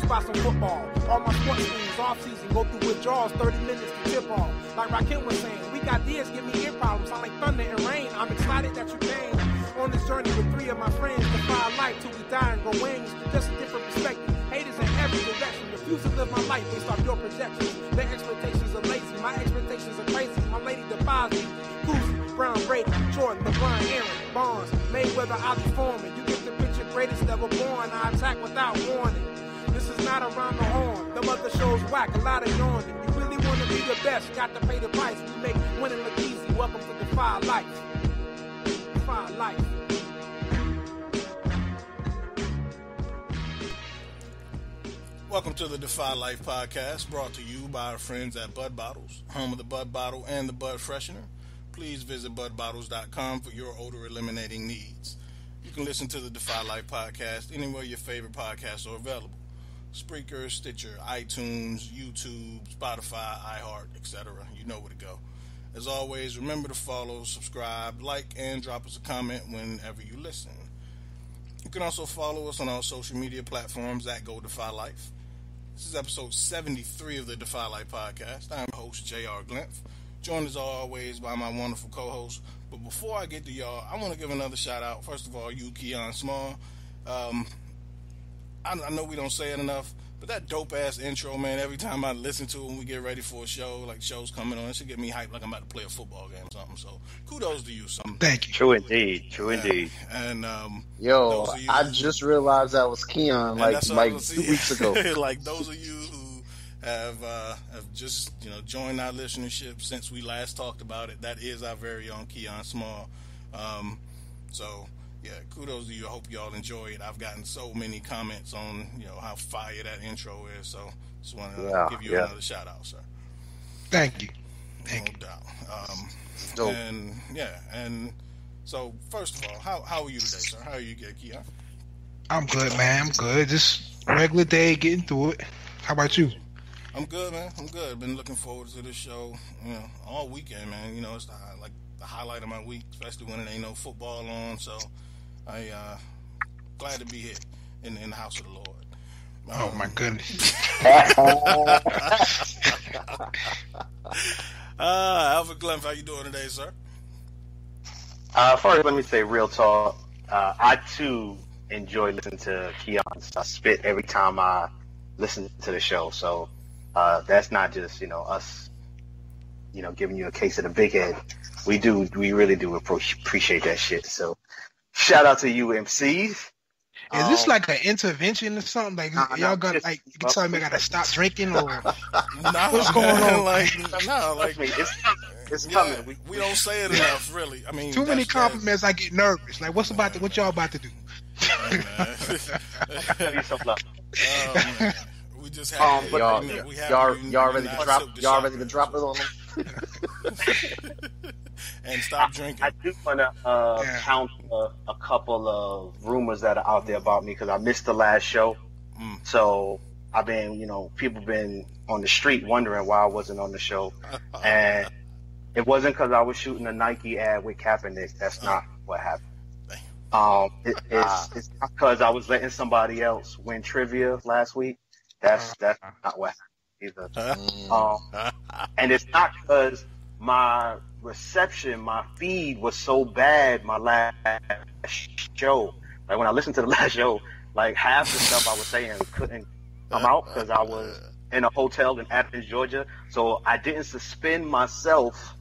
by some football. All my sports teams off season go through withdrawals, 30 minutes to tip off. Like Rakim was saying, weak ideas give me ear problems. Sound like thunder and rain. I'm excited that you came on this journey with 3 of my friends. Defy life till we die and grow wings. Just a different perspective. Haters in every direction. Refuse to live my life based off your projections. Their expectations are lazy. My expectations are crazy. My lady defies me. Koozie, Brown, Brady, Jordan, LeBron, Aaron, Bonds, Mayweather, Ali Foreman. You get the picture, greatest ever born. I attack without warning. This is not around the horn. Them other shows whack, a lot of yawning. You really want to be the best, got to pay the price. We make winning look easy. Welcome to Defy Life. Defy Life. Welcome to the Defy Life Podcast, brought to you by our friends at Bud Bottles, home of the Bud Bottle and the Bud Freshener. Please visit budbottles.com for your odor eliminating needs. You can listen to the Defy Life Podcast anywhere your favorite podcasts are available. Spreaker, Stitcher, iTunes, YouTube, Spotify, iHeart, etc. You know where to go. As always, remember to follow, subscribe, like, and drop us a comment whenever you listen. You can also follow us on our social media platforms at Go Defy Life. This is episode 73 of the Defy Life Podcast. I'm host J.R. Glymph, joined as always by my wonderful co-host. But before I get to y'all, I want to give another shout out. First of all, you, Keyonne Small. I know we don't say it enough, but that dope-ass intro, man, every time I listen to it when we get ready for a show, like shows coming on, it should get me hyped like I'm about to play a football game or something. So kudos to you. Thank you. True indeed. True indeed. And yo, I just realized that was Keyonne like 2 weeks ago. Like those of you who have just joined our listenership since we last talked about it, that is our very own Keyonne Small. So yeah, kudos to you. I hope y'all enjoy it. I've gotten so many comments on how fire that intro is. So just want to give you another shout out, sir. Thank you. No doubt. Dope. And so first of all, how are you today, sir? How are you, Keyonne? I'm good, man. I'm good. Just regular day, getting through it. How about you? I'm good, man. I'm good. Been looking forward to this show, all weekend, man. It's the highlight of my week, especially when there ain't no football on. So I glad to be here in the house of the Lord. Oh my goodness. Alvin Glymph, how you doing today, sir? First, let me say real talk. I too enjoy listening to Keyonne spit every time I listen to the show. So that's not just us, giving you a case of the big head. We really do appreciate that shit. So shout out to you, MCs. Is this like an intervention or something? Like y'all got you can tell me I gotta stop drinking or what's going on? It's coming. We don't say it enough, really. I mean, too many compliments. I get nervous. Like what y'all about to do? We just have y'all ready to drop it on them? And stop drinking. I do want to counter a couple of rumors that are out there about me because I missed the last show. So I've been, people been on the street wondering why I wasn't on the show, and it wasn't because I was shooting a Nike ad with Kaepernick. That's not what happened. It's because I was letting somebody else win trivia last week. That's not what happened either. And it's not because my reception, my feed was so bad my last show. Like when I listened to the last show, like half the stuff I was saying couldn't come out because I was in a hotel in Athens, Georgia. So I didn't suspend myself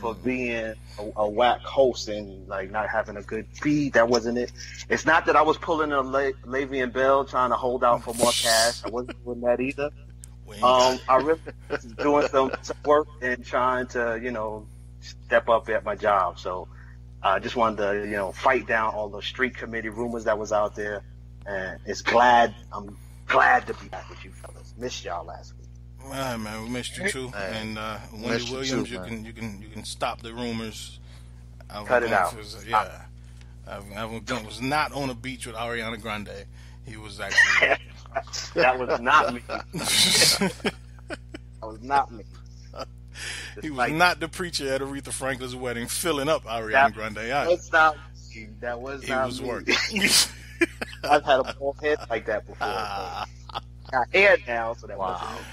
for being a whack host and like not having a good feed. That wasn't it. It's not that I was pulling a Le'Veon Bell trying to hold out for more cash. I wasn't doing that either. I really was doing some work and trying to, step up at my job. So I just wanted to, fight down all the street committee rumors that was out there. And I'm glad to be back with you fellas. Missed y'all last week. All right, man, we missed you too. And Wendy Williams, you can stop the rumors. Cut it out. Alvin Glymph was not on a beach with Ariana Grande. He was actually. That was not me. That was not me. He was not the preacher at Aretha Franklin's wedding filling up Ariana Grande. That was he not was me. working. I've had a bald head like that before. got hair now, so that wow. wasn't.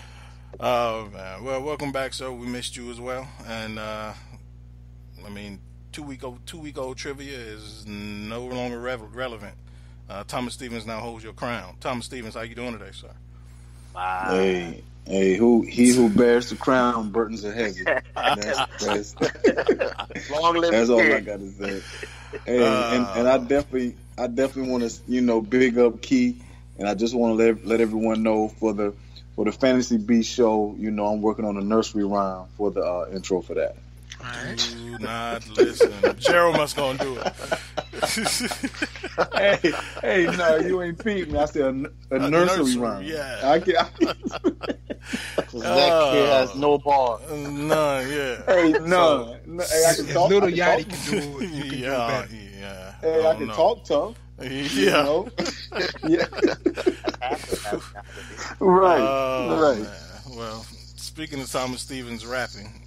Oh man, well, welcome back, sir. We missed you as well, and 2-week-old trivia is no longer relevant. Thomas Stevens now holds your crown. Thomas Stevens, how you doing today, sir? Wow. Hey, who bears the crown burdens of heavy. That's Long live that's all I got to say. Hey, and I definitely want to big up Key, and I just want to let everyone know for the Fantasy Beast show, I'm working on a nursery rhyme for the intro for that. Right. Do not listen. Gerald must gonna do it. hey, no, you ain't peeped me. I said a nursery rhyme. Yeah. That kid has no ball. None. Yeah. Hey, no. Hey, I can talk. Little Yachty can do it. You can do better. Yeah. Hey, I can talk tough. Yeah. Yeah. Right. Right. Man. Well, speaking of Thomas Stevens rapping.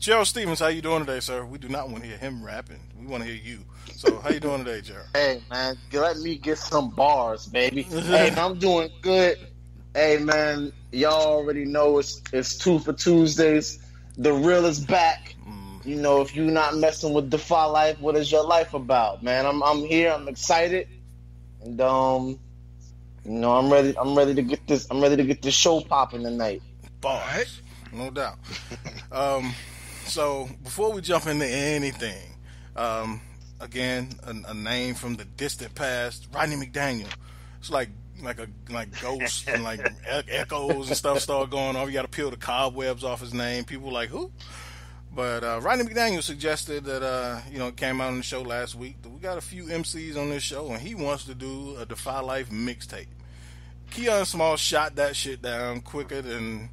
Gerald Stevens, how you doing today, sir? We do not want to hear him rapping. We want to hear you. So, how you doing today, Gerald? Hey, man, let me get some bars, baby. Hey, I'm doing good. Hey, man, y'all already know it's 2 for Tuesdays. The real is back. If you're not messing with Defy Life, what is your life about, man? I'm here. I'm excited, and I'm ready. I'm ready to get this. I'm ready to get this show popping tonight. Bars, no doubt. So before we jump into anything, again, a name from the distant past, Rodney McDaniel. It's like ghosts and like echoes and stuff start going on. You got to peel the cobwebs off his name. People like, who? But Rodney McDaniel suggested that it came out on the show last week that we got a few MCs on this show, and he wants to do a Defy Life mixtape. Keyonne Small shot that shit down quicker than.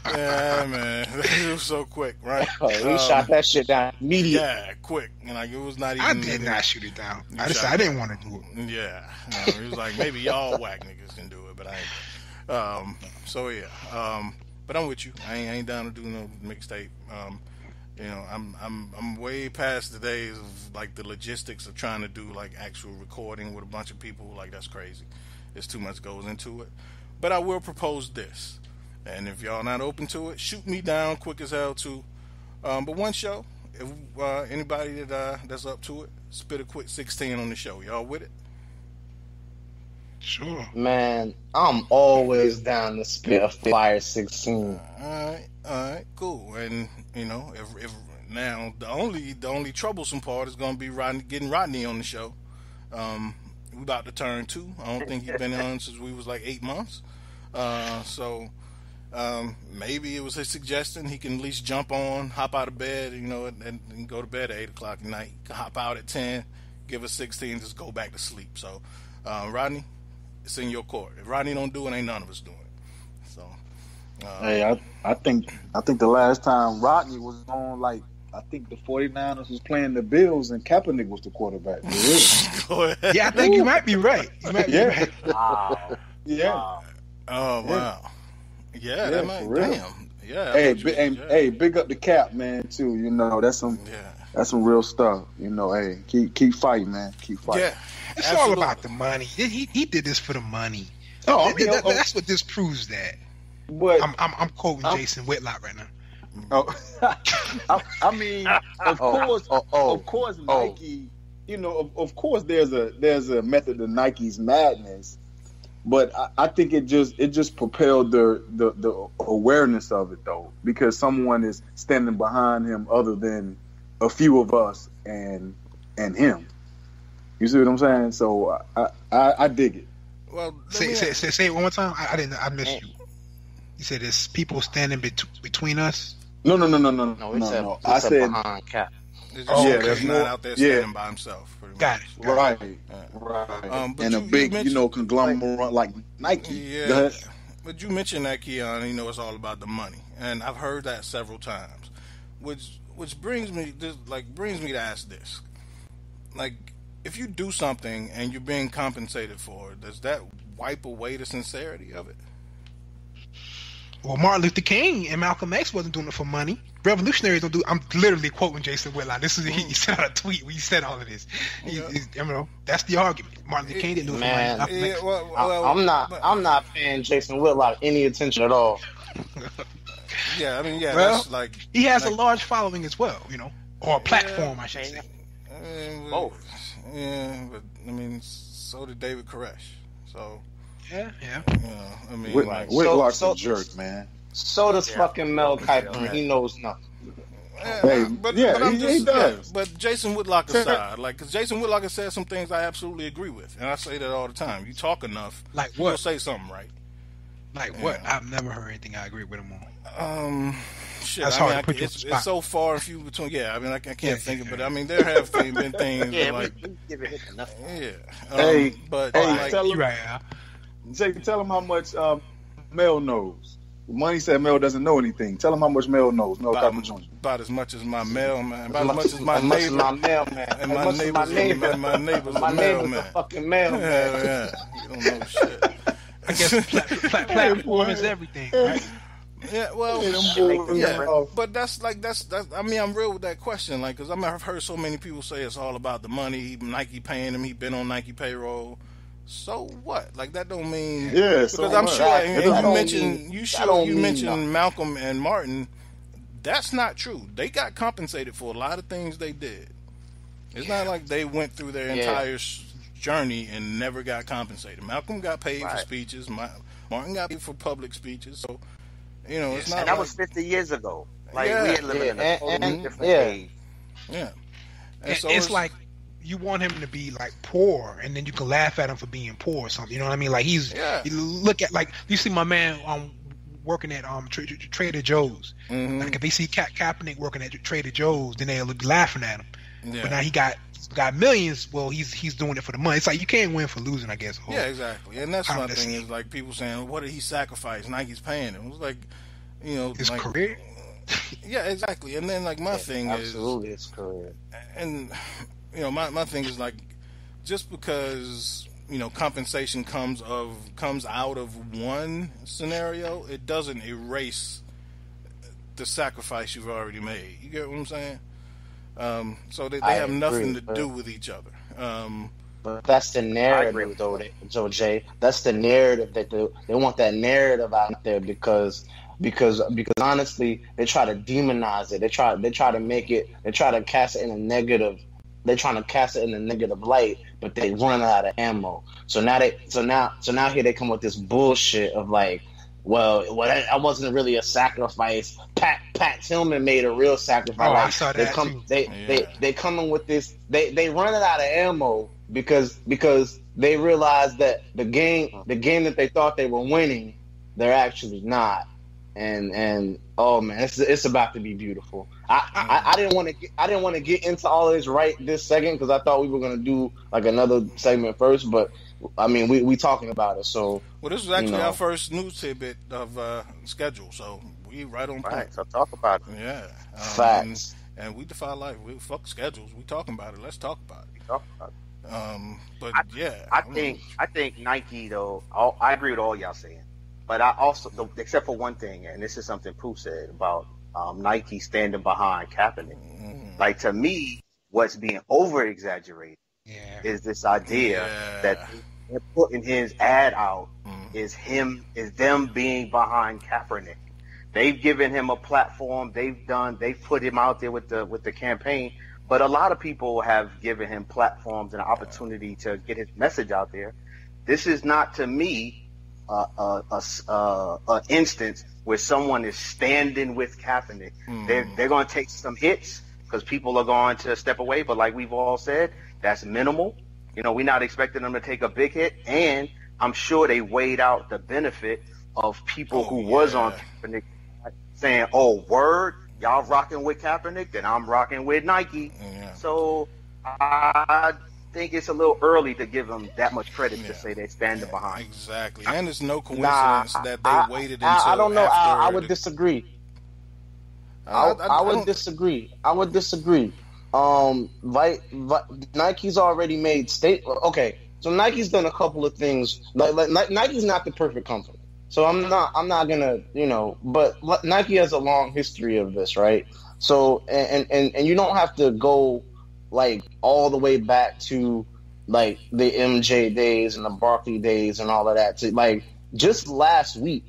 Yeah, man, it was so quick, right? Oh, he shot that shit down immediately. Yeah, quick. And it was not even. I did not shoot it down. I didn't want to do it. Yeah, he was like, maybe y'all whack niggas can do it, but I ain't. So yeah, but I'm with you. I ain't down to do no mixtape. I'm way past the days of like the logistics of trying to do like actual recording with a bunch of people. Like that's crazy. There's too much goes into it. But I will propose this. And if y'all not open to it, shoot me down quick as hell too. But one show, if anybody that's up to it, spit a quick 16 on the show. Y'all with it? Sure. Man, I'm always down to spit a fire 16. All right, cool. And if now the only troublesome part is gonna be getting Rodney on the show. We about to turn 2. I don't think he's been on since we was like 8 months. So. Maybe it was his suggestion he can at least jump on, hop out of bed, and go to bed at 8 o'clock at night. Hop out at 10, give us 16, just go back to sleep. So, Rodney, it's in your court. If Rodney don't do it, ain't none of us doing it. So, hey, I think the last time Rodney was on, like, I think the 49ers was playing the Bills and Kaepernick was the quarterback. Yeah, I think you might be right. You might be right. Wow. Yeah. Wow. Oh wow. Yeah, that might. Damn. Yeah. Hey, big up the Cap, man. Too. That's some real stuff. Hey, keep fighting, man. Keep fighting. Yeah, it's all about the money. He did this for the money. Oh, that's what this proves that. But I'm quoting Jason Whitlock right now. Oh, I mean, of course, Nike. Of course, there's a method to Nike's madness. But I think it just propelled the awareness of it though, because someone is standing behind him other than a few of us and him. You see what I'm saying? So I dig it. Well, say it one more time. I missed you. You said there's people standing between us. No. I said behind Cap. There's not out there standing by himself. Got it. Right. And a big, conglomerate like Nike. Yeah. But you mentioned that, Keyonne, it's all about the money. And I've heard that several times. Which brings me to ask this. Like, if you do something and you're being compensated for it, does that wipe away the sincerity of it? Well, Martin Luther King and Malcolm X wasn't doing it for money. Revolutionaries don't do. I'm literally quoting Jason Whitlock. This is he sent out a tweet where he said all of this. That's the argument. Martin Luther King didn't do it for money. I'm not paying Jason Whitlock any attention at all. Yeah, I mean, well, that's like he has a large following as well, or a platform, I should say. Both. Yeah, but I mean, so did David Koresh. So. Yeah. I mean, Whitlock's a jerk, man. So does fucking Mel Kiper. He knows nothing. He does. But Jason Whitlock aside, because Jason Whitlock has said some things I absolutely agree with, and I say that all the time. You talk enough, like what? You'll say something right. Like what? I've never heard anything I agree with him on. Shit, That's hard to put you on the spot. It's so far and few between. Yeah, I mean, I can't think of it. But I mean, there have been things like, give it nothing. Yeah. Tell him, Jake, tell him how much Mel knows. Money said Mel doesn't know anything. Tell him how much Mel knows. Mel Kiper Jr. About as much as my mailman. About as much as my neighbor. My neighbors. And my neighbor's a mailman. Fucking mailman. Yeah. You don't know shit. I guess platform is everything, right? Yeah, well, but that's. I mean, I'm real with that question, because I've heard so many people say it's all about the money. Nike paying him. He been on Nike payroll. So what? That don't mean because I'm sure. You mentioned Malcolm and Martin. That's not true. They got compensated for a lot of things they did. It's not like they went through their entire journey and never got compensated. Malcolm got paid for speeches. Martin got paid for public speeches. So. It's not. And that was 50 years ago. We ain't living in a totally different age. Yeah. And so it's like you want him to be poor, and then you can laugh at him for being poor or something. You know what I mean? You look at you see my man working at Trader Joe's. Mm-hmm. If they see Kaepernick working at Trader Joe's, then they'll be laughing at him. Yeah. But now he got millions. Well, he's doing it for the money. It's like you can't win for losing, I guess. Yeah, exactly. And that's my thing is people saying, "What did he sacrifice?" Nike's paying him. It was his career. Yeah, exactly. And then my thing is absolutely his career. And my thing is just because compensation comes out of one scenario, it doesn't erase the sacrifice you've already made. You get what I'm saying? So they have nothing to do with each other. But that's the narrative, though, Joe J. That's the narrative that they want that narrative out there because honestly, they try to demonize it. They try to make it. They try to cast it in a negative. They're trying to cast it in a negative light, but they run out of ammo. So now here they come with this bullshit of that wasn't really a sacrifice. Pat Tillman made a real sacrifice. Oh, I saw that too. They come in with this. They run it out of ammo because they realize that the game that they thought they were winning, they're actually not. And oh man, it's about to be beautiful. I didn't want to get into all of this right this second because I thought we were gonna do another segment first, but I mean we talking about it. So this was actually our first news tidbit of schedule, so we right on point. Right, so talk about it. Yeah, facts. And we defy life. We fuck schedules. We talking about it. Let's talk about it. But I think Nike though. I agree with all y'all saying. But I also, except for one thing, and this is something Pooh said about Nike standing behind Kaepernick. Mm-hmm. To me, what's being over-exaggerated is this idea that they're putting his ad out is them being behind Kaepernick. They've given him a platform. They've put him out there with the campaign. But a lot of people have given him platforms and an opportunity to get his message out there. This is not, to me, an instance where someone is standing with Kaepernick. They're going to take some hits because people are going to step away. But like we've all said, that's minimal. We're not expecting them to take a big hit. And I'm sure they weighed out the benefit of people who was on Kaepernick saying, "Oh, word, y'all rocking with Kaepernick, then I'm rocking with Nike." Yeah. So I think it's a little early to give them that much credit to say they're standing behind. Exactly, and it's no coincidence that they waited until I don't know. After I would disagree. I would disagree. Nike's already made state. Okay, so Nike's done a couple of things. Nike's not the perfect company. So I'm not gonna, but Nike has a long history of this, right? So and you don't have to go like all the way back to like the MJ days and the Barkley days and all of that. To, like just last week,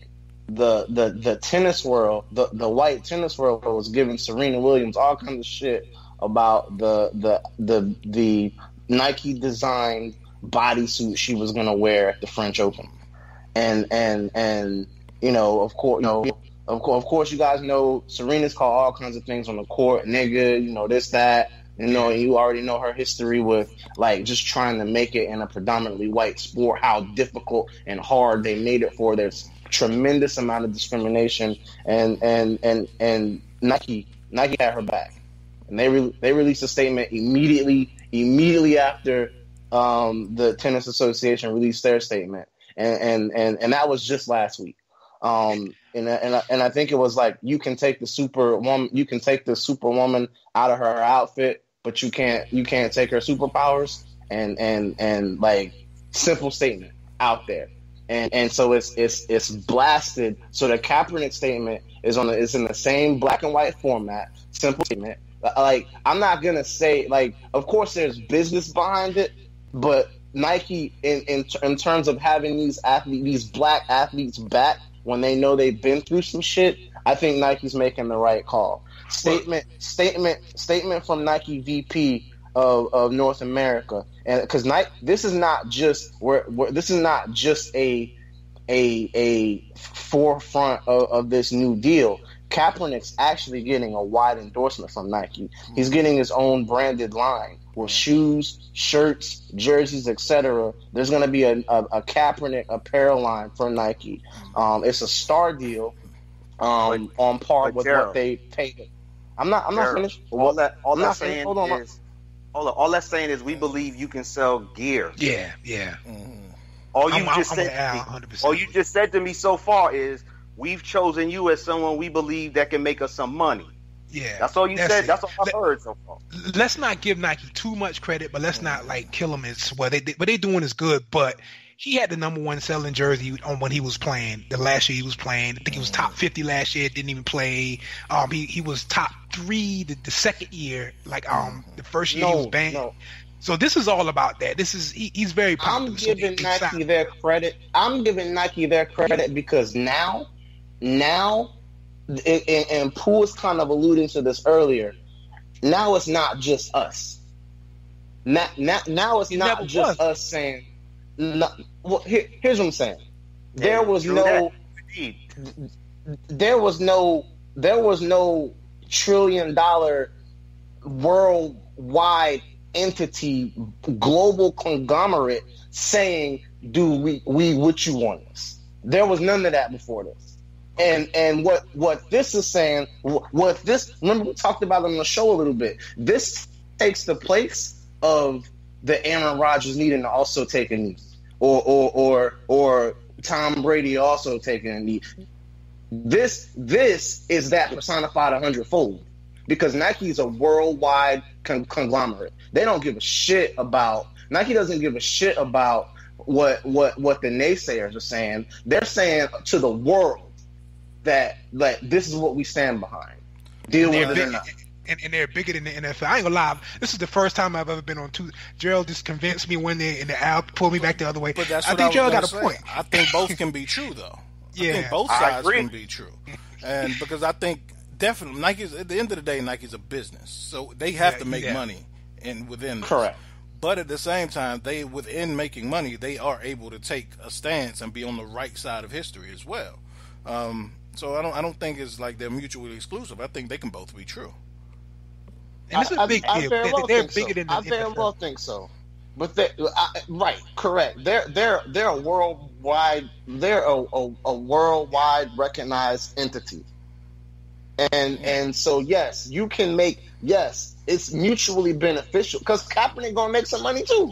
the tennis world, the white tennis world was giving Serena Williams all kinds of shit about the Nike designed bodysuit she was gonna wear at the French Open, and of course you guys know Serena's called all kinds of things on the court, nigga, this, that. You already know her history with like just trying to make it in a predominantly white sport, how difficult and hard they made it for. There's tremendous amount of discrimination, and Nike had her back, and they released a statement immediately after the Tennis Association released their statement, and that was just last week. And I think it was like you can take the superwoman out of her outfit, but you can't take her superpowers, and like simple statement out there, and so it's blasted. So the Kaepernick statement is in the same black and white format, simple statement. Like I'm not gonna say like, of course there's business behind it, but Nike in terms of having these black athletes back when they know they've been through some shit, I think Nike's making the right call. Statement from Nike VP of North America, and because this is not just a forefront of this new deal. Kaepernick's actually getting a wide endorsement from Nike. He's getting his own branded line with shoes, shirts, jerseys, etc. There's going to be a Kaepernick apparel line for Nike. It's a star deal on par with Gerald, what they paid. I'm not finished. All that's saying is we believe you can sell gear. Yeah. Mm-hmm. All you just said to me so far is we've chosen you as someone we believe that can make us some money. Yeah, that's all you said. That's all I've heard so far. Let's not give Nike too much credit, but let's not like kill him. What they're doing is good, but he had the number one selling jersey on when he was playing. The last year he was playing, I think he was top 50 last year. Didn't even play. He was top 3 the second year. Like the first year he was banned. No. So this is all about that. He's very popular. I'm giving Nike their credit. I'm giving Nike their credit because now, and Pooh was kind of alluding to this earlier. Now it's not just us. Now it's not just us saying. No, well, here's what I'm saying. There was no $1 trillion worldwide entity, global conglomerate saying, "Do we what you want us?" There was none of that before this. And what this is saying, remember we talked about it on the show a little bit. This takes the place of the Aaron Rodgers needing to also take a knee, or Tom Brady also taking a knee. This is that personified 100-fold, because Nike is a worldwide conglomerate. They don't give a shit about. Nike doesn't give a shit about what the naysayers are saying. They're saying to the world that like this is what we stand behind. Deal with it or not. And they're bigger than the NFL. I ain't gonna lie. This is the first time I've ever been on two. Gerald just convinced me one day, and the Al pulled me back the other way. But that's what I think Gerald got a point. I think both can be true, though. Yeah, I think both sides can be true, and because I think definitely Nike's at the end of the day, Nike's a business, so they have to make money within this. Correct. But at the same time, within making money, they are able to take a stance and be on the right side of history as well. So I don't think it's like they're mutually exclusive. I think they can both be true. And it's a big deal. They're bigger than the NFL. I very well think so. But right, correct. They're a worldwide. They're a worldwide recognized entity. And so yes, you can make it's mutually beneficial because Kaepernick gonna make some money too.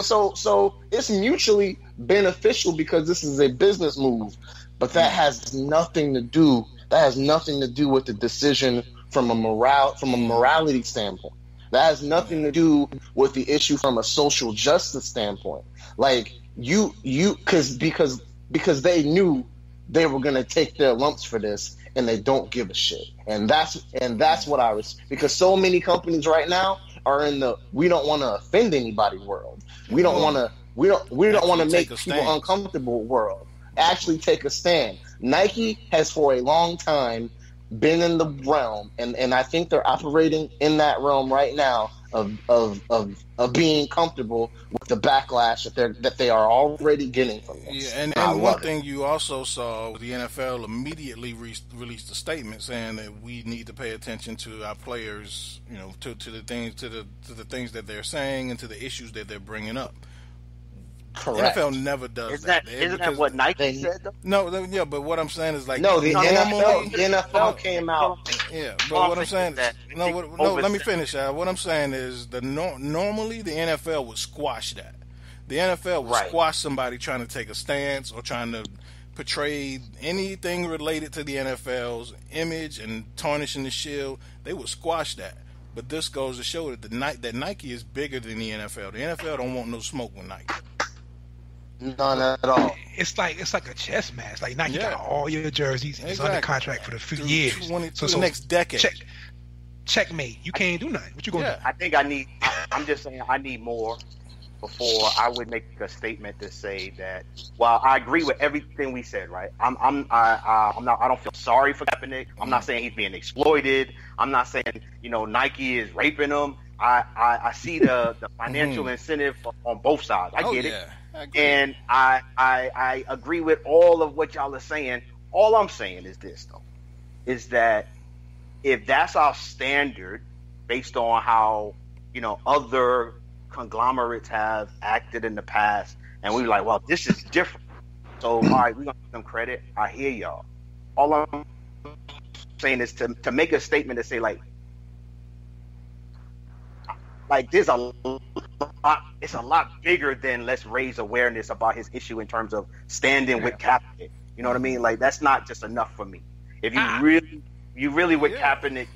So it's mutually beneficial because this is a business move. But that has nothing to do. That has nothing to do with the decision from a morality standpoint. That has nothing to do with the issue from a social justice standpoint. Like because they knew they were going to take their lumps for this, and they don't give a shit. And that's what I was, because so many companies right now are in the we don't want to offend anybody world. We don't want to make people uncomfortable world. Actually take a stand. Nike has for a long time been in the realm, and I think they're operating in that realm right now of being comfortable with the backlash that they are already getting from this. Yeah, and one thing you also saw, the NFL immediately released a statement saying that we need to pay attention to our players, to the things that they're saying and to the issues that they're bringing up. Correct. The NFL never does that. Isn't that what Nike said, though? No, yeah, but what I'm saying is like... No, the NFL came out. Yeah, but what I'm saying is... let me finish. What I'm saying is normally the NFL would squash that. The NFL would squash somebody trying to take a stance or trying to portray anything related to the NFL's image and tarnishing the shield. They would squash that. But this goes to show that Nike is bigger than the NFL. The NFL don't want no smoke with Nike. None at all. It's like a chess match. Like Nike got all your jerseys. He's under contract for the few years. So the next decade. Checkmate. You can't do nothing. What you gonna do? I think I'm just saying I need more before I would make a statement to say that. While I agree with everything we said, right? I don't feel sorry for Kaepernick. I'm not saying he's being exploited. I'm not saying Nike is raping him. I see the financial incentive on both sides. I get it. And I agree with all of what y'all are saying. All I'm saying is this, though, is that if that's our standard based on how, other conglomerates have acted in the past, and we're like, well, this is different. So, all right, we're going to give them credit. I hear y'all. All I'm saying is to make a statement to say, like there's a lot, it's a lot bigger than let's raise awareness about his issue in terms of standing with Kaepernick. You know what I mean? Like, that's not just enough for me. If you really with Kaepernick,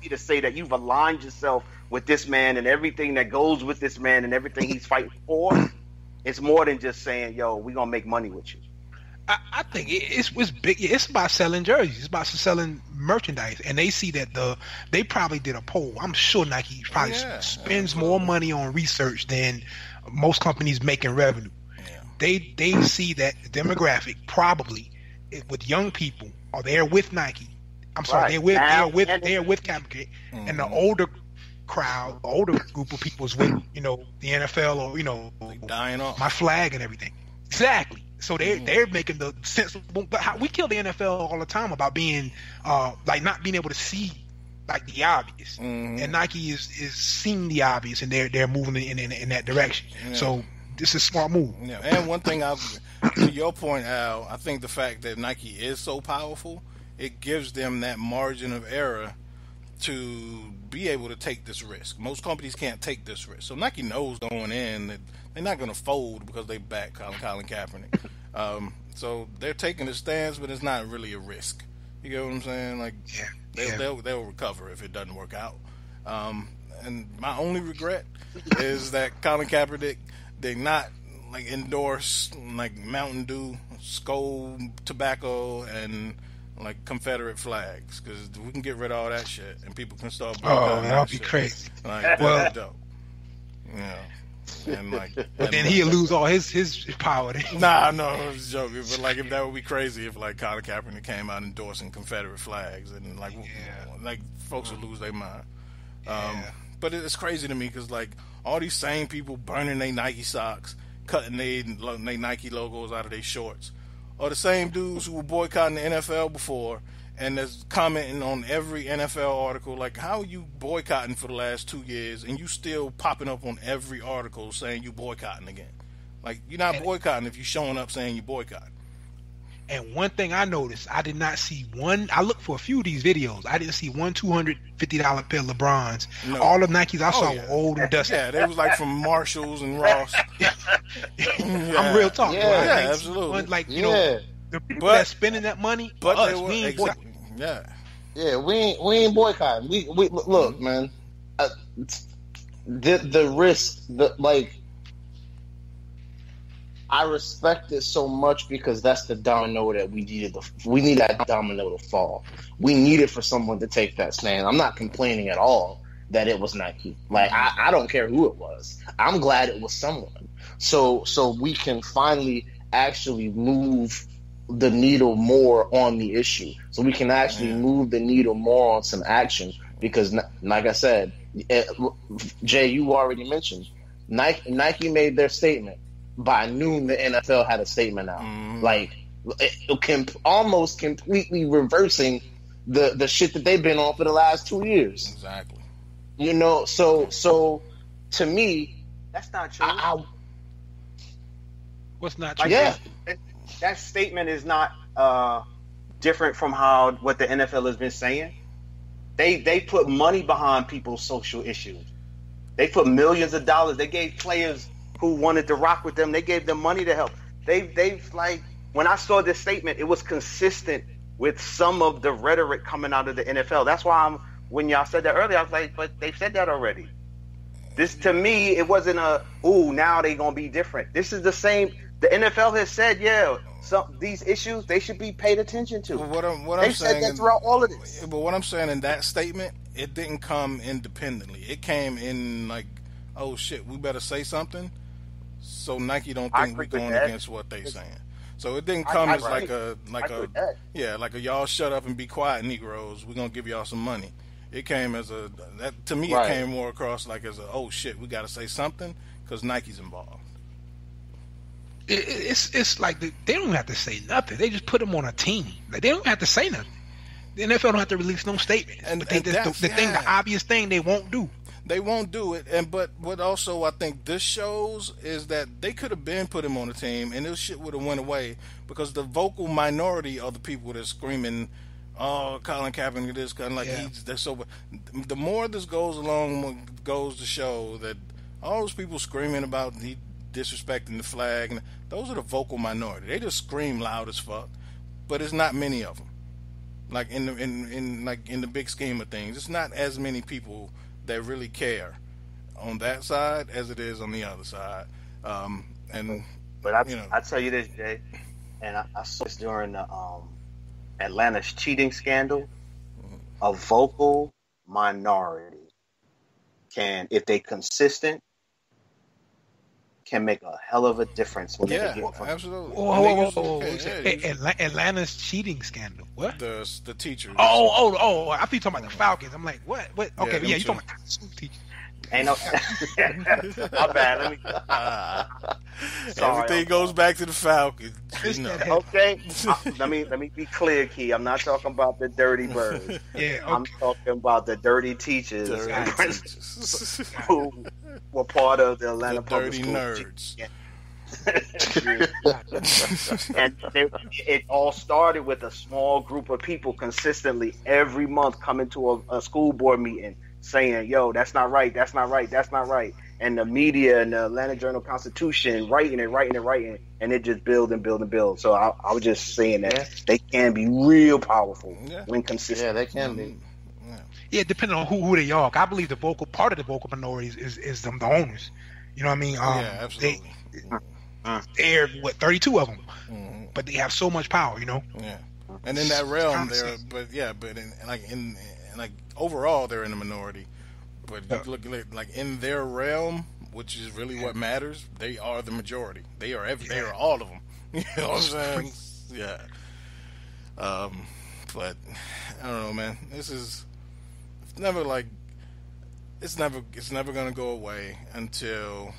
to say that you've aligned yourself with this man and everything that goes with this man and everything he's fighting for, it's more than just saying, yo, we're going to make money with you. I think it's big. It's about selling jerseys. It's about selling merchandise, and they see that they probably did a poll. I'm sure Nike probably spends more money on research than most companies make in revenue. Yeah. They see that the demographic probably with young people are there with Nike. I'm sorry, they're with Kaepernick, and the older crowd, the older group of people is with the NFL or dying off my flag and everything. Exactly. So they're making the sense. But how we kill the NFL all the time about being not being able to see like the obvious, and Nike is seeing the obvious, and they're moving in that direction. Yeah. So this is a smart move. Yeah. And one thing, to your point, Al, I think the fact that Nike is so powerful, it gives them that margin of error to be able to take this risk. Most companies can't take this risk. So Nike knows going in that they're not going to fold because they back Colin Kaepernick. So they're taking a stance, but it's not really a risk. You get what I'm saying? Like, they'll recover if it doesn't work out. And my only regret is that Colin Kaepernick did not endorse Mountain Dew, Skoal tobacco, and Confederate flags, because we can get rid of all that shit and people can start. That'll be crazy. That's dope. Yeah. And but then he'll lose all his power. Nah, no, I was joking. But if that would be crazy if Colin Kaepernick came out endorsing Confederate flags, and folks would lose their mind. But it's crazy to me because all these same people burning their Nike socks, cutting their Nike logos out of their shorts, are the same dudes who were boycotting the NFL before and that's commenting on every NFL article. How are you boycotting for the last 2 years and you still popping up on every article saying you boycotting again? You're not boycotting if you're showing up saying you boycotting. And one thing I noticed, I did not see one. I looked for a few of these videos. I didn't see one $250 pair of LeBrons. No. All of Nikes I saw were old and dusty. Yeah, they was from Marshalls and Ross. I'm real talking. Yeah, absolutely. The people that's spending that money, but us, we ain't boycotting. Yeah, we ain't boycotting. We look, man. The risk, I respect it so much because that's the domino that we needed. We need that domino to fall. We needed for someone to take that stand. I'm not complaining at all that it was Nike. Like I don't care who it was. I'm glad it was someone. So we can finally actually move the needle more on the issue. So we can actually move the needle more on some action because, like I said, Jay, you already mentioned Nike made their statement. By noon, the NFL had a statement out, like it almost completely reversing the shit that they've been on for the last 2 years. Exactly. You know, so to me, that's not true. What's not true? Yeah, that statement is not different from what the NFL has been saying. They put money behind people's social issues. They put millions of dollars. They gave players who wanted to rock with them, they gave them money to help. They've like, when I saw this statement, it was consistent with some of the rhetoric coming out of the NFL. That's why when y'all said that earlier, I was like, but they've said that already. This, to me, it wasn't now they gonna be different. This is the same. The NFL has said, these issues, they should be paid attention to. They've said that throughout all of this. But what I'm saying in that statement, it didn't come independently. It came in like, oh shit, we better say something. So Nike don't think we're going against what they saying. So it didn't come as like a y'all shut up and be quiet, Negroes. We're gonna give y'all some money. It came as it came more across like as oh shit, we got to say something because Nike's involved. It's like they don't have to say nothing. They just put them on a team. Like, they don't have to say nothing. The NFL don't have to release no statements. The obvious thing they won't do. They won't do it, but what also I think this shows is that they could have been put him on the team, and this shit would have went away because the vocal minority of the people that are screaming, "Oh, Colin Kaepernick," this kind of like they're so. The more this goes along, goes to show that all those people screaming about disrespecting the flag, and those are the vocal minority. They just scream loud as fuck, but it's not many of them. Like in the big scheme of things, it's not as many people that really care on that side as it is on the other side. I tell you this, Jay, and I saw this during the Atlanta's cheating scandal. A vocal minority if they consistent, can make a hell of a difference when they get from absolutely. Atlanta's cheating scandal. What? The teachers. Oh! I think you're talking about the Falcons. I'm like, what? Okay, you talking about the school teachers. Ain't no. My bad. Everything goes back to the Falcons. Okay. Let me be clear, Key. I'm not talking about the dirty birds. I'm talking about the dirty teachers who were part of the Atlanta Public School. Dirty nerds. And it all started with a small group of people consistently every month coming to a school board meeting saying, yo, that's not right, that's not right, that's not right. And the media and the Atlanta Journal-Constitution writing, and it just build and build and build. So I was just saying that they can be real powerful when consistent. Yeah, they can be. Yeah, depending on who they are. I believe part of the vocal minorities is them, the owners. You know what I mean? Absolutely. They're 32 of them, but they have so much power. You know. Yeah, and in that realm, overall, they're in the minority. But you look at like in their realm, which is really what matters, they are the majority. They are they are all of them. You know what I'm saying? Yeah. But I don't know, man. It's never gonna go away until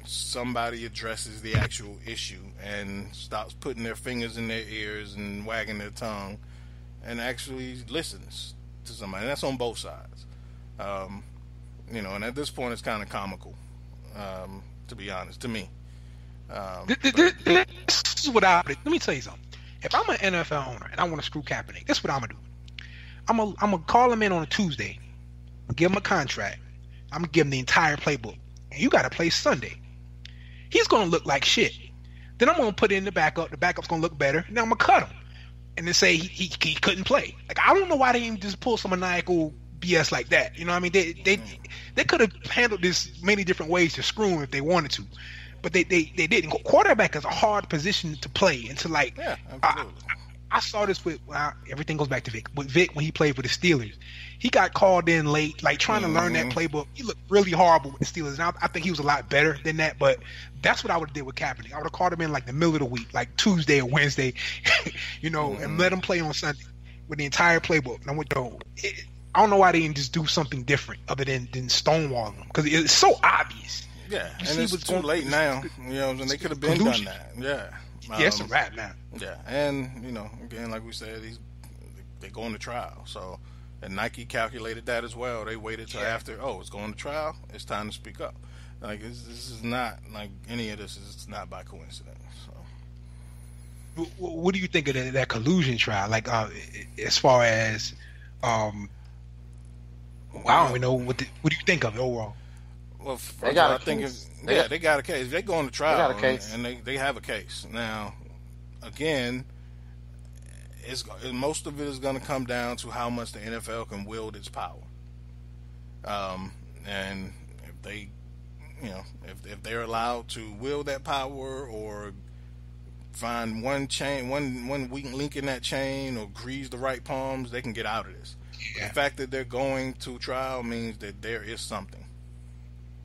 somebody addresses the actual issue and stops putting their fingers in their ears and wagging their tongue and actually listens to somebody. And that's on both sides. And at this point it's kind of comical, to be honest, to me. This is what let me tell you something. If I'm an NFL owner and I want to screw Kaepernick, this is what I'm going to do. I'm gonna call him in on a Tuesday, give him a contract. I'm going to give him the entire playbook. And you got to play Sunday. He's going to look like shit. Then I'm going to put in the backup. The backup's going to look better. Then I'm going to cut him. And then say he couldn't play. Like, I don't know why they didn't just pull some maniacal BS like that. You know what I mean? They could have handled this many different ways to screw him if they wanted to. but they didn't. Quarterback is a hard position to play, and to like. Yeah, absolutely. I saw this with everything goes back to Vic. With Vic when he played for the Steelers, he got called in late, like trying to learn that playbook. He looked really horrible with the Steelers. And I think he was a lot better than that. But that's what I would have did with Kaepernick. I would have called him in like the middle of the week, like Tuesday or Wednesday, and let him play on Sunday with the entire playbook. And I went, I don't know why they didn't just do something different other than stonewall them, because it's so obvious. Yeah, and it's too late now. And they could have been done that. Yeah. It's a wrap now. Yeah, and again, like we said, they're going to trial. So, and Nike calculated that as well. They waited till after. Oh, it's going to trial. It's time to speak up. Like this is not like any of this is not by coincidence. So, what do you think of that collusion trial? Like, as far as, I don't even know what do you think of it overall? Well, they got a case. They got a case. They go on to trial, they got a case. and they have a case. Now, again, most of it is going to come down to how much the NFL can wield its power. And if they, if they're allowed to wield that power or find one weak link in that chain or grease the right palms, they can get out of this. Yeah. The fact that they're going to trial means that there is something.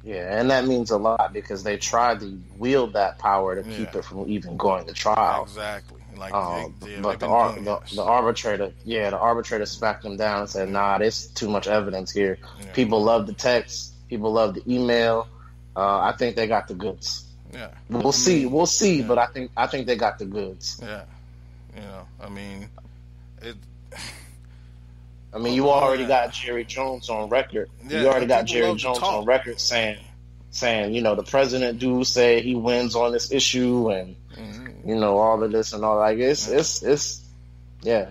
Yeah, and that means a lot because they tried to wield that power to keep it from even going to trial. Exactly. Like, but the arbitrator smacked them down and said, "Nah, there's too much evidence here. Yeah. People love the text. People love the email. I think they got the goods. Yeah, we'll see. Yeah. But I think they got the goods. Yeah, you already got Jerry Jones on record. Yeah, you already got Jerry Jones on record saying, the president do say he wins on this issue, and all of this and all. Like it's yeah.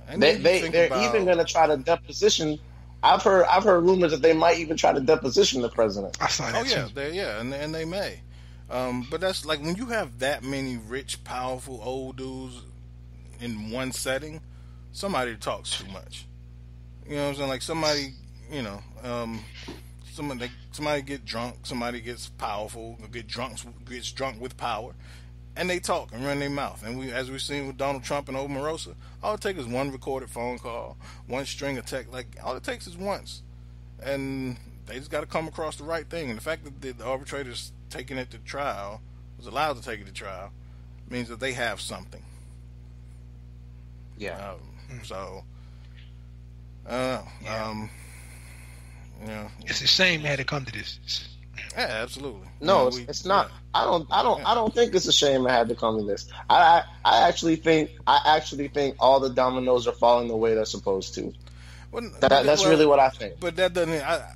And they're even gonna try to deposition. I've heard rumors that they might even try to deposition the president. I saw that too. And they may. But that's like when you have that many rich, powerful old dudes in one setting, somebody talks too much. You know what I'm saying? Like somebody, somebody get drunk, somebody gets powerful, gets drunk with power, and they talk and run their mouth. And as we've seen with Donald Trump and Omarosa, all it takes is one recorded phone call, one string of text. Like all it takes is once, and they just got to come across the right thing. And the fact that the arbitrator's taking it to trial, was allowed to take it to trial, means that they have something. Yeah. So. It's a shame they had to come to this. Yeah, absolutely. No, it's not. I don't think it's a shame it had to come to this. I actually think all the dominoes are falling the way they're supposed to. That's really what I think. But that doesn't. I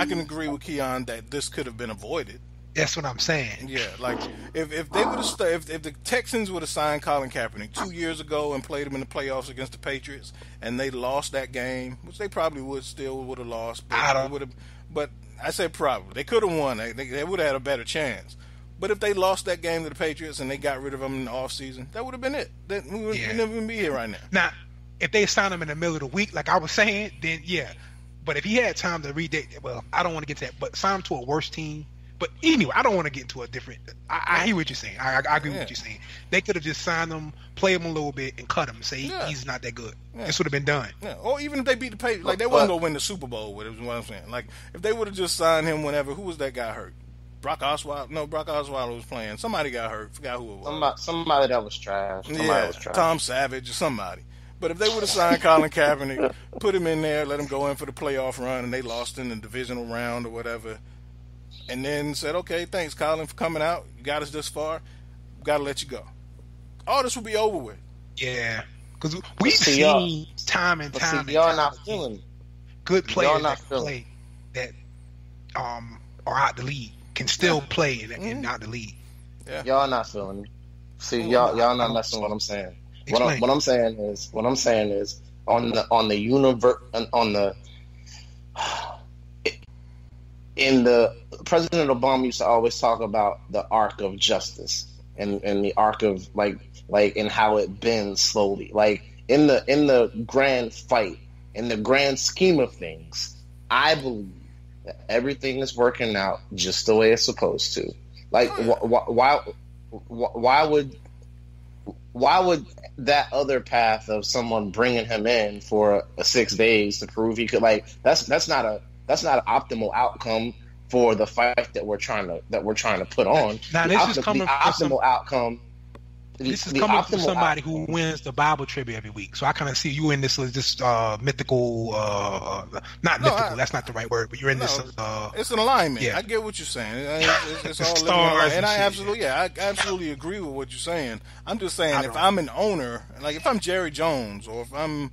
can agree with Keyonne that this could have been avoided. That's what I'm saying. Yeah, like if they would have if the Texans would have signed Colin Kaepernick 2 years ago and played him in the playoffs against the Patriots, and they lost that game, which they probably would have lost. But I say probably they could have won. They would have had a better chance. But if they lost that game to the Patriots and they got rid of him in the offseason, that would have been it. We would never even be here right now. Now, if they signed him in the middle of the week, like I was saying, then yeah. But if he had time to read that, well, I don't want to get to that. But sign him to a worse team. But anyway, I don't want to get into a different. I hear what you're saying. I agree with what you're saying. They could have just signed him, play him a little bit, and cut him. Say he's not that good. This would have been done. Yeah. Or even if they beat the Patriots, like they wasn't gonna win the Super Bowl with it. Is what I'm saying. Like if they would have just signed him whenever. Who was that guy hurt? Brock Osweiler? No, Brock Osweiler was playing. Somebody got hurt. Forgot who it was. Somebody that was trash. Tom Savage or somebody. But if they would have signed Colin Kaepernick, put him in there, let him go in for the playoff run, and they lost in the divisional round or whatever. And then said, okay, thanks, Colin, for coming out. You got us this far. Got to let you go. All this will be over with. Yeah. Because we've seen time and time and y'all time not feeling good players that are out the league can still play and not the league. Yeah. Y'all not feeling me. See, y'all not messing with what I'm saying. What I'm saying is on the President Obama used to always talk about the arc of justice and the arc of like and how it bends slowly. Like in the grand fight, in the grand scheme of things, I believe that everything is working out just the way it's supposed to. Like, why would that other path of someone bringing him in for 6 days to prove he could, like, that's not an optimal outcome for the fight that we're trying to put on. Now, this is coming the optimal outcome. This is coming from somebody who wins the Bible trivia every week. So I kind of see you in this mythical, not mythical. That's not the right word, but you're in this. It's an alignment. Yeah. I get what you're saying. It's all stars, and I absolutely agree with what you're saying. I'm just saying, if I'm an owner, like if I'm Jerry Jones, or if I'm,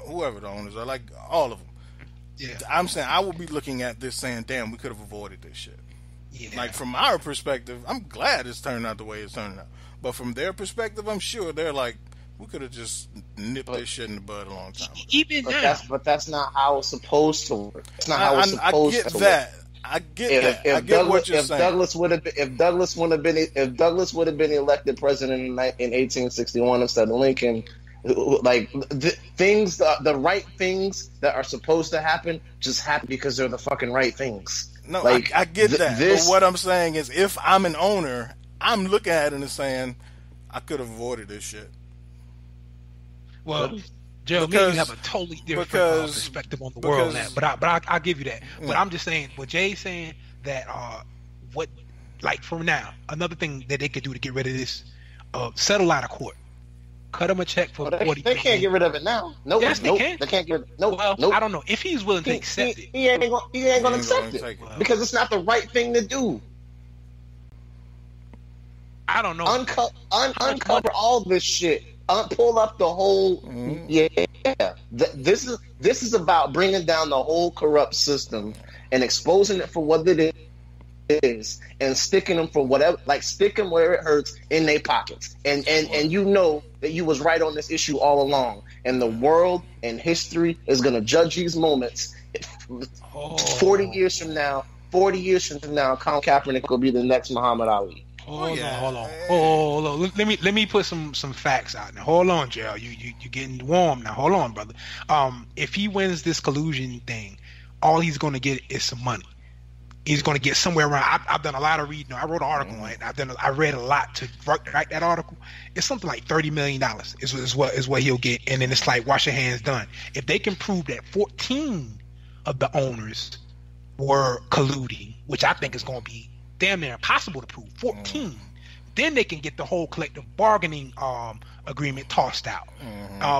whoever the owners are, like all of them. Yeah. I'm saying I would be looking at this saying, damn, we could have avoided this shit. Yeah. Like, from our perspective, I'm glad it's turned out the way it's turned out. But from their perspective, I'm sure they're like, we could have just nipped this shit in the bud a long time ago. Even now. But that's not how it's supposed to work. It's not how it's supposed to work. I get that. I get what you're saying. If Douglas would have been elected president in 1861 instead of Lincoln, like the right things that are supposed to happen just happen because they're the fucking right things. No, like, I get that. But what I'm saying is, if I'm an owner, I'm looking at it and saying, I could have avoided this shit. Well, Gerald, maybe you have a totally different perspective on the world now, but I'll give you that. But I'm just saying, what Jay's saying, that from now, another thing that they could do to get rid of this, settle out of court. Cut him a check for $40. They can't get rid of it now. No, yes, they can. They can't get it. No, I don't know if he's willing to accept it. He ain't gonna accept it because it's not the right thing to do. I don't know. Uncover all this shit. Pull up the whole. Yeah. This is about bringing down the whole corrupt system and exposing it for what it is, and sticking them for whatever, like stick them where it hurts in their pockets, and you know that you was right on this issue all along, and the world and history is going to judge these moments. 40 years from now, Colin Kaepernick will be the next Muhammad Ali. Hold on. Let me put some facts out now. Hold on, Gerald. You getting warm now. Hold on, brother. If he wins this collusion thing, all he's going to get is some money. He's going to get somewhere around. I've done a lot of reading. I wrote an article on it. I read a lot to write that article. It's something like $30 million is what he'll get, and then it's like wash your hands done. If they can prove that 14 of the owners were colluding, which I think is going to be damn near impossible to prove, 14, then they can get the whole collective bargaining agreement tossed out,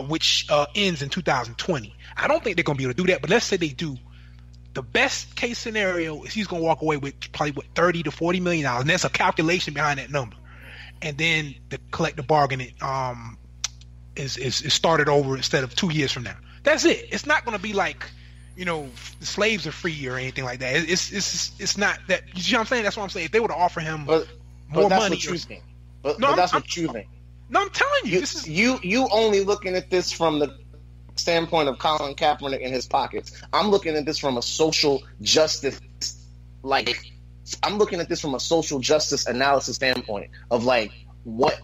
which ends in 2020. I don't think they're going to be able to do that, but let's say they do. The best case scenario is he's going to walk away with probably $30 to $40 million, and there's a calculation behind that number. And then the collective bargaining is started over instead of 2 years from now. That's it. It's not going to be like, slaves are free or anything like that. It's not that. You see what I'm saying? That's what I'm saying. If they were to offer him more money, what you think. But that's what you think. No, I'm telling you, this is you only looking at this from the standpoint of Colin Kaepernick in his pockets. I'm looking at this from a social justice, analysis standpoint of like what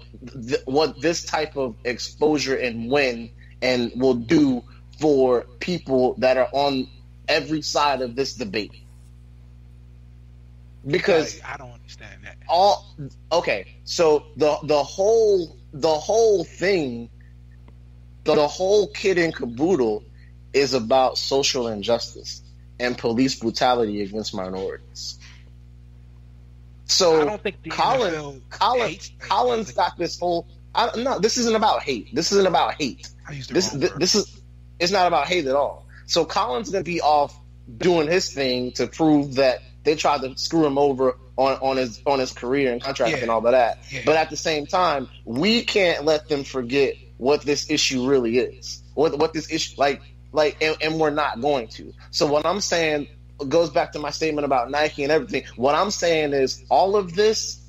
this type of exposure and win and will do for people that are on every side of this debate. Because I don't understand that. So the whole thing. The whole kit and caboodle is about social injustice and police brutality against minorities. So I don't think Colin's got this whole. No, this isn't about hate. This isn't about hate. It's not about hate at all. So Colin's gonna be off doing his thing to prove that they tried to screw him over on his career and contract and all of that. Yeah. But at the same time, we can't let them forget what this issue really is. What this issue and we're not going to. So what I'm saying goes back to my statement about Nike and everything. What I'm saying is all of this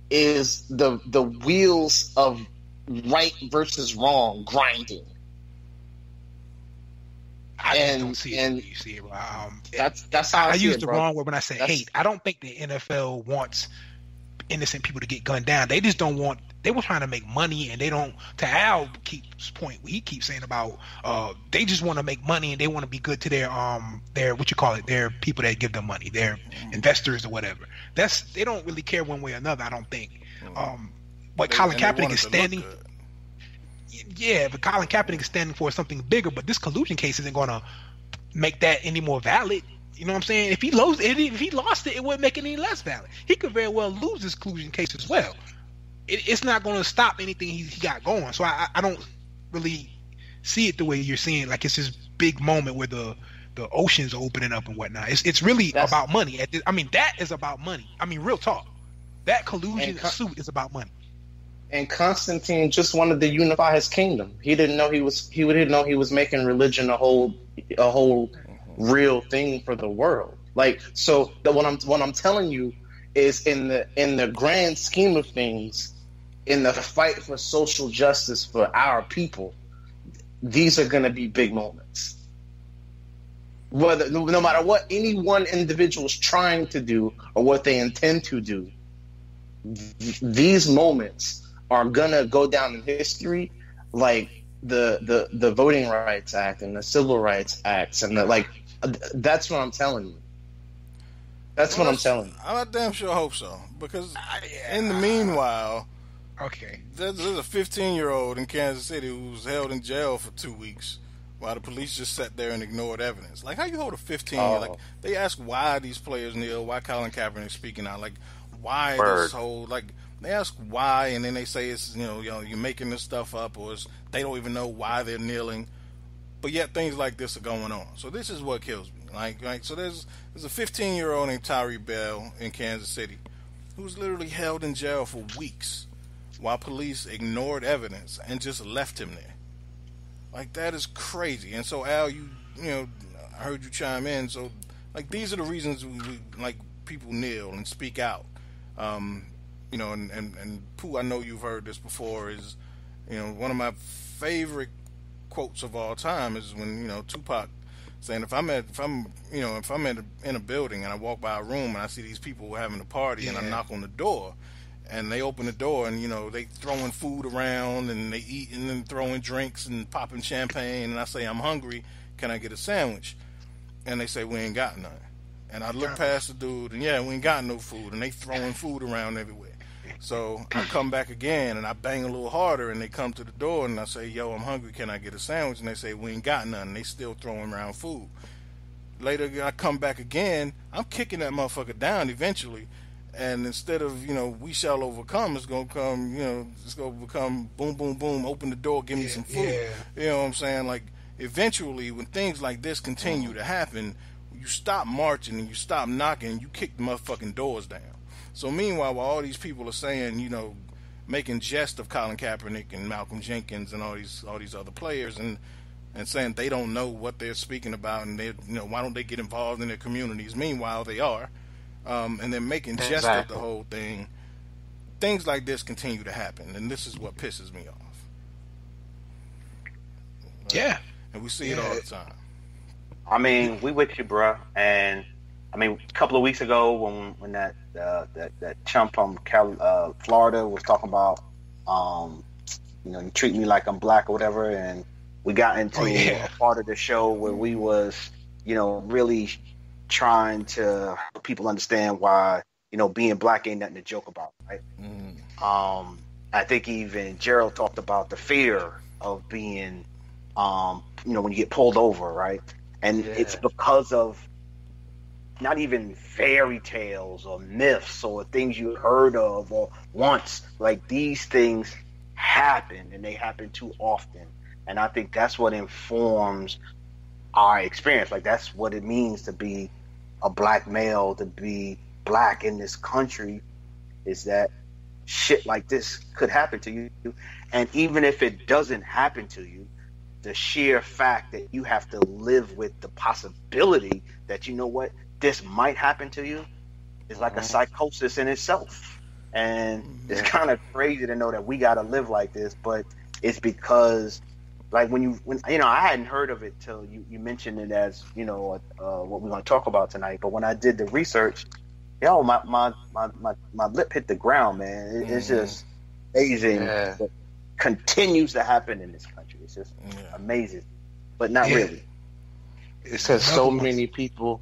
is the wheels of right versus wrong grinding. I don't see it. You see it. That's how I use the bro. wrong word when I say hate. I don't think the NFL wants innocent people to get gunned down. They just don't want they were trying to make money, and they don't. To Al keeps point, he keeps saying about they just want to make money and they want to be good to their their people that give them money, their investors or whatever. They don't really care one way or another, I don't think. But Colin Kaepernick is standing. Yeah, but Colin Kaepernick is standing for something bigger. But this collusion case isn't going to make that any more valid. You know what I'm saying? If he lost it, it wouldn't make it any less valid. He could very well lose this collusion case as well. It's not going to stop anything he got going. So I don't really see it the way you're seeing. Like it's this big moment where the oceans are opening up and whatnot. It's really about money. That is about money. I mean, real talk. That collusion suit is about money. And Constantine just wanted to unify his kingdom. He didn't know he was making religion a whole real thing for the world. Like, so what I'm telling you is in the grand scheme of things, in the fight for social justice for our people, these are going to be big moments. No matter what any one individual is trying to do or what they intend to do, these moments are going to go down in history like the Voting Rights Act and the Civil Rights Acts and that's what I'm telling you. That's what I'm telling you. I damn sure hope so, because in the meanwhile, there's a 15-year-old in Kansas City who was held in jail for 2 weeks while the police just sat there and ignored evidence. Like, how you hold a 15-year-old? Like, they ask why these players kneel, why Colin Kaepernick speaking out, like, why this whole, like, they ask why, and then they say it's, you're making this stuff up, or they don't even know why they're kneeling. But yet things like this are going on. So this is what kills me. Like so there's a 15-year-old named Tyree Bell in Kansas City who's literally held in jail for weeks while police ignored evidence and just left him there. Like, that is crazy. And so, Al, I heard you chime in. So, like, these are the reasons we like people kneel and speak out. And Pooh, I know you've heard this before, is, one of my favorite quotes of all time is when, Tupac saying, if I'm in a building and I walk by a room and I see these people having a party and I knock on the door and they open the door and, they throwing food around and they eating and throwing drinks and popping champagne, and I say, I'm hungry, can I get a sandwich? And they say, we ain't got none. And I look past the dude and we ain't got no food, and they throwing food around everywhere. So I come back again and I bang a little harder and they come to the door and I say, yo, I'm hungry, can I get a sandwich? And they say, we ain't got none. And they still throwing around food. Later I come back again, I'm kicking that motherfucker down eventually. And instead of, we shall overcome, it's going to come, it's going to become boom, boom, boom, open the door, give me some food. Yeah. You know what I'm saying? Like, eventually when things like this continue to happen, you stop marching and you stop knocking, you kick the motherfucking doors down. So meanwhile, while all these people are saying, making jest of Colin Kaepernick and Malcolm Jenkins and all these other players and saying they don't know what they're speaking about and they, why don't they get involved in their communities? Meanwhile, they are, and they're making jest of the whole thing. Things like this continue to happen, and this is what pisses me off. Yeah, and we see it all the time. I mean, we with you, bruh. And I mean, a couple of weeks ago when that chump from Florida was talking about, you treat me like I'm black or whatever, and we got into a part of the show where we was, really trying to help people understand why, being black ain't nothing to joke about, right? Mm. I think even Gerald talked about the fear of being, when you get pulled over, right? And it's because of not even fairy tales or myths or things you heard of or once. Like, these things happen, and they happen too often. And I think that's what informs our experience. Like, that's what it means to be a black male, to be black in this country, is that shit like this could happen to you. And even if it doesn't happen to you, the sheer fact that you have to live with the possibility that, this might happen to you is like a psychosis in itself. And it's kind of crazy to know that we got to live like this, but it's because, like, when I hadn't heard of it till you mentioned it as, what we're going to talk about tonight. But when I did the research, my lip hit the ground, man. It's just, amazing what continues to happen in this country. It's just amazing, but not really. It's because so many people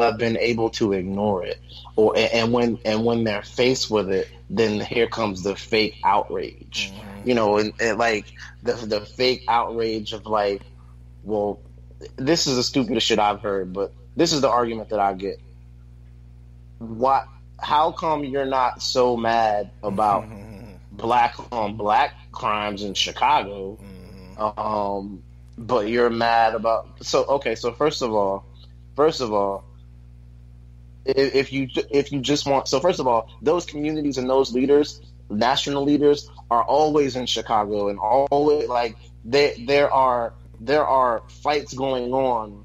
have been able to ignore it, and when they're faced with it, then here comes the fake outrage. You know, and like the fake outrage of like, well, this is the stupidest shit I've heard, but this is the argument that I get. How come you're not so mad about black on black crimes in Chicago, but you're mad about so first of all, if you just want, so first of all, those communities and those leaders, national leaders, are always in Chicago, and always like there are fights going on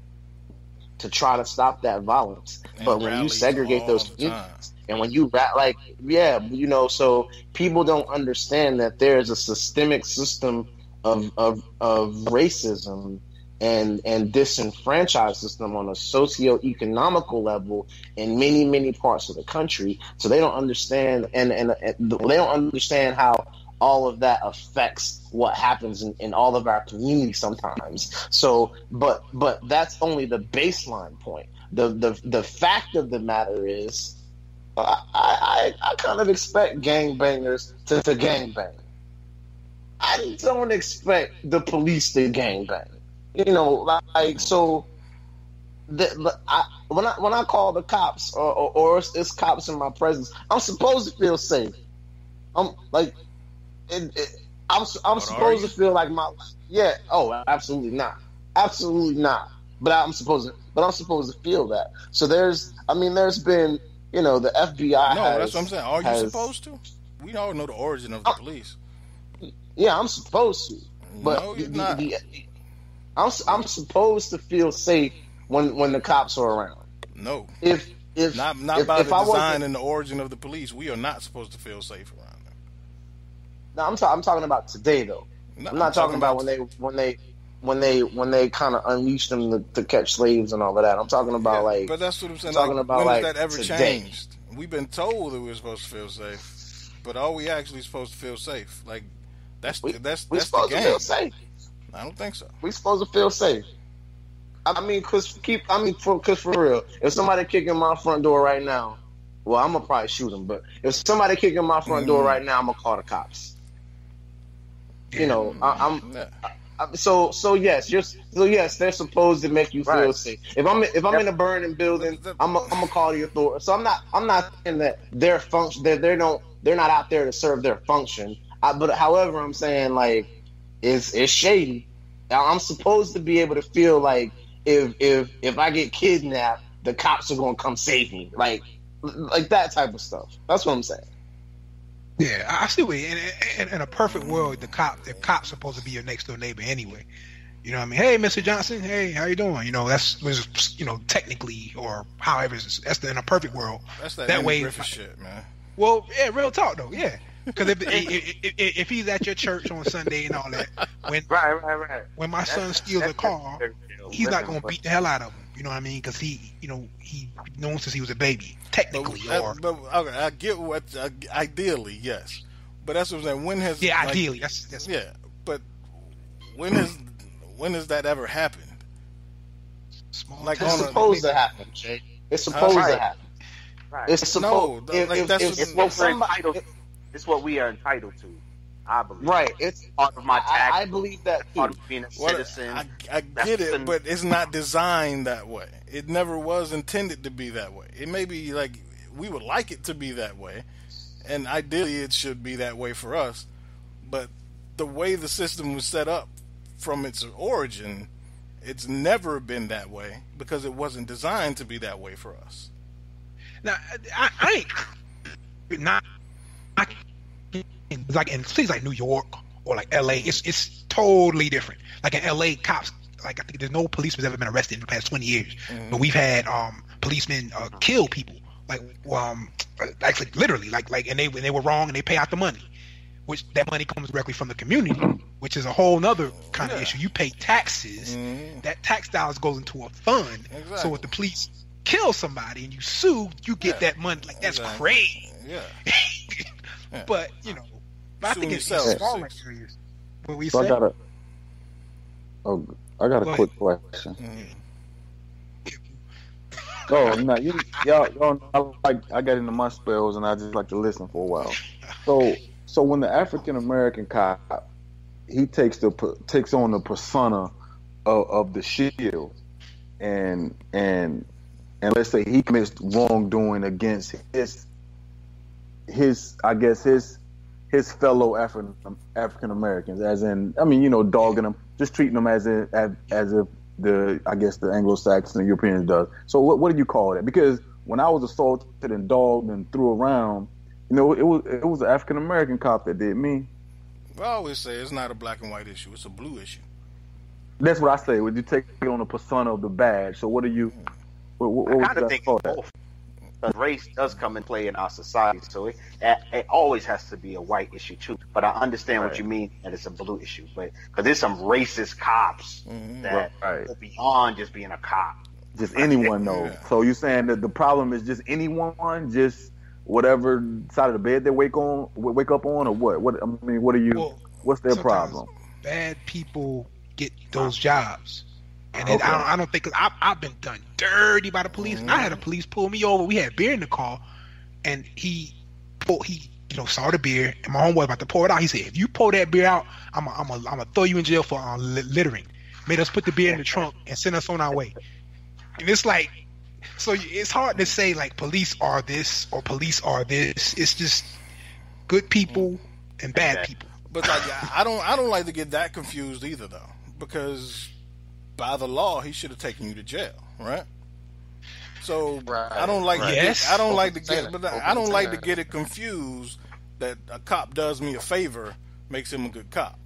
to try to stop that violence. And but when you segregate those communities, and when you so people don't understand that there is a systemic system of racism and disenfranchised system on a socio-economical level in many, many parts of the country. So they don't understand, and they don't understand how all of that affects what happens in all of our communities sometimes. So, but that's only the baseline point. The fact of the matter is, I kind of expect gangbangers to gangbang. I don't expect the police to gangbang. You know, like so. When I call the cops or it's cops in my presence, I'm supposed to feel safe. I'm like. I'm supposed to feel like my absolutely not, but I'm supposed to feel that. So there's been the FBI. No, that's what I'm saying. Are you supposed to? We all know the origin of the police. Yeah, I'm supposed to, but no, you're not. I'm supposed to feel safe when the cops are around. No, if not by the design and the origin of the police, we are not supposed to feel safe around. No, I'm talking about today though. No, I'm not talking about when they kind of unleashed them to catch slaves and all of that. I'm talking about But that's what I'm saying. Talking about when like has that ever today. changed? We've been told that we're supposed to feel safe, but are we actually supposed to feel safe? Like that's we the supposed game. to feel safe. I don't think so. We supposed to feel safe. Cause for real, if somebody kicking my front door right now, well, I'm gonna probably shoot them. But if somebody kicking my front door right now, I'm gonna call the cops. You know, yes, they're supposed to make you feel safe. If I'm in a burning building, I'm gonna call the authority. So I'm not saying that their function, they're not out there to serve their function. But however, I'm saying like it's shady. I'm supposed to be able to feel like if I get kidnapped, the cops are gonna come save me, like that type of stuff. That's what I'm saying. Yeah, I see what in a perfect world, the cop's supposed to be your next door neighbor anyway. You know what I mean? Hey, Mr. Johnson. Hey, how you doing? You know, that's technically or however that's in a perfect world. That's that way. Griffith shit, man. Well, yeah, real talk though, yeah. Because if he's at your church on Sunday and all that, when my son steals a car, he's not gonna beat the hell out of him. You know what I mean? Because he known since he was a baby, technically. Okay, I get what. Ideally, yes, but that's what I'm saying. When has ideally, that's yeah. But when has that ever happened? It's supposed to happen, Jay. It's supposed to happen. Right. It's supposed. It's what we are entitled to. I believe. Right. It's part of my tax. I believe that too. Part of being a citizen. I get it, but it's not designed that way. It never was intended to be that way. It may be like we would like it to be that way, and ideally it should be that way for us. But the way the system was set up from its origin, it's never been that way because it wasn't designed to be that way for us. Now, I like in cities like New York or like LA, it's totally different. Like in LA, cops, like I think there's no policeman ever been arrested in the past 20 years. Mm-hmm. But we've had policemen kill people, like literally, and they were wrong and they pay out the money, which that money comes directly from the community, which is a whole nother kind of issue. You pay taxes, that tax dollars goes into a fund. Exactly. So if the police kill somebody and you sue, you get that money. Like that's crazy. Yeah. But But I think it's smaller areas. What we say? I got a quick question. Oh, no, y'all, I got into my spells and I just like to listen for a while. So when the African American cop, he takes on the persona of the shield, and let's say he commits wrongdoing against his fellow African Americans, as in, dogging them, just treating them as if the Anglo-Saxon and Europeans does. So what do you call that? Because when I was assaulted and dogged and threw around, it was an African American cop that did me. Well, I always say it's not a black and white issue; it's a blue issue. That's what I say. Would you take it on the persona of the badge? So what do you? What I kind of think both. Race does come and play in our society, so it always has to be a white issue too. But I understand what you mean that it's a blue issue, but because there's some racist cops that go beyond just being a cop. Just anyone though. Yeah. So you're saying that the problem is just anyone, just whatever side of the bed they wake up on, or what? What are you? Well, what's their problem? Bad people get those jobs. And I don't think, cause I've been done dirty by the police. And I had a police pull me over. We had beer in the car, and he saw the beer, and my homeboy about to pour it out. He said, "If you pour that beer out, I'm gonna throw you in jail for littering." Made us put the beer in the trunk and send us on our way. And it's like, so it's hard to say like police are this or police are this. It's just good people and bad people. But like, I don't like to get that confused either, though, because by the law, he should have taken you to jail, right? So I don't like to get it confused that a cop does me a favor makes him a good cop.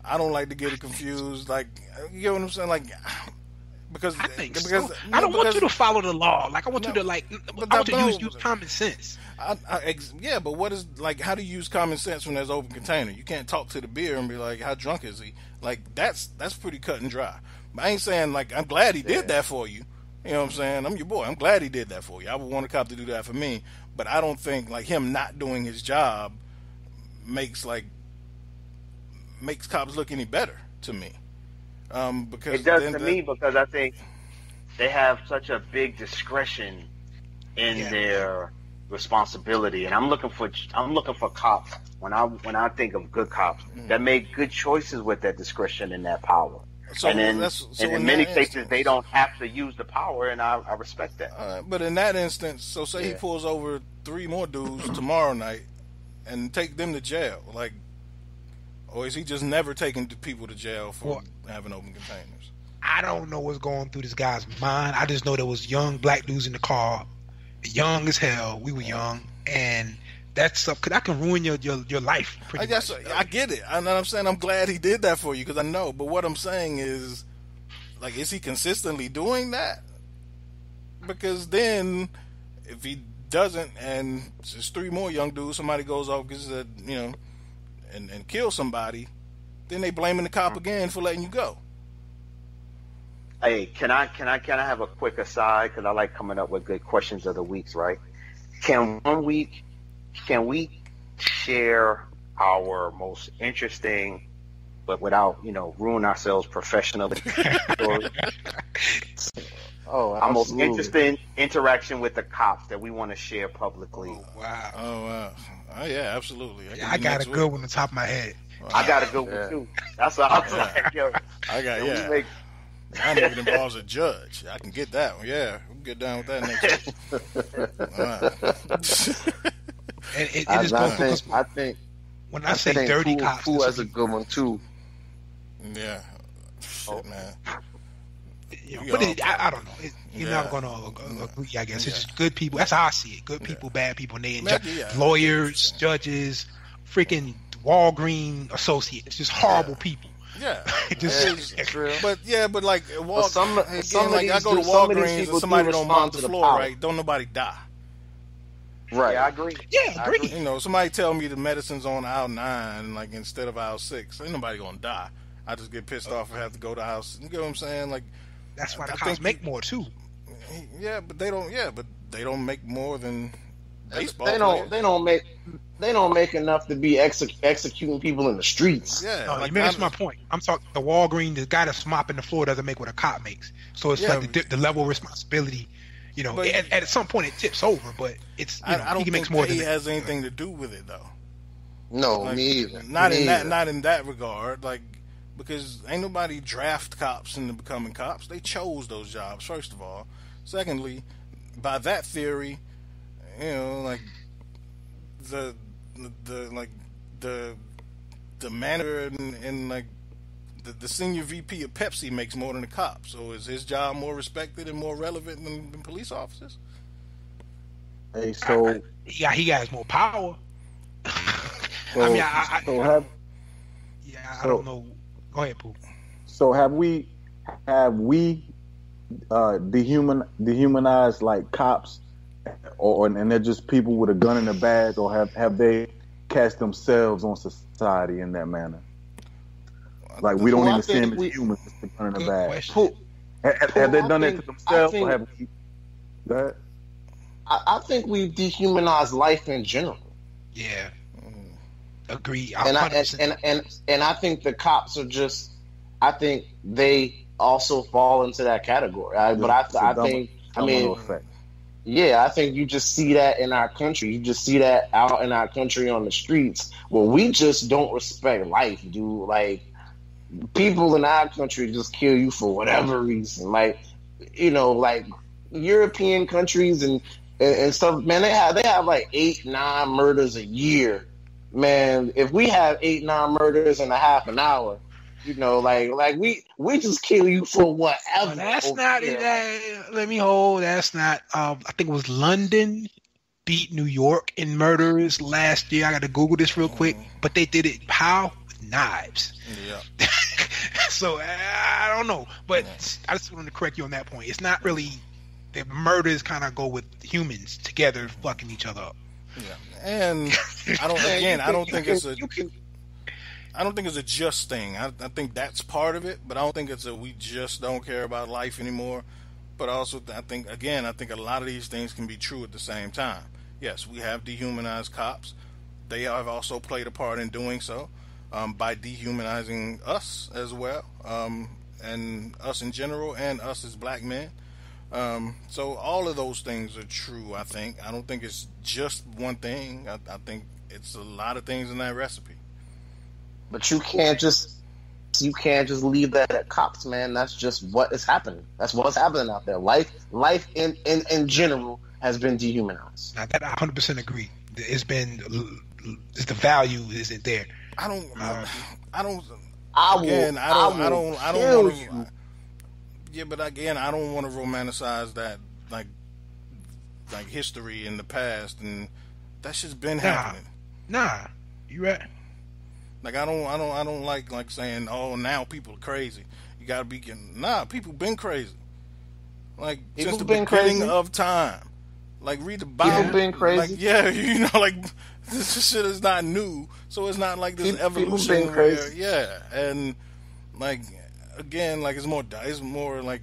I don't like to get it confused, like, you know what I'm saying, like, because I don't want you to follow the law. Like, I want you to use common sense. But what is, like, how do you use common sense when there's open container? You can't talk to the beer and be like, how drunk is he? Like, that's pretty cut and dry. I ain't saying, like, I'm glad he did that for you. You know what I'm saying? I'm your boy. I'm glad he did that for you. I would want a cop to do that for me. But I don't think, like, him not doing his job makes cops look any better to me. Because it does to me, because I think they have such a big discretion in their responsibility. And I'm looking for cops when I think of good cops that make good choices with that discretion and that power. So, and in many cases, they don't have to use the power, and I respect that. But in that instance, so say he pulls over 3 more dudes tomorrow night and take them to jail, like, or is he just never taking people to jail for having open containers? I don't know what's going through this guy's mind. I just know there was young black dudes in the car, young as hell. We were young, and that's stuff, because that can ruin your life. I guess I get it. I know what I'm saying. I'm glad he did that for you, because I know. But what I'm saying is, like, is he consistently doing that? Because then, if he doesn't, and there's 3 more young dudes, somebody goes off because and kill somebody, then they blaming the cop again for letting you go. Hey, can I have a quick aside, because I like coming up with good questions of the weeks, right? Can we share our most interesting, but without ruin ourselves professionally? Our most interesting interaction with the cops that we want to share publicly. Oh wow! Oh yeah, absolutely. I got a good one on the top of my head. Wow. I got a good one too. That's what I was like, yo. I know it involves a judge. I can get that one. Yeah, we'll get down with that next week. And I think when I say dirty cops, who has a good one too. Yeah. Shit, man. I don't know. You're not going to agree, I guess. It's just good people. That's how I see it. Good people, bad people. And they lawyers, judges, freaking Walgreens associates. Just horrible people. Yeah. True. But like, I go to Walgreens and somebody don't mop the floor right, don't nobody die. Right. Yeah, I agree. Yeah, I agree. Somebody tell me the medicine's on aisle 9, like, instead of aisle 6. Ain't nobody gonna die. I just get pissed off and have to go to house. You get what I'm saying? Like, that's why the cops make more too. Yeah, but they don't. Yeah, but they don't make more than baseball. They don't make enough to be executing people in the streets. Yeah, no, you missed my point. I'm talking the Walgreens. The guy that's mopping the floor doesn't make what a cop makes. So it's like the level of responsibility. You know, at some point it tips over, but it's I don't think pay has anything to do with it though. No, like, me either. Not in that regard. Like, because ain't nobody draft cops into becoming cops. They chose those jobs, first of all. Secondly, by that theory, you know, like the manager and like the senior VP of Pepsi makes more than a cop. So is his job more respected and more relevant than police officers? Hey, so he has more power. So, I don't know. Go ahead, Pooh. So have we dehumanized like cops, and they're just people with a gun in their bag, or have they cast themselves on society in that manner? Like we don't even see them as humans with the gun in their bag. Have they done it to themselves, or have we? Go ahead. I think we've dehumanized life in general. Yeah. Agree. And I think the cops are just. I think they also fall into that category. I think you just see that in our country. You just see that out in our country on the streets where we just don't respect life, dude. Like people in our country just kill you for whatever reason. Like, you know, like European countries and stuff, man, they have like 8-9 murders a year. Man, if we have 8-9 murders in a half an hour, you know, like we just kill you for whatever. That's not it. Let me hold. That's not. I think it was London beat New York in murders last year. I got to Google this real quick, but they did it how? With knives. Yeah. So I don't know, but I just wanted to correct you on that point. It's not really. The murders kind of go with humans together fucking each other up. Yeah, and I don't think it's a just thing. I think that's part of it, but I don't think it's we just don't care about life anymore. But also, I think a lot of these things can be true at the same time. Yes, we have dehumanized cops. They have also played a part in doing so by dehumanizing us as well, and us in general, and us as black men. So all of those things are true, I think. I don't think it's just one thing. I think it's a lot of things in that recipe. But you can't just leave that at cops, man. That's just what is happening. That's what's happening out there. Life in general has been dehumanized. Now that I 100% agree. It's the value isn't there. I don't want to. Yeah, but again, I don't want to romanticize that, like history in the past, and that's just been happening. Nah, you right. Like I don't like saying, oh, now people are crazy. You gotta be getting. Nah, people been crazy. Like since the beginning of time. Like read the Bible. People been crazy. Like, yeah, you know, like this shit is not new, so it's not like this evolution. People been crazy. Yeah, and like. Again, like it's more documented,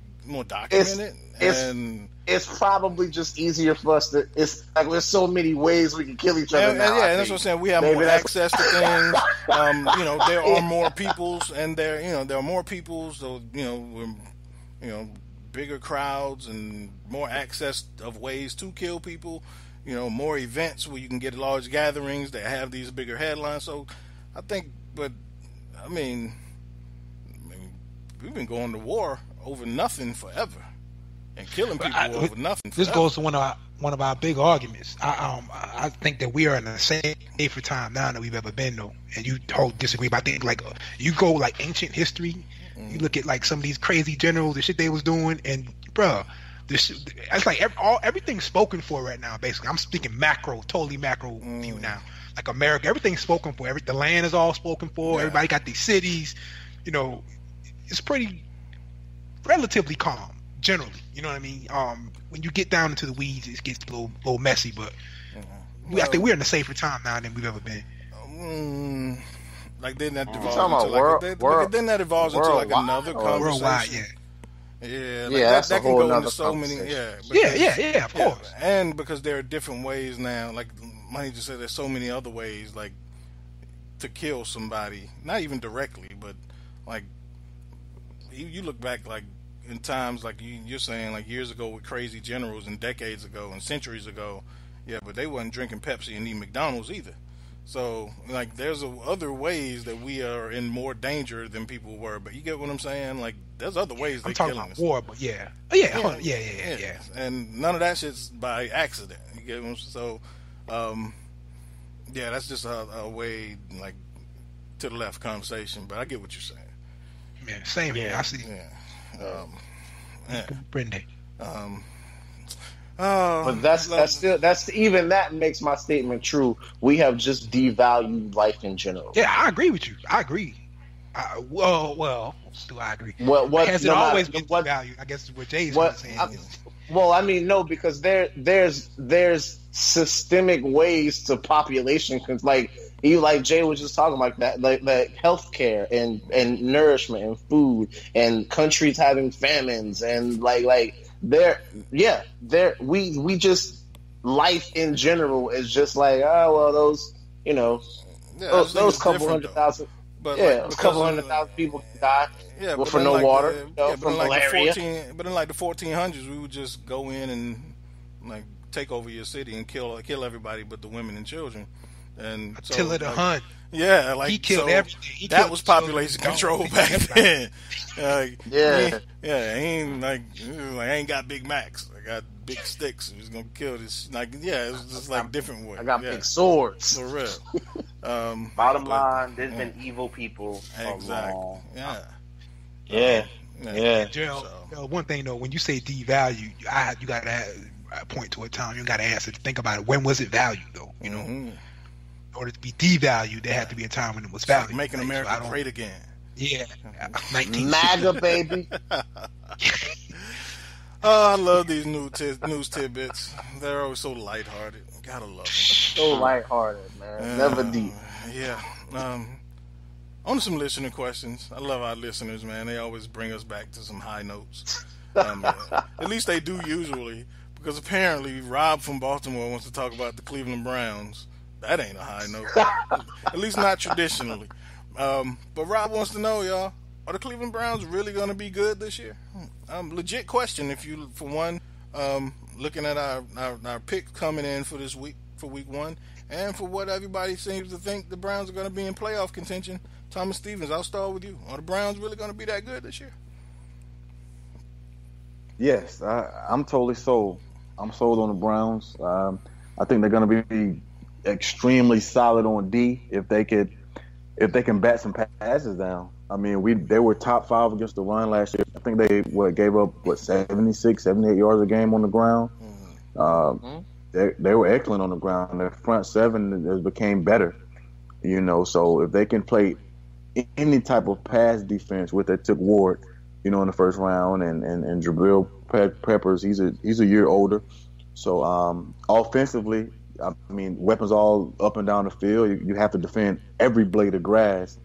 it's probably just easier for us to. It's like there's so many ways we can kill each other now. Yeah, and that's what I'm saying. We have more access to things. You know, there are more peoples, and there are more peoples. So we're bigger crowds and more access of ways to kill people. You know, more events where you can get large gatherings that have these bigger headlines. So I think, but I mean. We've been going to war over nothing forever, and killing people over nothing. This goes to one of our big arguments. I think that we are in a safer time now than we've ever been, though. And you disagree, but I think like you go like ancient history, you look at like some of these crazy generals, the shit they was doing, and bro, it's like everything's spoken for right now. Basically, I'm speaking totally macro view now. Like America, everything's spoken for. The land is all spoken for. Yeah. Everybody got these cities, you know. It's pretty relatively calm generally. You know what I mean? When you get down into the weeds, it gets a little messy. But I think we're in a safer time now than we've ever been. Like then that devolves into another conversation. Worldwide, yeah. that can go into so many. Of course. And because there are different ways now, like Money just said, there's so many other ways, like to kill somebody, not even directly, but like you look back, like in times like you're saying, like years ago with crazy generals and decades ago and centuries ago, but they wasn't drinking Pepsi and eating McDonald's either. So, like, there's other ways that we are in more danger than people were. But you get what I'm saying? Like, there's other ways they're killing us. I'm talking about war, but yeah. And none of that shit's by accident. You get what I'm saying? So, that's just a way, like, to the left conversation. But I get what you're saying. Yeah, same here. I see. Brendan. But that's even that makes my statement true. We have just devalued life in general. Yeah, I agree with you. I agree. Well, do I agree? What has it always been devalued? I guess is what Jay's saying. No, because there's systemic ways to population, like Jay was just talking like that, like healthcare and nourishment and food and countries having famines and we just life in general is just like those those couple 100,000 a couple 100,000 people die for no water from malaria. But in like the 1400s, we would just go in and like take over your city and kill everybody but the women and children. And Attila the Hun. Yeah, like he killed everything. That was population control back then. He ain't I ain't got Big Macs. I got big sticks. He's gonna kill this. It's just like different way. I got big swords. For real. Bottom line, there's been evil people. Exactly. Gerald, one thing though, when you say devalue, you gotta point to a time. You gotta answer. Think about it. When was it valued though? You know. Mm-hmm. In order to be devalued, there had to be a time when it was valued. Making America great again. Yeah. MAGA, baby. I love these news tidbits. They're always so lighthearted. Gotta love them. So lighthearted, man. Never deep. Yeah. On to some listener questions. I love our listeners, man. They always bring us back to some high notes. At least they do usually, because apparently Rob from Baltimore wants to talk about the Cleveland Browns. That ain't a high note. At least not traditionally. But Rob wants to know, y'all, are the Cleveland Browns really going to be good this year? Legit question. If you, for one, looking at our pick coming in for this week, for week one, and for what everybody seems to think the Browns are going to be in playoff contention. Thomas Stevens, I'll start with you. Are the Browns really going to be that good this year? Yes, I'm totally sold. I'm sold on the Browns. I think they're going to be extremely solid on D if they can bat some passes down. I mean, they were top 5 against the run last year. I think they gave up 76, 78 yards a game on the ground. They were excellent on the ground. Their front seven became better, So if they can play any type of pass defense with that, took Ward, in the first round, and Jabril Peppers, he's a year older. So offensively, I mean, weapons all up and down the field. You have to defend every blade of grass.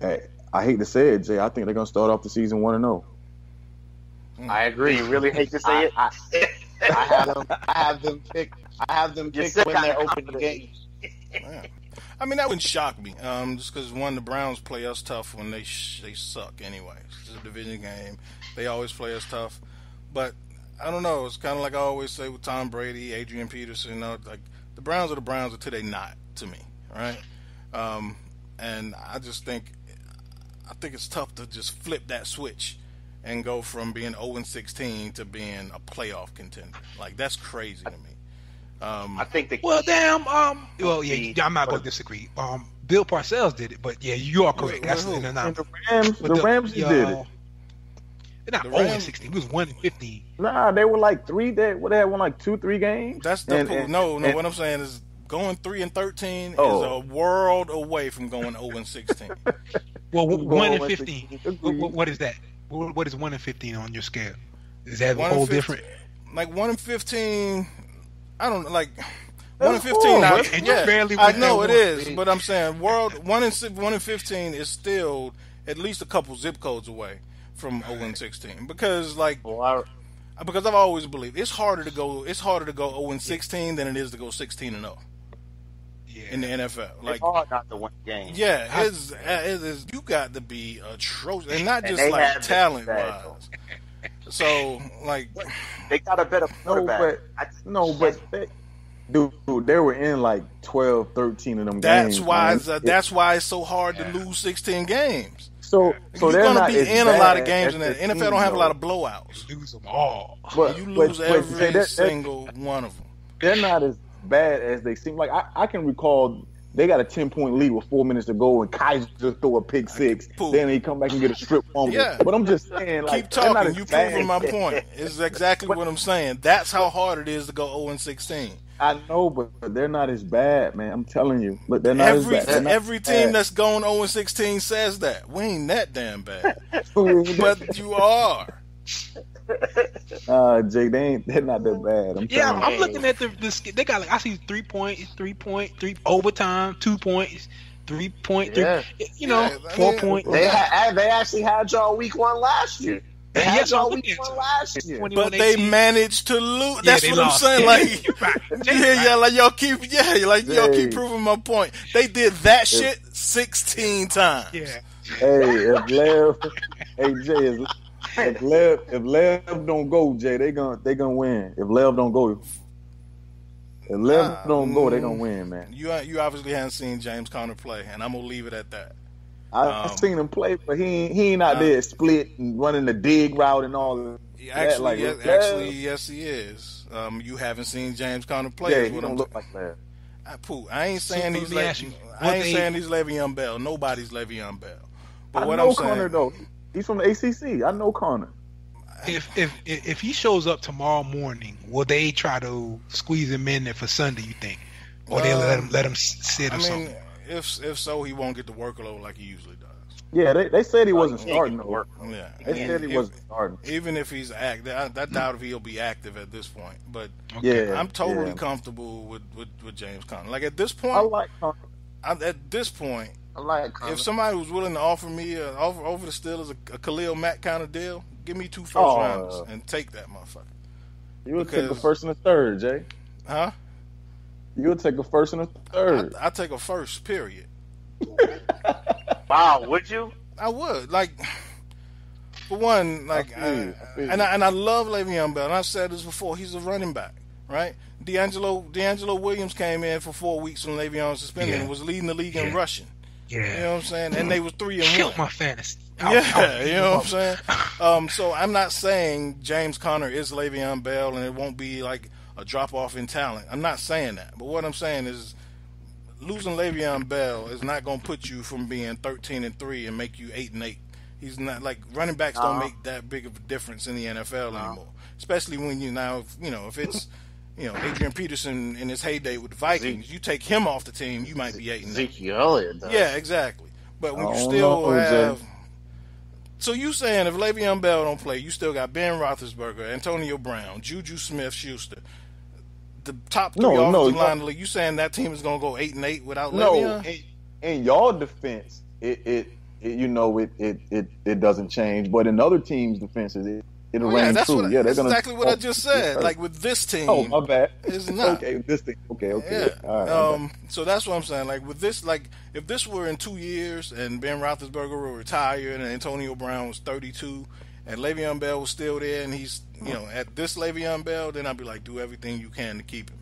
I hate to say it, Jay. I think they're going to start off the season 1-0. I agree. You really hate to say it. I have them pick when they're opening games. I mean, that wouldn't shock me. Just because the Browns play us tough when they suck anyway. It's a division game. They always play us tough, but I don't know. It's kind of like I always say with Tom Brady, Adrian Peterson. Like the Browns are the Browns until they not, to me, right? And I just think it's tough to just flip that switch and go from being 0-16 to being a playoff contender. Like that's crazy to me. I think I'm not going to disagree. Bill Parcells did it, but yeah, you are correct. That's the Rams did it. They're not 0-16. It was 1-15. Nah, they were like 3. They had won like 2-3 games. That's the no. What I'm saying is going 3-13 is a world away from going 0-16. Well, 1-15. What is that? What is 1-15 on your scale? Is that a whole different? Like 1-15. I don't like 1-15. I know it is, but I'm saying 1-15 is still at least a couple zip codes away from 0-16 because because I've always believed it's harder to go 0-16 than it is to go 16-0. In the NFL, it's hard not to win games. Yeah, it is. You got to be atrocious, and not just like talent wise. So, like, they got a better quarterback. Dude, they were in like 12, 13 of them games. That's why it's so hard to lose 16 games. So you're going to be in a lot of games, and the NFL don't have a lot of blowouts. You lose them all. You lose every single one of them. They're not as bad as they seem. Like I can recall they got a 10-point lead with 4 minutes to go, and Kaiser just throw a pick six. Then he come back and get a strip fumble. Yeah. But I'm just saying, like, keep talking. You proving my point. It's exactly what I'm saying. That's how hard it is to go 0-16. I know, but they're not as bad, man. I'm telling you. But they're not as bad. Every team that's going 0-16 says that. We ain't that damn bad. But you are. Jay, they're not that bad. I'm looking at the they got like I see 3 point, 3 overtime, 2 points, 3 point, 4 points. They actually had y'all week 1 last year. They had y'all week 1 last year, but they managed to lose. That's what I'm saying. Like, like y'all keep proving my point. They did that shit 16 times. Yeah. Hey, if Lev don't go, Jay, they gonna win. If Lev don't go, they gonna win, man. You obviously haven't seen James Conner play, and I'm gonna leave it at that. I've seen him play, but he ain't out there split and running the dig route and all that. Actually, yes, he is. You haven't seen James Conner play. Yeah, he don't look like that. I ain't saying he's Le'Veon Bell. Nobody's Le'Veon Bell. But I know Conner though. He's from the ACC. I know Conner. If he shows up tomorrow morning, will they try to squeeze him in there for Sunday? You think, or they let him sit or something? If so, he won't get the workload like he usually does. Yeah, they said he wasn't starting. Yeah, they said he wasn't starting. Even if he's active, I doubt if he'll be active at this point. But I'm totally comfortable with James Conner. Like at this point, I like Conner. At this point, I like Conner. If somebody was willing to offer me over the Steelers a Khalil Mack kind of deal, give me 2 first rounders and take that motherfucker. You would take a first and a third, Jay. Huh? You would take a first and a third. I take a first, period. Wow, would you? I would. Like, for one, like, I love Le'Veon Bell, and I've said this before. He's a running back, right? D'Angelo Williams came in for 4 weeks when Le'Veon was suspended and was leading the league in rushing. Yeah. You know what I'm saying? And they was 3-1. Killed my fantasy. You know what I'm saying? So I'm not saying James Conner is Le'Veon Bell and it won't be like a drop off in talent. I'm not saying that. But what I'm saying is losing Le'Veon Bell is not going to put you from being 13-3 and make you 8-8. He's not like running backs don't make that big of a difference in the NFL anymore. Especially when if it's Adrian Peterson in his heyday with the Vikings, you take him off the team, you might be 8-8. Ezekiel Elliott does. Yeah, exactly. But when you still have... So you saying if Le'Veon Bell don't play, you still got Ben Roethlisberger, Antonio Brown, Juju Smith-Schuster, the top 3 offensive line of the league. You saying that team is going to go 8-8 without Le'Veon? No, in y'all defense, it doesn't change. But in other teams' defenses, it'll reign true. That's exactly what I just said. Like with this team, my bad. It's not. Okay, this thing. Okay. Yeah. All right, so that's what I'm saying. Like with this, like if this were in 2 years and Ben Roethlisberger were retired and Antonio Brown was 32 and Le'Veon Bell was still there and he's at this Le'Veon Bell, then I'd be like, do everything you can to keep him.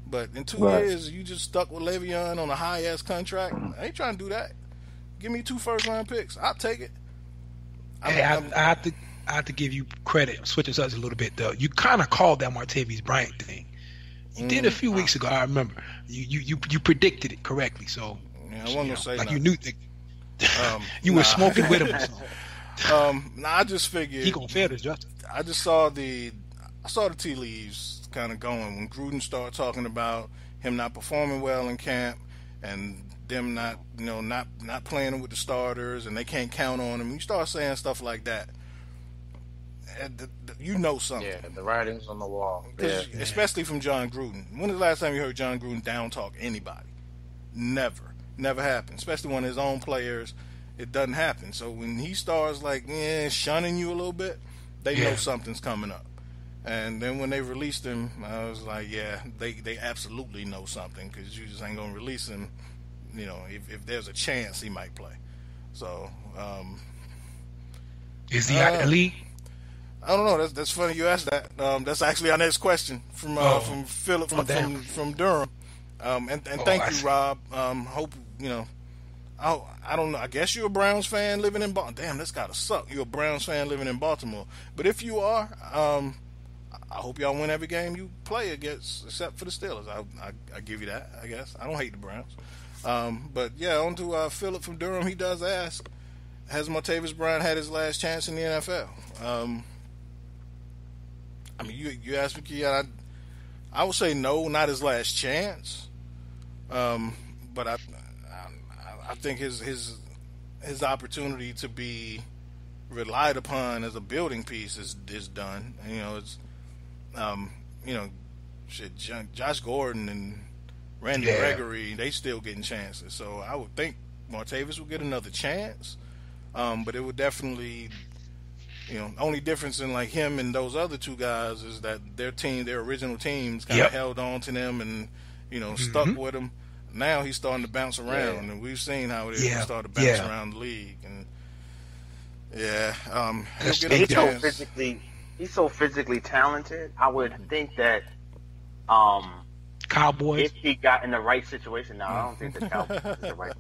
But in 2 years, you just stuck with Le'Veon on a high ass contract. I ain't trying to do that. Give me 2 first round picks. I'll take it. I have to give you credit. Switching subjects a little bit, though. You kind of called that Martavis Bryant thing. You did a few weeks ago. I remember. You predicted it correctly. So I wasn't gonna say like nothing. you knew you were smoking with him. Or something. I just figured he gonna fail this justice. I just saw the tea leaves kind of going when Gruden started talking about him not performing well in camp and them not playing with the starters and they can't count on him. You start saying stuff like that. Something. Yeah, the writing's on the wall. Especially from John Gruden. When was the last time you heard John Gruden down talk anybody? Never happened. Especially one of his own players. it doesn't happen. So when he starts shunning you a little bit, they know something's coming up. And then when they released him, I was like, yeah, they absolutely know something, because you just ain't gonna release him, if there's a chance he might play. So is he out of the league? I don't know. That's funny you asked that. That's actually our next question from Philip from Durham. And thank you, Rob. Hope I don't know. I guess you're a Browns fan living in Baltimore. Damn, that's gotta suck. You're a Browns fan living in Baltimore. But if you are, I hope y'all win every game you play against, except for the Steelers. I give you that. I guess I don't hate the Browns. But yeah, on to Philip from Durham. He does ask, has Martavis Bryant had his last chance in the NFL? I mean, you asked me, Keyonne. I would say no, not his last chance. But I think his opportunity to be relied upon as a building piece is done. And, Josh Gordon and Randy Gregory, they still getting chances. So I would think Martavis will get another chance. But it would definitely, only difference in him and those other two guys is that their original teams kind of held on to them and, stuck with them. Now he's starting to bounce around, and we've seen how it is to start to bounce around the league. And he'll get a chance. He's so physically talented. I would think that Cowboys, if he got in the right situation. Now I don't think the Cowboys is the right.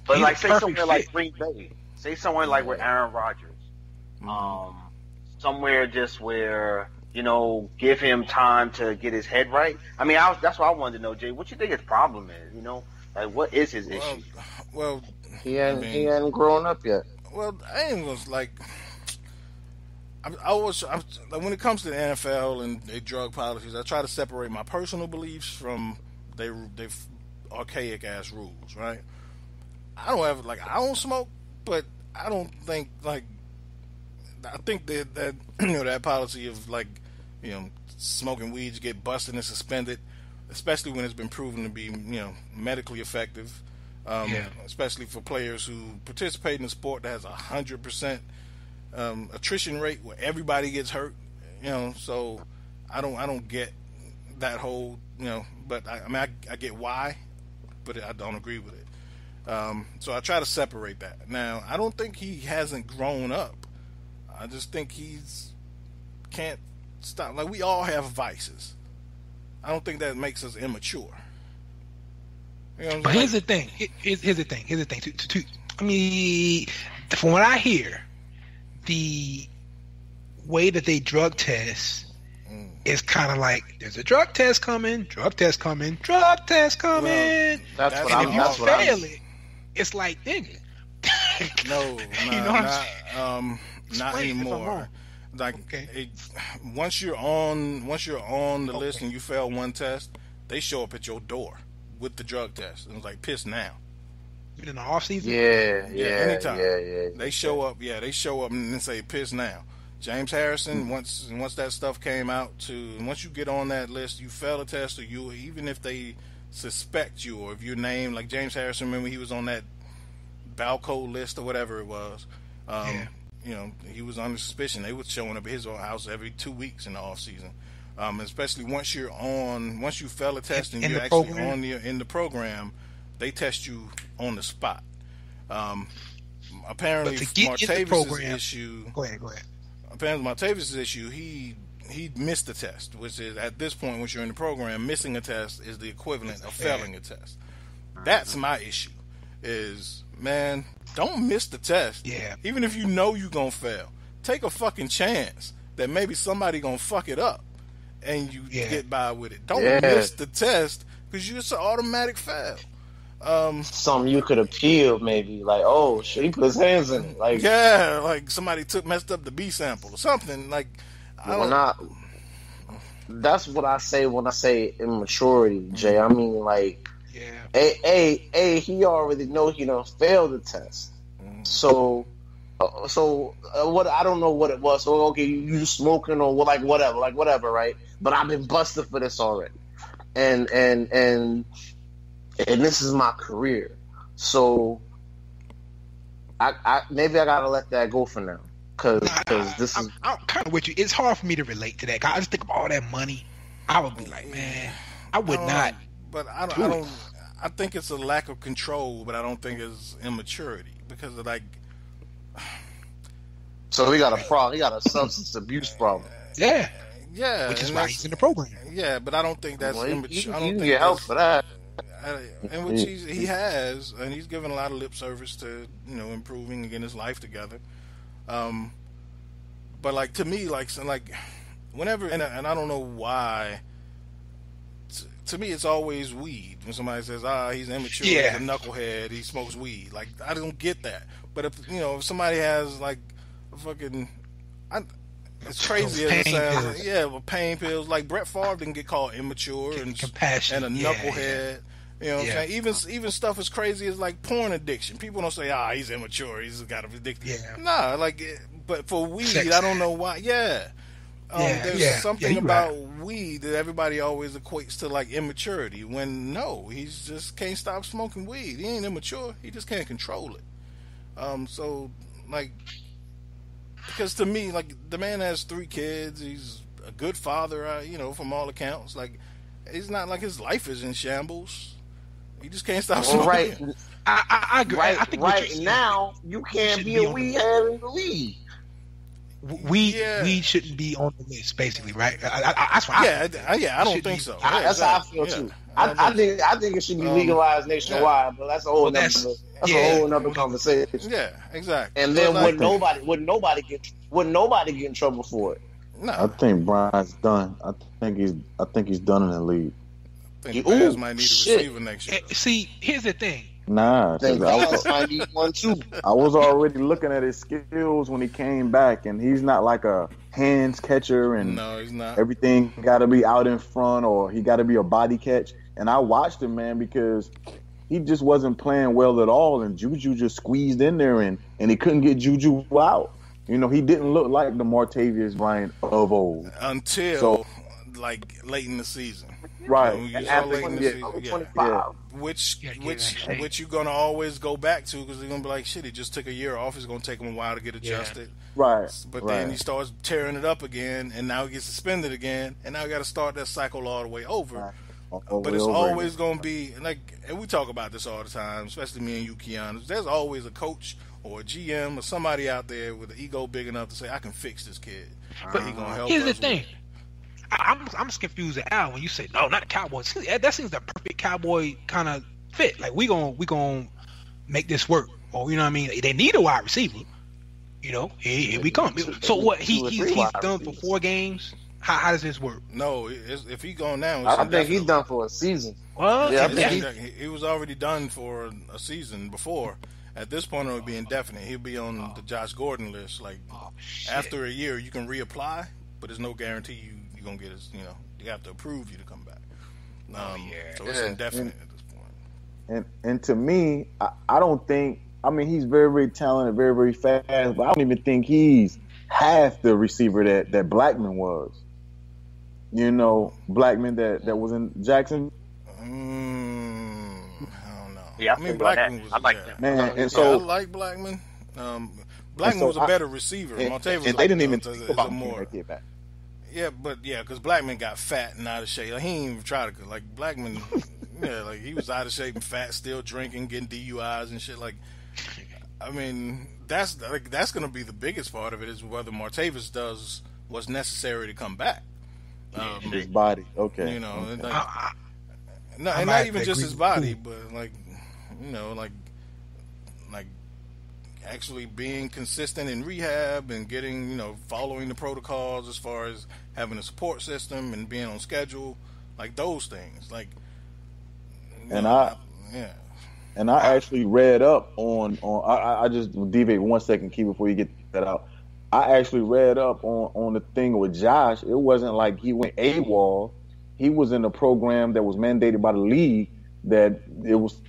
But say somewhere like Green Bay, say somewhere like with Aaron Rodgers, somewhere just where give him time to get his head right. I mean, that's what I wanted to know, Jay. What you think his problem is? What is his issue? Well, he hadn't grown up yet. Well, I ain't gonna when it comes to the NFL and their drug policies, I try to separate my personal beliefs from their archaic ass rules. Right? I don't smoke, but I don't think I think that that policy of smoking weed, you get busted and suspended, especially when it's been proven to be medically effective, especially for players who participate in a sport that has 100% attrition rate where everybody gets hurt. So I don't get that whole but I get why, but I don't agree with it. So I try to separate that. Now I don't think he hasn't grown up. I just think can't stop. We all have vices. I don't think that makes us immature. But here's the thing. Here's the thing. I mean, from what I hear, the way that they drug test is kind of like there's a drug test coming. Well, that's what it's like, nigga. Not anymore. Once you're on the list and you fail one test, they show up at your door with the drug test. And it's like, piss now. Even in the off season? Anytime. They show up and say, piss now. James Harrison, once that stuff came out, once you get on that list, you fail a test, or even if they suspect you, or if you're named like James Harrison, remember he was on that Balco list or whatever it was. He was under suspicion. They were showing up at his house every 2 weeks in the off season. Especially once you fail a test and you're actually in the program, they test you on the spot. Apparently, Martavis' issue. Go ahead. Apparently, Martavis' issue. He missed the test, which is at this point, once you're in the program, missing a test is the equivalent of failing a test. That's my issue. Is, man, don't miss the test. Yeah. Even if you know you're gonna fail, take a fucking chance that maybe somebody gonna fuck it up, and you get by with it. Don't miss the test because it's an automatic fail. Something you could appeal, maybe like, oh shit, he put his hands in it, like like somebody messed up the B sample or something. Like, that's what I say when I say immaturity, Jay. I mean, like, he already know he done failed the test. So what? I don't know what it was. So okay, you smoking or whatever, right? But I've been busted for this already, and this is my career. So maybe I gotta let that go for now. Cause this is. I'm kind of with you. It's hard for me to relate to that. I just think of all that money. I would be like, man, I would not. But I don't. I think it's a lack of control, but I don't think it's immaturity because of like. So he got a problem. He got a substance abuse problem. Yeah. Yeah, which is why he's in the program. Yeah, but I don't think that's immature. I don't think get help for that. And which he has, and he's given a lot of lip service to improving and getting his life together. But like to me, like whenever, and I don't know why. To me, it's always weed. When somebody says, he's immature, he's a knucklehead, he smokes weed. Like I don't get that. But if somebody has like a fucking, it's crazy as it sounds. Yeah, with pain pills. Like Brett Favre didn't get called immature and a knucklehead. You know what I'm saying? Even stuff as crazy as like porn addiction. People don't say, he's immature, he's got an addiction. Yeah. Nah, but for weed, I don't know why. Yeah. There's something about weed that everybody always equates to like immaturity. When no, he just can't stop smoking weed. He ain't immature. He just can't control it. So like, because to me, like the man has 3 kids. He's a good father. From all accounts, like it's not like his life is in shambles. He just can't stop smoking. Right. I agree. I think right now you can't be a weed head in the league. Weed shouldn't be on the list, basically, right? That's why. I don't think so. That's how I feel too. I think it should be legalized nationwide, but that's a whole another conversation. Yeah, exactly. And then would nobody get in trouble for it? No, I think Brian's done. I think he's done in the league. I think the Bears might need a receiver next year. See, here's the thing. Nah, I need one too. I was already looking at his skills when he came back, and he's not like a hands catcher, and no, he's not. Everything got to be out in front, or he got to be a body catch. And I watched him, man, because he just wasn't playing well at all, and Juju just squeezed in there, and he couldn't get Juju out. He didn't look like the Martavis Bryant of old until like late in the season. Right. And after 25. Which you're going to always go back to because they're going to be like, shit, he just took a year off. It's going to take him a while to get adjusted. Right. But then he starts tearing it up again, and now he gets suspended again, and now we got to start that cycle all the way over. But it's always going to be, and we talk about this all the time, especially me and you, Keyonne. There's always a coach or a GM or somebody out there with an ego big enough to say, I can fix this kid. But he's going to help us. Here's the thing. I'm just confused at Al when you say no, not the Cowboys. That seems the perfect Cowboy kind of fit. Like we gonna make this work, or you know what I mean? They need a wide receiver. Here we come. So what? He's done for 4 games. How does this work? No, if he gone now, I think he's done for a season. Well, he was already done for a season before. At this point, it would be indefinite. He'll be on the Josh Gordon list. Like after a year, you can reapply, but there's no guarantee you're gonna get his. You have to approve you to come back. So it's indefinite at this point. And to me, I don't think. I mean, he's very, very talented, very, very fast, but I don't even think he's half the receiver that Blackman was. Blackman that was in Jackson. I don't know. Yeah, I mean Blackman was. I like that, man. And so I like Blackman. Blackman was a better receiver. Martavis and they didn't even think about more. Yeah, because Blackman got fat and out of shape. Like, he didn't even try to, like, Blackman, he was out of shape and fat, still drinking, getting DUIs and shit. Like, I mean, that's going to be the biggest part of it is whether Martavis does what's necessary to come back. His body, okay. And not even just his body, but, like actually being consistent in rehab and getting, following the protocols as far as having a support system and being on schedule, like those things. Like, I actually read up on I just deviate 1 second, Key, before you get that out. I actually read up on the thing with Josh. It wasn't like he went AWOL. He was in a program that was mandated by the league that it was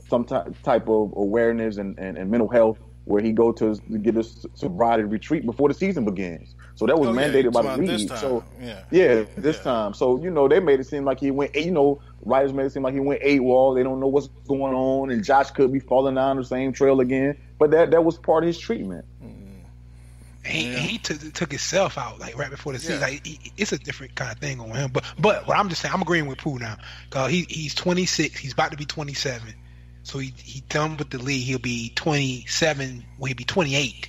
some type of awareness and mental health where he go to get a sobriety retreat before the season begins. So that was mandated by the league. So this time. So they made it seem like he went. Writers made it seem like he went AWOL. They don't know what's going on, and Josh could be falling down the same trail again. But that was part of his treatment. He took himself out like right before the season. Like it's a different kind of thing on him. But what I'm just saying, I'm agreeing with Pooh now. Cause he's 26. He's about to be 27. So he done with the league. He'll be 27. Well, he'll be 28.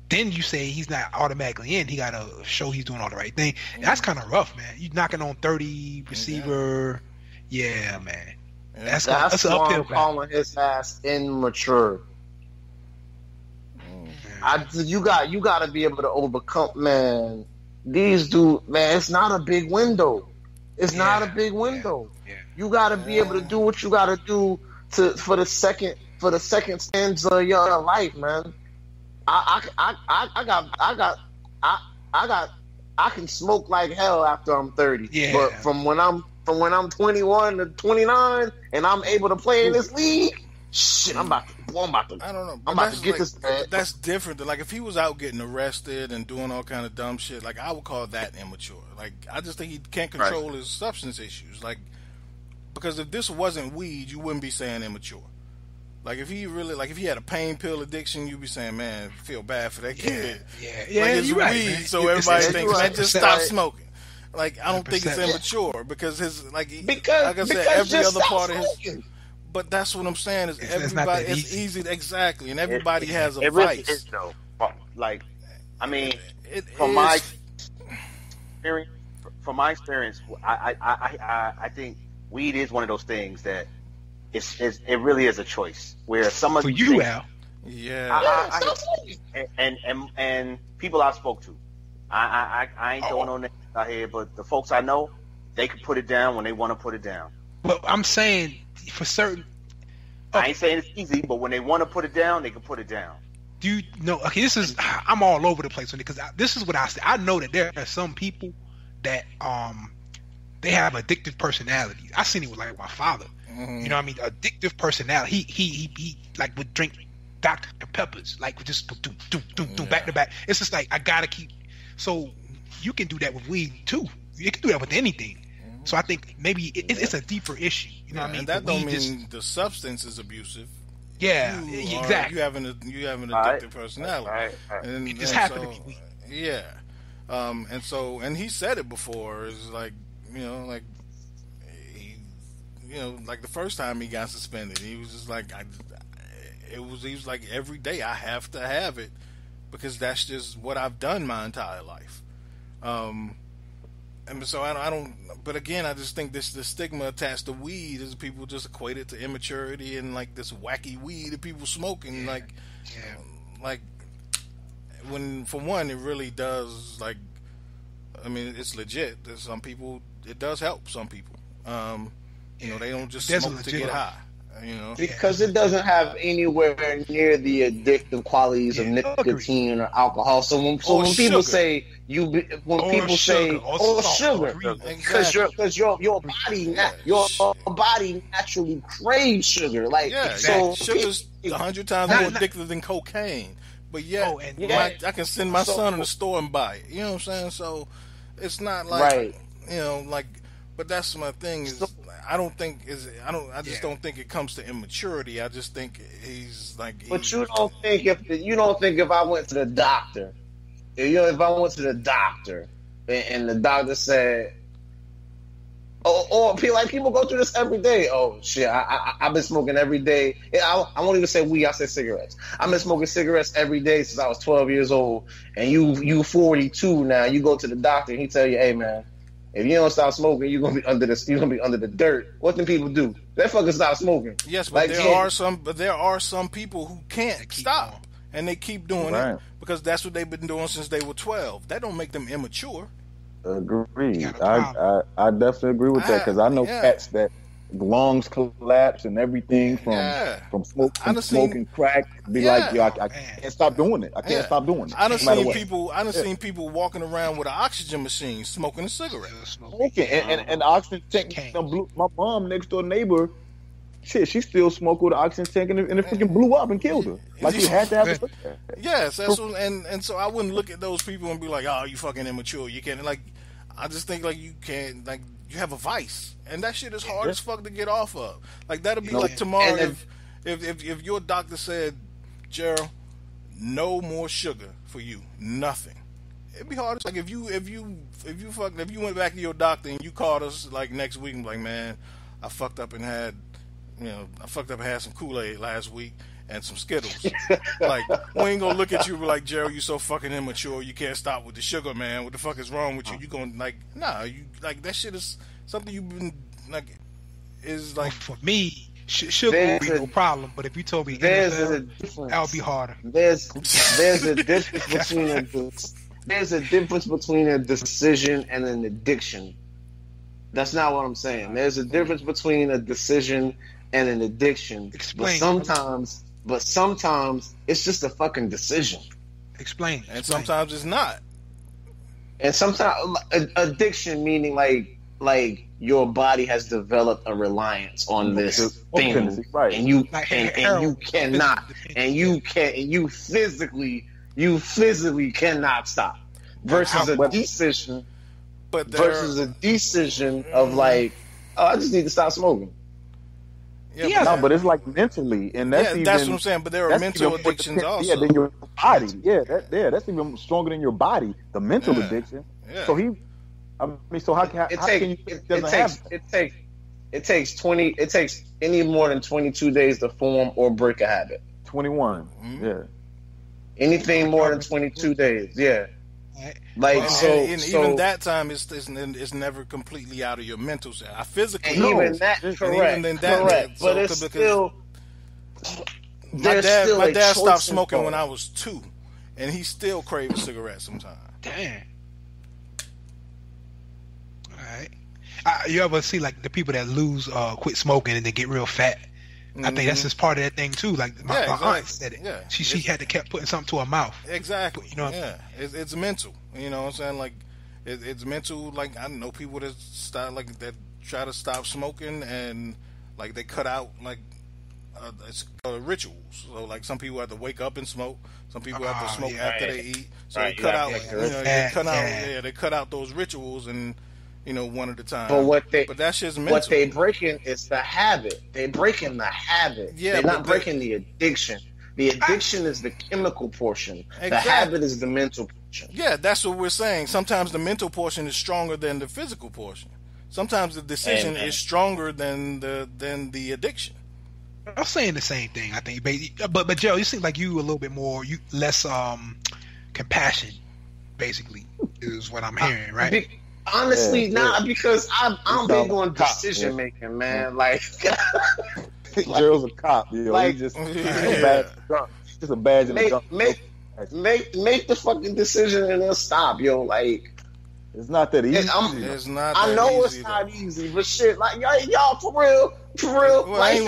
Then you say he's not automatically in. He got to show he's doing all the right thing. And that's kind of rough, man. You knocking on 30 receiver. Yeah, man. That's an uphill battle. Calling his ass immature. You got to be able to overcome, man. These dudes, man, it's not a big window. It's not a big window. Yeah. You got to be able to do what you got to do for the second stanza of your life, man. I can smoke like hell after I'm 30. Yeah. But from when I'm 21 to 29 and I'm able to play in this league, shit, I'm about to I don't know. I'm about to get this bad. That's different than, like, if he was out getting arrested and doing all kind of dumb shit, like, I would call that immature. Like, I just think he can't control his substance issues. Like, because if this wasn't weed, you wouldn't be saying immature. Like, if he had a pain pill addiction, you'd be saying, man, feel bad for that kid. Yeah, like, it's weed, right, so everybody thinks, man, just stop smoking. Like, I don't think it's immature because like I said, every other part of his. But that's what I'm saying is everybody. It's easy, exactly, and everybody has a vice. Really is, though. Like, I mean, from my experience, I think weed is one of those things that it really is a choice where someone for you, Al. And people I spoke to, I ain't throwing on that out here, but the folks I know, they can put it down when they want to put it down. But I'm saying for certain, I ain't saying it's easy, but when they want to put it down, they can put it down. Do you know? Okay, I'm all over the place on it because this is what I say. I know that there are some people that they have addictive personalities. I seen it with like my father. Mm-hmm. You know what I mean? Addictive personality. He like would drink Dr. Peppers, like just do back to back. It's just like I gotta keep. So you can do that with weed too. You can do that with anything. So I think maybe it's a deeper issue. You know what I mean? And that don't mean the substance is abusive. Yeah, exactly. You have an addictive personality. Right. And it just happened to be weed. Yeah. And he said it before. It's like, like like the first time he got suspended, he was just like, he was like, every day I have to have it because that's just what I've done my entire life. And so I don't. But again, I just think the stigma attached to weed is people just equate it to immaturity and like this wacky weed that people smoking. Like when for one, it really does. Like, I mean, it's legit. There's some people, it does help some people. They don't just smoke to get high. Because it doesn't have anywhere near the addictive qualities of nicotine or alcohol. So when people say sugar, because your body naturally craves sugar. Like sugar's 100 times more addictive than cocaine. But I can send my son in the store and buy it. You know what I'm saying? So it's not like But that's my thing is. I don't think it comes to immaturity. I just think he's like. But you don't think if I went to the doctor, if I went to the doctor and the doctor said, or people go through this every day. Oh shit, I've been smoking every day. I won't even say weed. I say cigarettes. I've been smoking cigarettes every day since I was 12 years old. And you 42 now. You go to the doctor and he tell you, hey man, if you don't stop smoking, you're gonna be under the dirt. What do people do? They fucking stop smoking. Yes, but there are some people who can't stop and they keep doing it because that's what they've been doing since they were 12. That don't make them immature. Agreed. I definitely agree with that because I know cats that lungs collapse and everything from smoking crack. Like, yo, I can't stop doing it. I can't stop doing it. I done seen people walking around with an oxygen machine smoking a cigarette. Smoking and the oxygen tank. My mom next door neighbor, shit, she still smoked with an oxygen tank and it freaking blew up and killed her. Like you had to have it. Yes, that's what, and so I wouldn't look at those people and be like, oh, you fucking immature. You can't, like, I just think, like, you can't, like, you have a vice. And that shit is hard as fuck to get off of. Like, that'll be like tomorrow if your doctor said, Gerald, no more sugar for you. Nothing. It'd be hard. Like, if you went back to your doctor and you called us, like, next week and be like, man, I fucked up and had some Kool-Aid last week and some Skittles. Like, we ain't gonna look at you and be like, Gerald, you so fucking immature, you can't stop with the sugar, man. What the fuck is wrong with you? You gonna, like, nah, you, like, that shit is something you've been, like, is like. For me, sugar would be no problem, but if you told me NFL, that would be harder. There's a difference between a decision and an addiction. That's not what I'm saying. There's a difference between a decision and an addiction. Explain. But sometimes it's just a fucking decision. Explain. And sometimes it's not. And sometimes addiction meaning like your body has developed a reliance on this thing, right? And you cannot, and you physically cannot stop. Versus a decision. Versus a decision of like, oh, I just need to stop smoking. Yeah, no, but it's like mentally, and that's what I'm saying. But there are mental addictions also. Yeah, then your body. That's even stronger than your body. The mental addiction. Yeah. So it takes any more than 22 days to form or break a habit. 21. Mm-hmm. Yeah. Anything more than 22 days. Yeah. Like even that time is never completely out of your mental state. I physically correct. But it's still. My dad stopped smoking when I was 2, and he still craves a cigarette sometimes. Damn. All right. You ever see like the people that quit smoking and they get real fat? I think that's just part of that thing too. Like my aunt said it. Yeah. She had to keep putting something to her mouth. Exactly. You know. Yeah. It's mental. You know what I'm saying? Like it's mental. Like I know people that that try to stop smoking and like they cut out like it's rituals. So like some people have to wake up and smoke. Some people have to smoke after they eat. So they cut out. They cut out those rituals and. One at a time. But that's just mental. What they breaking is the habit. They breaking the habit. Yeah, they're not breaking the addiction. The addiction is the chemical portion. Exactly. The habit is the mental portion. Yeah, that's what we're saying. Sometimes the mental portion is stronger than the physical portion. Sometimes the decision is stronger than the addiction. I'm saying the same thing. I think, but Joe, you seem like you a little bit more, less compassion. Basically, is what I'm hearing, right? Honestly, because I'm big on decision making, man. Like, Gerald's a cop, like, he's just a badge in the junk. Make the fucking decision and then stop, yo. Like, it's not that easy. It's not. I know it's not easy, but shit, like y'all for real. Well, I ain't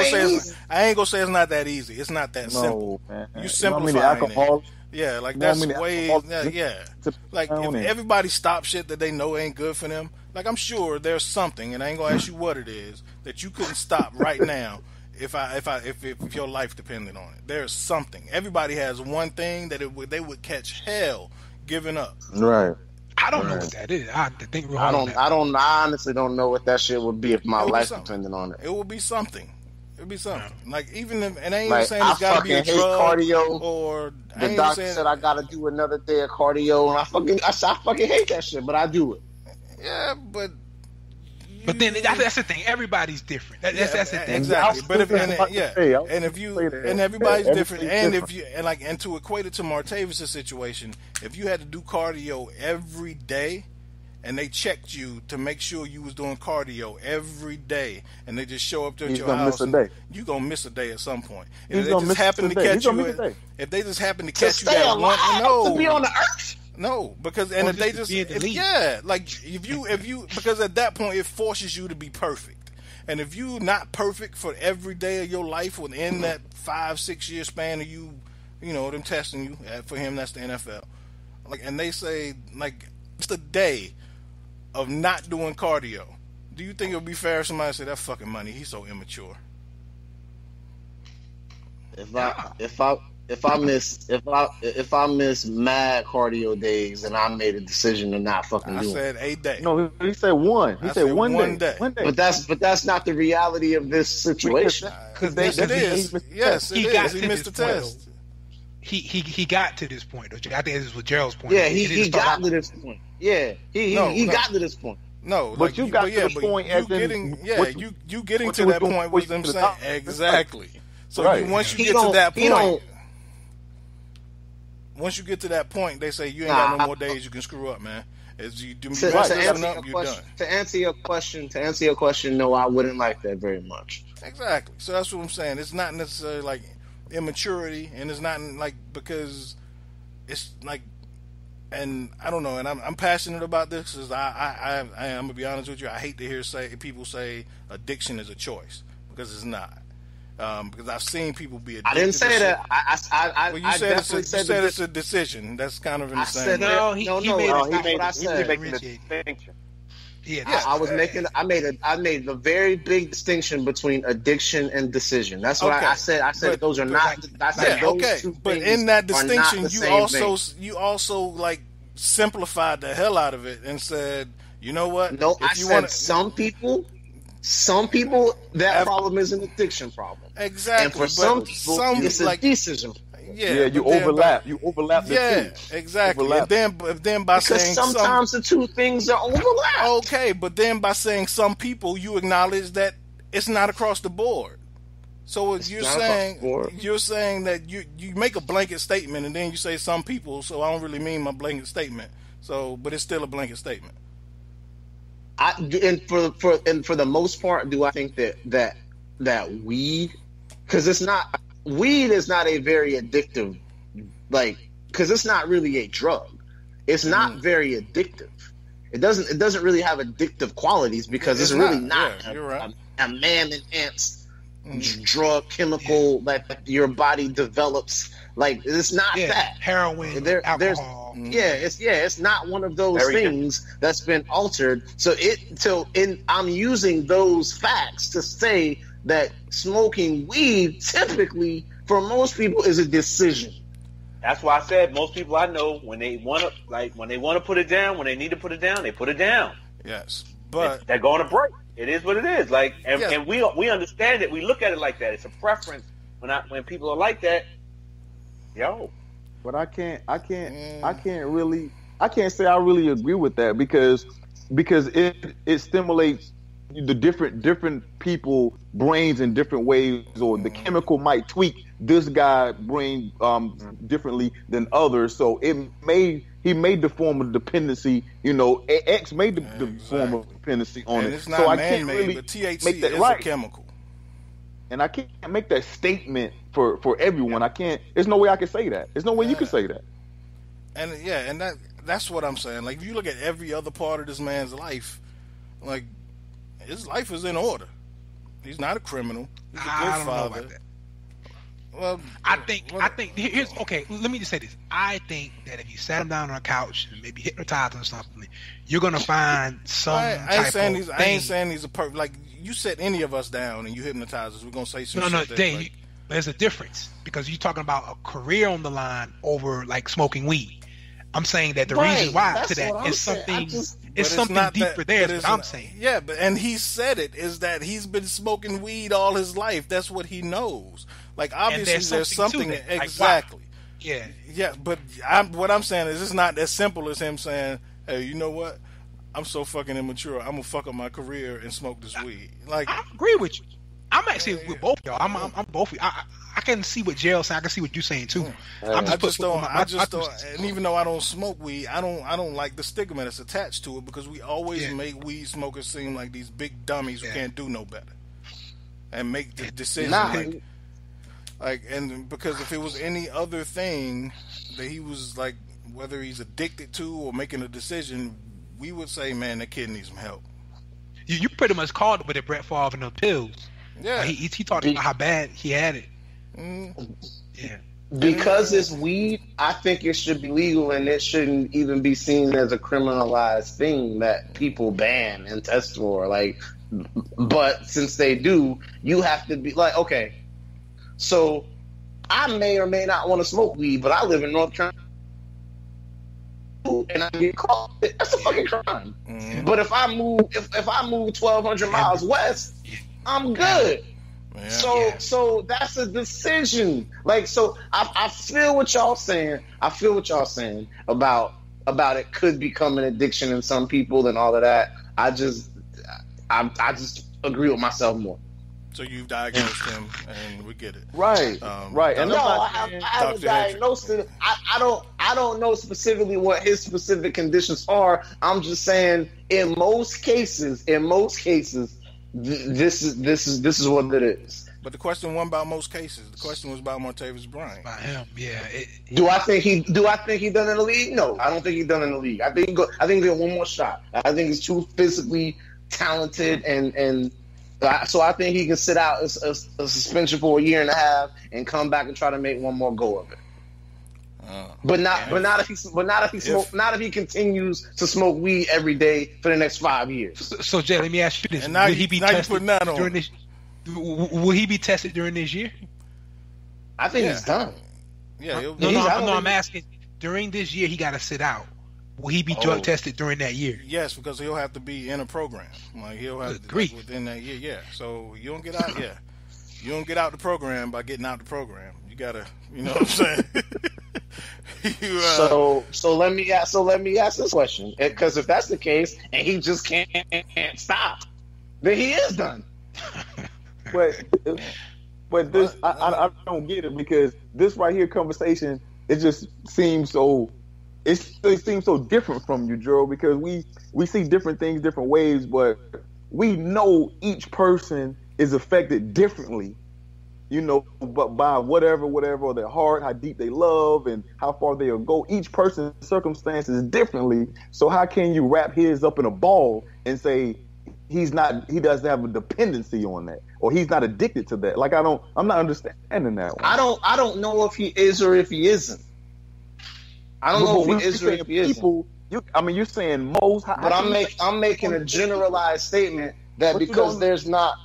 gonna say it's not that easy. It's not that simple. Man. You simplify it. Yeah, like that's way. Yeah. Like if everybody stops shit that they know ain't good for them, like I'm sure there's something, and I ain't gonna ask you what it is that you couldn't stop right now if your life depended on it. There's something. Everybody has one thing that they would catch hell giving up. Right. I don't know what that is. I think I honestly don't know what that shit would be if my life depended on it. It would be something. It'd be something. Like even if, and I ain't even saying it's gotta be a drug cardio, or the doctor said I gotta do another day of cardio, and I fucking hate that shit, but I do it. Yeah, but then that's the thing. Everybody's different. That's the thing. Exactly. But if everybody's different, and to equate it to Martavis' situation, if you had to do cardio every day. And they checked you to make sure you was doing cardio every day, and they just show up to your house. You gonna miss a day at some point. If they just happen to catch you, to that one, to be on the earth. No, because if they just if you because at that point it forces you to be perfect, and if you not perfect for every day of your life within that 5-6 year span of them testing you, for him that's the NFL, like, and they say like it's a day of not doing cardio. Do you think it would be fair if somebody said that fucking money, he's so immature? If I miss mad cardio days and I made a decision to not fucking do it. I said 8 days. No, he said one. He said one day. But that's not the reality of this situation. Because it is. Yes, it is. He missed the test. He got to this point. I think this was Gerald's point. Yeah, he got to this point. Yeah, he got to this point. No, but you got to the point as you getting to that point was them saying exactly. So once you get to that point. Once you get to that point, they say you ain't got no more days you can screw up, man. As you do you're done. To answer your question, no, I wouldn't like that very much. Exactly. So that's what I'm saying. It's not necessarily like immaturity, and it's not like because it's like, and I don't know, and I'm passionate about this because I'm gonna be honest with you. I hate to hear people say addiction is a choice because it's not. Because I've seen people be addicted. I didn't say that. You said it's a decision. That's kind of in the same. He made a distinction. Yeah, I made a very big distinction between addiction and decision. That's what I said. I said those are not. I said those two but in that distinction, you also like simplified the hell out of it and said, you know what? No, I said some people. Some people, that problem is an addiction problem. Exactly. And for some people, it's a decision. Yeah, you overlap. You overlap the two. Yeah, exactly. Overlap. And then by saying sometimes the two things are overlapped. Okay, but then by saying some people, you acknowledge that it's not across the board. So you're saying that you make a blanket statement and then you say some people. So I don't really mean my blanket statement. So, but it's still a blanket statement. And for the most part, do I think that weed, because weed is not a very addictive, because it's not really a drug. It's not very addictive. It doesn't really have addictive qualities because it's really not a man-enhanced drug chemical that your body develops. Like, it's not that. Heroin, alcohol. It's not one of those things that's been altered. I'm using those facts to say that smoking weed typically for most people is a decision. That's why I said most people I know when they want to put it down, when they need to put it down, they put it down. Yes, but they're going to break. It is what it is. And we understand it. We look at it like that. It's a preference. When people are like that, But I can't say I really agree with that because it stimulates the different people brains in different ways, or the chemical might tweak this guy brain differently than others. So he made the form of dependency. X made the form of dependency on it. It's not so I man-made, can't really but THC make that is right. a chemical. And I can't make that statement for everyone. I can't. There's no way I can say that. There's no way you can say that. And that's what I'm saying. Like, if you look at every other part of this man's life, like, his life is in order. He's not a criminal. He's a good father. Know about that. Well, I think here's okay. Let me just say this. I think that if you sat him down on a couch and maybe hypnotized him or something, you're gonna find some. I ain't saying he's a perfect. Like, you set any of us down and you hypnotize us, we're gonna say some shit. There's a difference because you're talking about a career on the line over like smoking weed. I'm saying that the reason why to that is something. It's something deeper there. That's what I'm saying. Yeah, and he said it is that he's been smoking weed all his life. That's what he knows. Like, obviously, there's something exactly. Like, yeah. But what I'm saying is, it's not as simple as him saying, "Hey, you know what? I'm so fucking immature. I'm gonna fuck up my career and smoke this weed." Like, I agree with you. I'm actually with both y'all. I'm both. I can see what Gerald's saying. I can see what you're saying too. I just don't. And even though I don't smoke weed, I don't like the stigma that's attached to it because we always make weed smokers seem like these big dummies who can't do no better and make the decision. And because if it was any other thing that he was like, whether he's addicted to or making a decision, we would say, man, that kid needs some help. You pretty much called it with the Brett Favre and the pills. Yeah, he talked about how bad he had it. Yeah, because it's weed, I think it should be legal, and it shouldn't even be seen as a criminalized thing that people ban and test for. Like, but since they do, you have to be like, okay, so I may or may not want to smoke weed, but I live in North Carolina and I get caught. That's a fucking crime. Mm-hmm. But if I move 1,200 miles west, I'm good. Yeah. So that's a decision. Like, so I feel what y'all saying. I feel what y'all saying about it could become an addiction in some people and all of that. I just agree with myself more. So you've diagnosed him, and we get it. Right, right. And I haven't diagnosed it. I don't know specifically what his specific conditions are. I'm just saying, in most cases, this is what it is. But the question wasn't about most cases. The question was about Martavis Bryant. About him, yeah. Do I think he done in the league? No, I don't think he done in the league. I think he get one more shot. I think he's too physically talented and. So I think he can sit out a suspension for a year and a half and come back and try to make one more go of it. But not if he continues to smoke weed every day for the next 5 years. So Jay, let me ask you this: and now will he be tested during this? Will he be tested during this year? I think he's done. Yeah. I'm asking. During this year, he got to sit out. Will he be drug tested during that year? Yes, because he'll have to be in a program. Like he'll have to be within that year. Yeah. So you don't get out. Yeah. You don't get out the program by getting out the program. You gotta. You know what I'm saying? So let me ask this question, because if that's the case and he just can't stop, then he is done. But this I don't get it, because this right here conversation, it just seems so. It seems so different from you, Gerald, because we see different things different ways, but we know each person is affected differently, you know, but by whatever, or their heart, how deep they love, and how far they'll go. Each person's circumstances differently. So how can you wrap his up in a ball and say he doesn't have a dependency on that, or he's not addicted to that? Like, I'm not understanding that one. I don't know if he is or if he isn't. I don't know if he is or if he isn't. You're saying most. But I'm making a generalized statement that because there's not.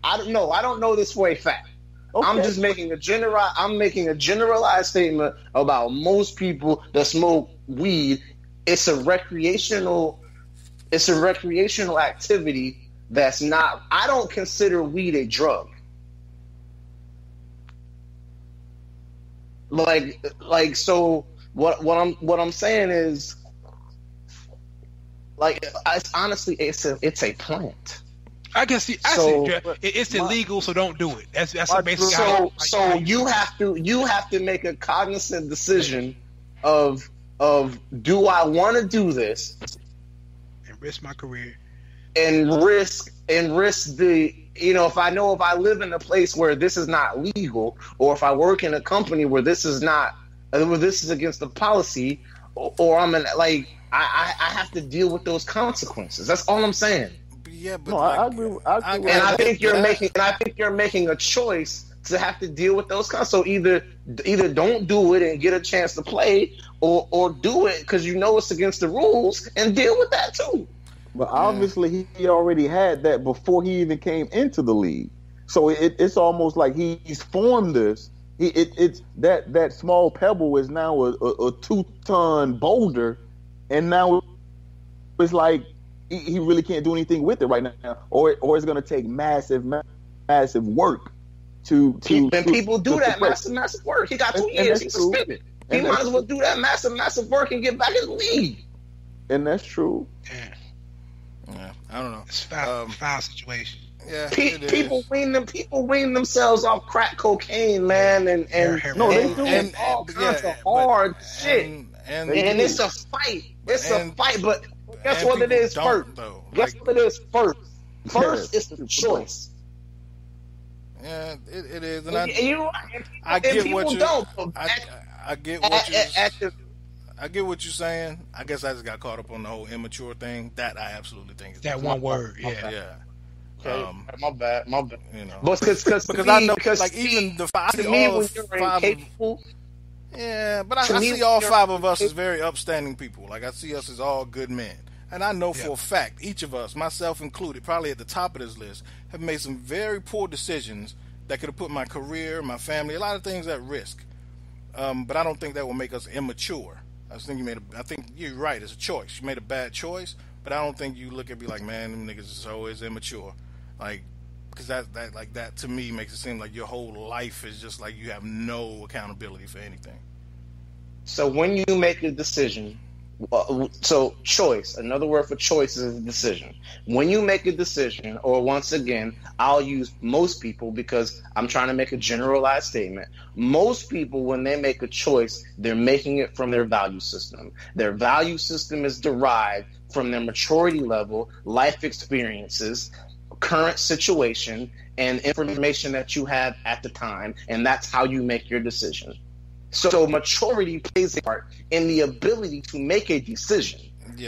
I don't know. I don't know this for a fact. Okay. I'm just making a generalized statement about most people that smoke weed. It's a recreational activity that's not. I don't consider weed a drug. Like so what I'm saying is, like, honestly it's a plant. I can see. It's illegal, so don't do it. That's basically so you have to make a cognizant decision of do I want to do this and risk my career and risk the, you know, if I live in a place where this is not legal, or if I work in a company where this is against the policy, or I'm in, like, I have to deal with those consequences. That's all I'm saying. Yeah, but I agree. I think you're making a choice to have to deal with those consequences. So either don't do it and get a chance to play, or do it because you know it's against the rules and deal with that too. But obviously he already had that before he even came into the league. So it's almost like he's formed this. It's that small pebble is now a 2-ton boulder, and now it's like he really can't do anything with it right now, or it's going to take massive work to people do that massive work. He got 2 years. He's suspended. He might as well do that massive work and get back in the league. And that's true. Yeah, I don't know. It's a foul situation. Yeah, people wean themselves off crack cocaine, man, and they do all kinds of hard shit. And it's a fight. It's a fight, but guess what it is first? Guess what it is first? First, it's the choice. Yeah, it is. And I get what you. I get what you. I get what you're saying. I guess I just got caught up on the whole immature thing. That I absolutely think is that one word. Yeah. Okay. My bad. You know, because I know, like, even the five. To me, when you're incapable. Yeah, but I see all 5 of us as very upstanding people. Like, I see us as all good men. And I know for a fact, each of us, myself included, probably at the top of this list, have made some very poor decisions that could have put my career, my family, a lot of things at risk. But I don't think that will make us immature. I think you're right. It's a choice. You made a bad choice, but I don't think you look at me like, man, them niggas is always immature. Like, because that to me makes it seem like your whole life is just like you have no accountability for anything. So when you make a decision, so choice, another word for choice is a decision. When you make a decision, or once again, I'll use most people because I'm trying to make a generalized statement. Most people, when they make a choice, they're making it from their value system. Their value system is derived from their maturity level, life experiences, current situation, and information that you have at the time, and that's how you make your decision. So maturity plays a part in the ability to make a decision,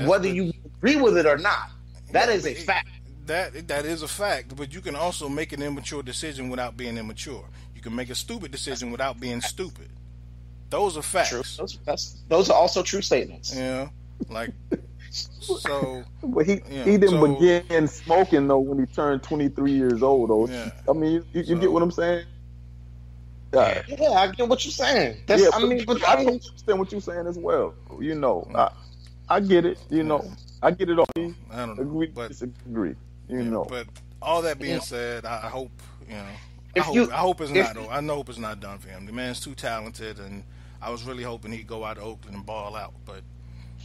whether you agree with it or not. That is a fact. That is a fact, but you can also make an immature decision without being immature. You can make a stupid decision without being stupid. Those are facts. True. Those are also true statements. Yeah, like so. But he didn't begin smoking though when he turned 23 years old though. Yeah. I mean, you get what I'm saying? Yeah, I get what you're saying. But I understand what you're saying as well. You know, I get it. You know, I get it all. I don't know, agree, but disagree. You know, but all that being said, I hope I hope it's not. I hope it's not done for him. The man's too talented, and I was really hoping he'd go out to Oakland and ball out. But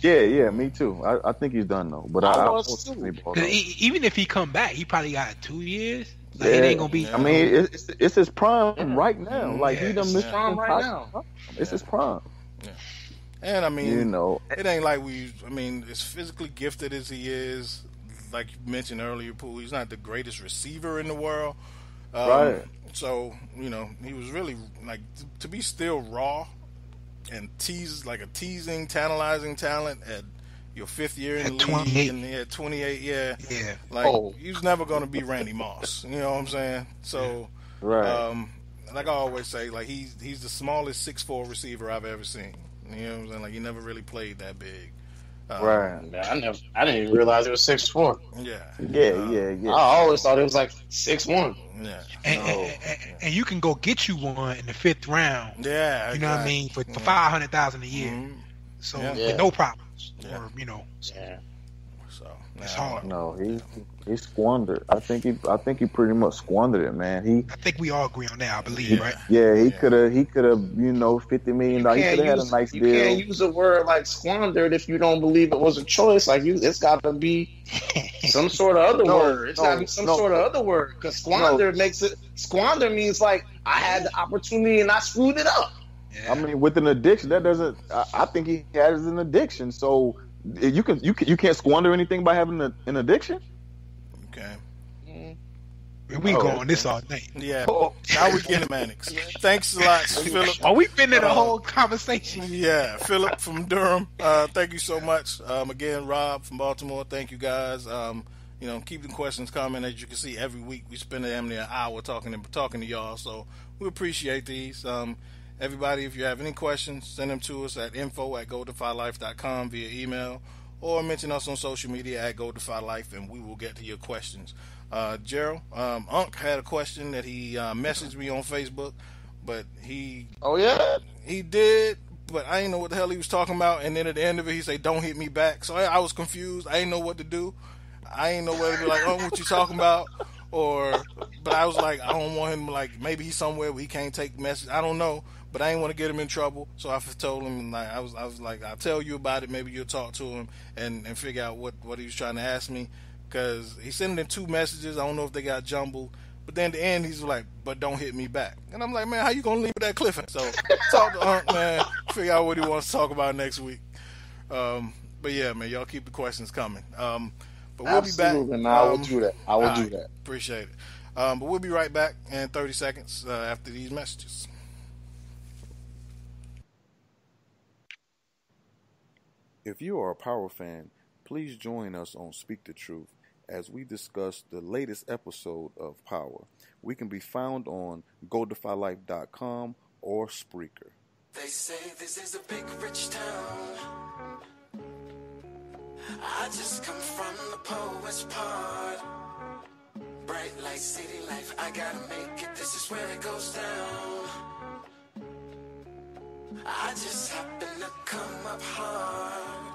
yeah, me too. I think he's done though. But even if he come back, he probably got 2 years. Like, it ain't gonna be. I mean, it's his prime right now. Like he done missed prime right now. It's his prime. Yeah. And I mean, it ain't like as physically gifted as he is, like you mentioned earlier, Pooh, he's not the greatest receiver in the world. Right. So, he was really like to be still raw and teasing, tantalizing talent at your fifth year in the league, and at 28, he was never going to be Randy Moss. You know what I'm saying? So, right. Like I always say, like he's the smallest 6'4" receiver I've ever seen. You know what I'm saying? Like he never really played that big. Right. I didn't even realize it was 6'4". Yeah. I always thought it was like 6'1". Yeah. And you can go get you one in the 5th round. Yeah. You know what I mean? For $500,000 a year. Mm-hmm. So with no problems. Yeah. Or, So it's hard. No, he squandered. I think he pretty much squandered it, man. I think we all agree on that. I believe, right? Yeah, he could have. $50 million. He could have had a nice deal. You can't use a word like squandered if you don't believe it was a choice. Like it's got to be some sort of other word. It's got to be some sort of other word because squander makes it. Squander means like I had the opportunity and I screwed it up. Yeah. I mean, with an addiction, that doesn't. I think he has an addiction. So you can't squander anything by having an addiction. Okay. We go on this all night. Yeah. Now we get Mannix. Thanks a lot, Philip. Oh, we've been in a whole conversation. Yeah, Philip from Durham. Thank you so much. Again, Rob from Baltimore. Thank you guys. Keep the questions coming. As you can see, every week we spend damn near an hour talking to y'all. So we appreciate these. Everybody, if you have any questions, send them to us at info@godefylife.com via email, or mention us on social media at godefylife, and we will get to your questions. Gerald, Unc had a question that he messaged me on Facebook, but he did, but I didn't know what the hell he was talking about. And then at the end of it, he said, "Don't hit me back." So I was confused. I didn't know what to do. I didn't know whether to be like, "Oh, what you talking about?" But I was like, I don't want him, like, maybe he's somewhere where he can't take message. I don't know, but I didn't want to get him in trouble. So I told him, like, I was like, I'll tell you about it. Maybe you'll talk to him and figure out what he was trying to ask me. Because he sent in 2 messages. I don't know if they got jumbled. But then at the end, he's like, "But don't hit me back." And I'm like, man, how you going to leave it at cliffhanger? So talk to Unc, man. Figure out what he wants to talk about next week. But yeah, man, y'all keep the questions coming. But we'll be back. I will do that. I will do that. Appreciate it. But we'll be right back in 30 seconds after these messages. If you are a Power fan, please join us on Speak the Truth as we discuss the latest episode of Power. We can be found on godefylife.com or Spreaker. They say this is a big rich town. I just come from the poet's part. Bright like city life, I gotta make it, this is where it goes down. I just happen to come up hard.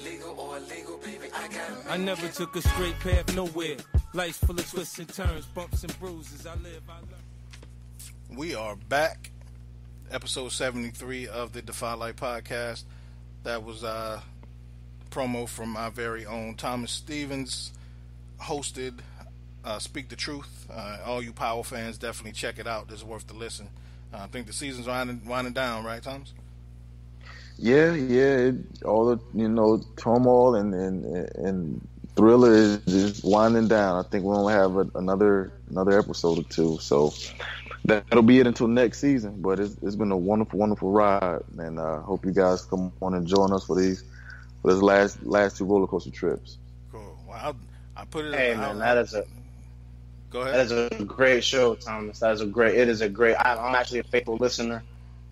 Legal or illegal, baby, I gotta make it. I never took a straight path nowhere. Life's full of twists and turns, bumps and bruises. I learn. We are back. Episode 73 of the Defy Life Podcast. That was promo from our very own Thomas Stevens hosted Speak the Truth. All you Power fans, definitely check it out. It's worth the listen. I think the season's winding down, right, Thomas? Yeah. All the turmoil and thriller is just winding down. I think we only have another episode or two, so that'll be it until next season. But it's been a wonderful ride, and hope you guys come on and join us for these last two roller coaster trips. Cool. Well, I put it. Hey man, that is a. Go ahead. That is a great show, Thomas. It is a great. I'm actually a faithful listener,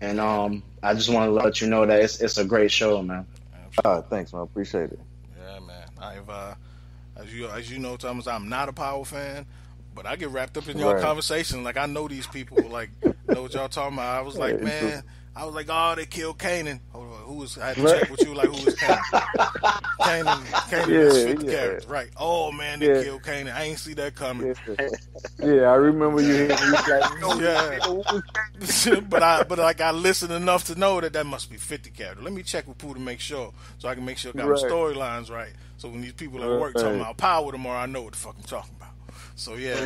and I just want to let you know that it's a great show, man. Thanks, man. I appreciate it. Yeah, man. I've as you know, Thomas, I'm not a Power fan, but I get wrapped up in y'all conversation. Like, I know these people, like, know what y'all talking about. I was like, man, oh, they killed Kanan. Hold on, I had to check with you, like, who was Kanan? Kanan is 50 characters, right? Oh, man, they killed Kanan. I ain't see that coming. Yeah, I remember you hearing but I listened enough to know that must be 50 characters. Let me check with Pooh to make sure, so I can make sure I got my storylines right. So when these people at work talking about Power tomorrow, I know what the fuck I'm talking about. So yeah,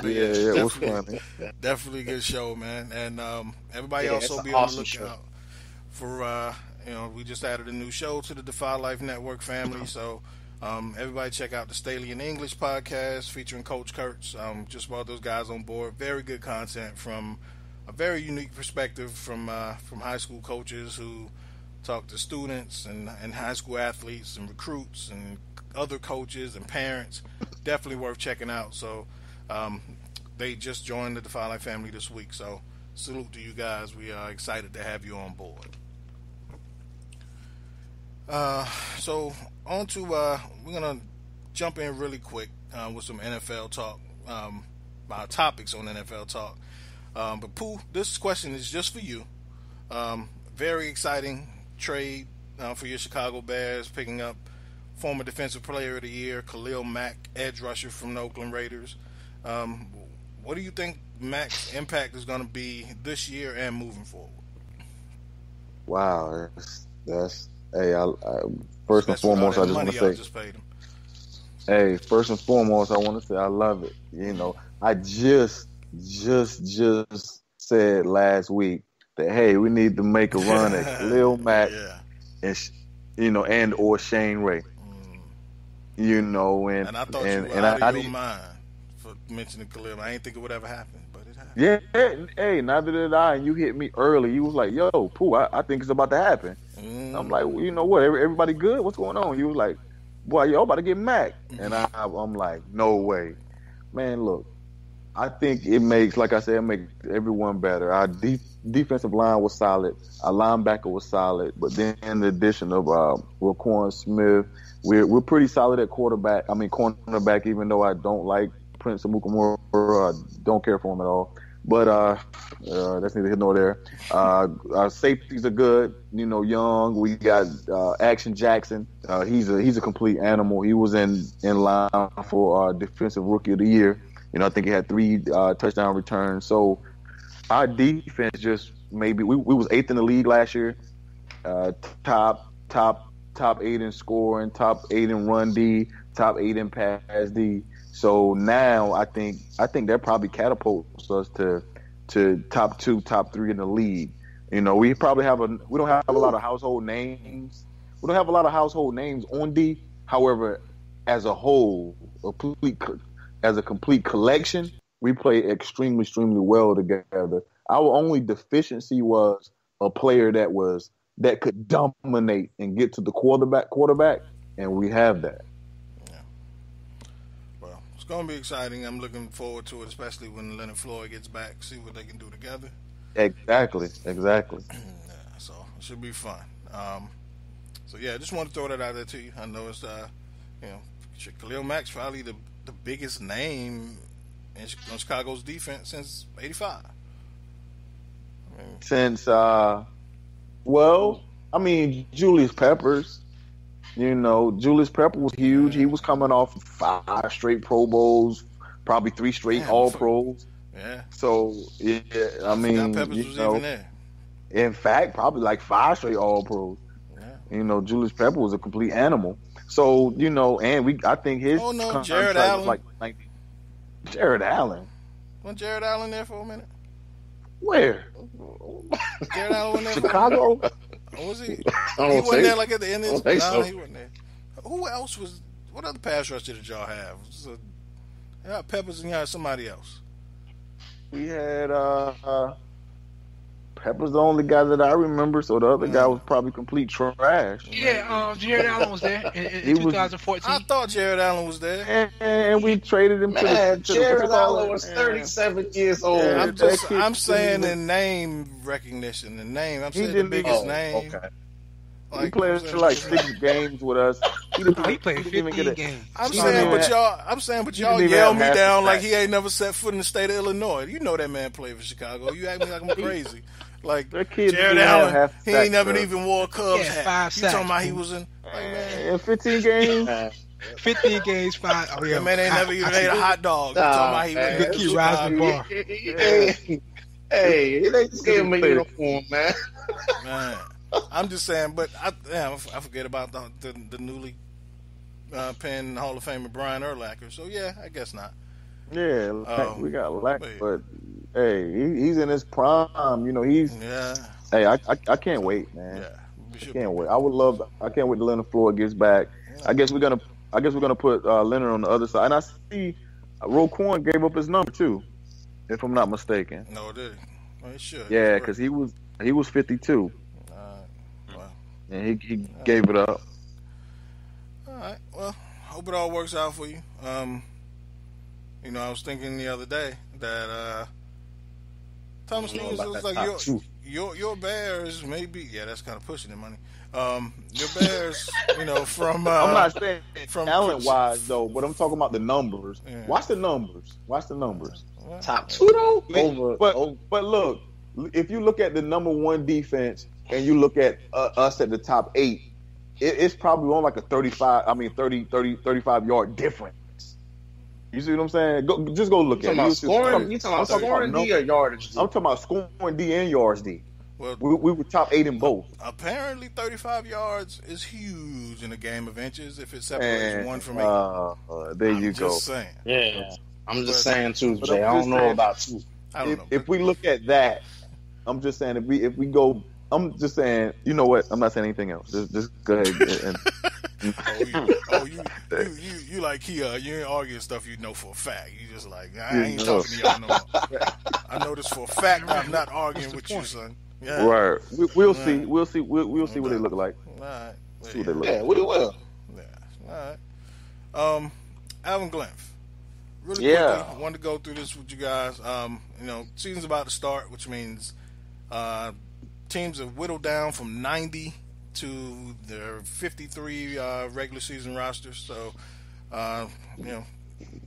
it was funny. Definitely a good show, man. And everybody also be on the lookout for we just added a new show to the Defy Life Network family. So everybody check out the Staley in English podcast featuring Coach Kurtz. Just brought those guys on board. Very good content from a very unique perspective from high school coaches who talk to students and high school athletes and recruits and other coaches and parents. Definitely worth checking out. So they just joined the Defy Life family this week. So salute to you guys. We are excited to have you on board. So on to we're gonna jump in really quick with some NFL talk. Our topics on NFL talk. But Pooh, this question is just for you. Very exciting trade for your Chicago Bears, picking up former Defensive Player of the Year Khalil Mack, edge rusher from the Oakland Raiders. What do you think Mack's impact is going to be this year and moving forward? Wow, that's first and foremost, I just want to say, first and foremost, I want to say I love it. I just said last week that, hey, we need to make a run at Khalil Mack and or Shane Ray. And I thought you were out of your mind for mentioning Khalil. I didn't think it would ever happen, but it happened. Yeah, hey, neither did I. And you hit me early. You was like, yo, Pooh, I think it's about to happen. I'm like, well, you know what? Everybody good? What's going on? You was like, boy, y'all about to get Mac. And I'm like, no way. Man, look, I think it makes, like I said, it makes everyone better. Our defensive line was solid. Our linebacker was solid. But then the addition of Raquan Smith, we're pretty solid at cornerback, even though I don't like Prince Amukamara. I don't care for him at all. But that's neither here nor there. Our safeties are good. Young. We got Action Jackson. He's a complete animal. He was in line for Defensive Rookie of the Year. I think he had 3 touchdown returns. So our defense just maybe we was 8th in the league last year. Top 8 in scoring, top 8 in run D, top 8 in pass D. So now I think that probably catapults us to top 2, top 3 in the league. We probably we don't have a lot of household names. We don't have a lot of household names on D. However, as a whole, as a complete collection, we play extremely well together. Our only deficiency was a player that could dominate and get to the quarterback, and we have that. Yeah. Well, it's going to be exciting. I'm looking forward to it, especially when Leonard Floyd gets back, see what they can do together. Exactly. Yeah, so it should be fun. So yeah, I just want to throw that out there to you. I know it's Khalil Mack's probably the the biggest name in Chicago's defense since '85. Since Julius Peppers. Julius Pepper was huge. He was coming off 5 straight Pro Bowls, probably 3 straight All Pros. Yeah. So Peppers was even there. In fact, probably like 5 straight All Pros. Yeah. Julius Pepper was a complete animal. So I think his Jared Allen was like Jared Allen. Wasn't Jared Allen there for a minute? Where? Jared Allen went there Chicago? Or was he? He wasn't there like at the end of his so. he wasn't there. Who else was? What other pass rusher did y'all have? Peppers and you had somebody else. We had Pepper's the only guy that I remember, so the other guy was probably complete trash. Yeah, Jared Allen was there in 2014. I thought Jared Allen was there. And we traded him to Jared Allen was 37 years old. Yeah, I'm saying the name recognition. The name. I'm saying the biggest name. Okay. He played like 6 games with us. He played 15 games. I'm saying, but y'all yell me down like he ain't never set foot in the state of Illinois. You know that man played for Chicago. You act me like I'm crazy. Like Jared Allen, he ain't never even wore a Cubs hat. You talking about he was in 15 games? 15 games, 5. Oh yeah, that man ain't never even ate a hot dog. You talking about he went to Rising Bar. Hey, it ain't scared my uniform, man. I'm just saying, but I forget about the newly penned Hall of Famer Brian Urlacher. So yeah, I guess not. Yeah, we got Lack, but hey, he's in his prime. He's Hey, I can't wait, man. Yeah, I can't wait. I can't wait till Leonard Floyd gets back. Yeah. I guess we're gonna put Leonard on the other side, and I see Roquan gave up his number too, if I'm not mistaken. No, did he? Well, he should. Yeah, because he was 52. And he gave it up. All right. Well, hope it all works out for you. I was thinking the other day that Thomas Lewis was like your Bears maybe. Yeah, that's kind of pushing the money. Your Bears, from I'm not saying from talent wise though, but I'm talking about the numbers. Yeah. Watch the numbers. Top 2 though. But look, if you look at the number 1 defense and you look at us at the top 8, it's probably on like a 35 yard difference. You see what I'm saying? Just go look at it. You talking about scoring D or yardage D? I'm talking about scoring D and yards D. Well, we were top 8 in both. Apparently, 35 yards is huge in a game of inches if it separates 1 from 8. There you go. Just saying. Yeah, I'm just saying too, Jay. I don't know about 2. If we look at that, I'm just saying if we go. I'm just saying, you know what? I'm not saying anything else. Just go ahead. You like Keyonne. You ain't arguing stuff you know for a fact. You just like, I ain't talking to y'all no more. I know this for a fact. I'm not arguing with you, son. Yeah. Right. We'll see. We'll see. We'll see what they look like. All right. See what they look like. Yeah, we will. Yeah. All right. Alvin Glymph. Really quickly, I wanted to go through this with you guys. Season's about to start, which means teams have whittled down from 90 to their 53 regular season rosters. So,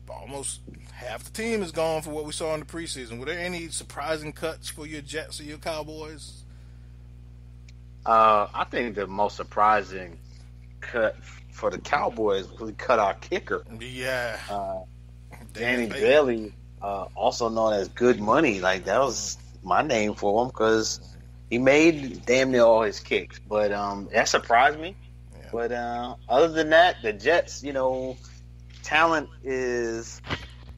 almost half the team is gone for what we saw in the preseason. Were there any surprising cuts for your Jets or your Cowboys? I think the most surprising cut for the Cowboys was we cut our kicker. Yeah. Danny Bailey, also known as Good Money. Like, that was my name for him because he made damn near all his kicks. But that surprised me. Yeah. But other than that, the Jets, talent is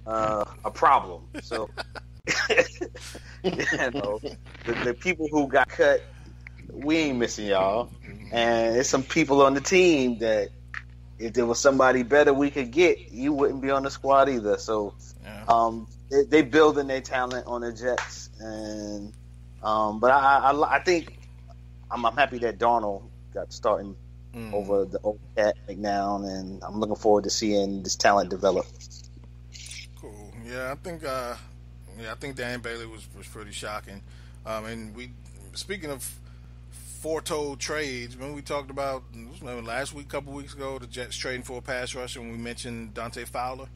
a problem. So, the people who got cut, we ain't missing y'all. And there's some people on the team that if there was somebody better we could get, you wouldn't be on the squad either. So they building their talent on the Jets. And but I think I'm happy that Darnold got starting over the old cat McNown, and I'm looking forward to seeing this talent develop. Cool. Yeah, I think Dan Bailey was pretty shocking. And speaking of foretold trades, when we talked about last week, a couple weeks ago, the Jets trading for a pass rusher, and we mentioned Dante Fowler.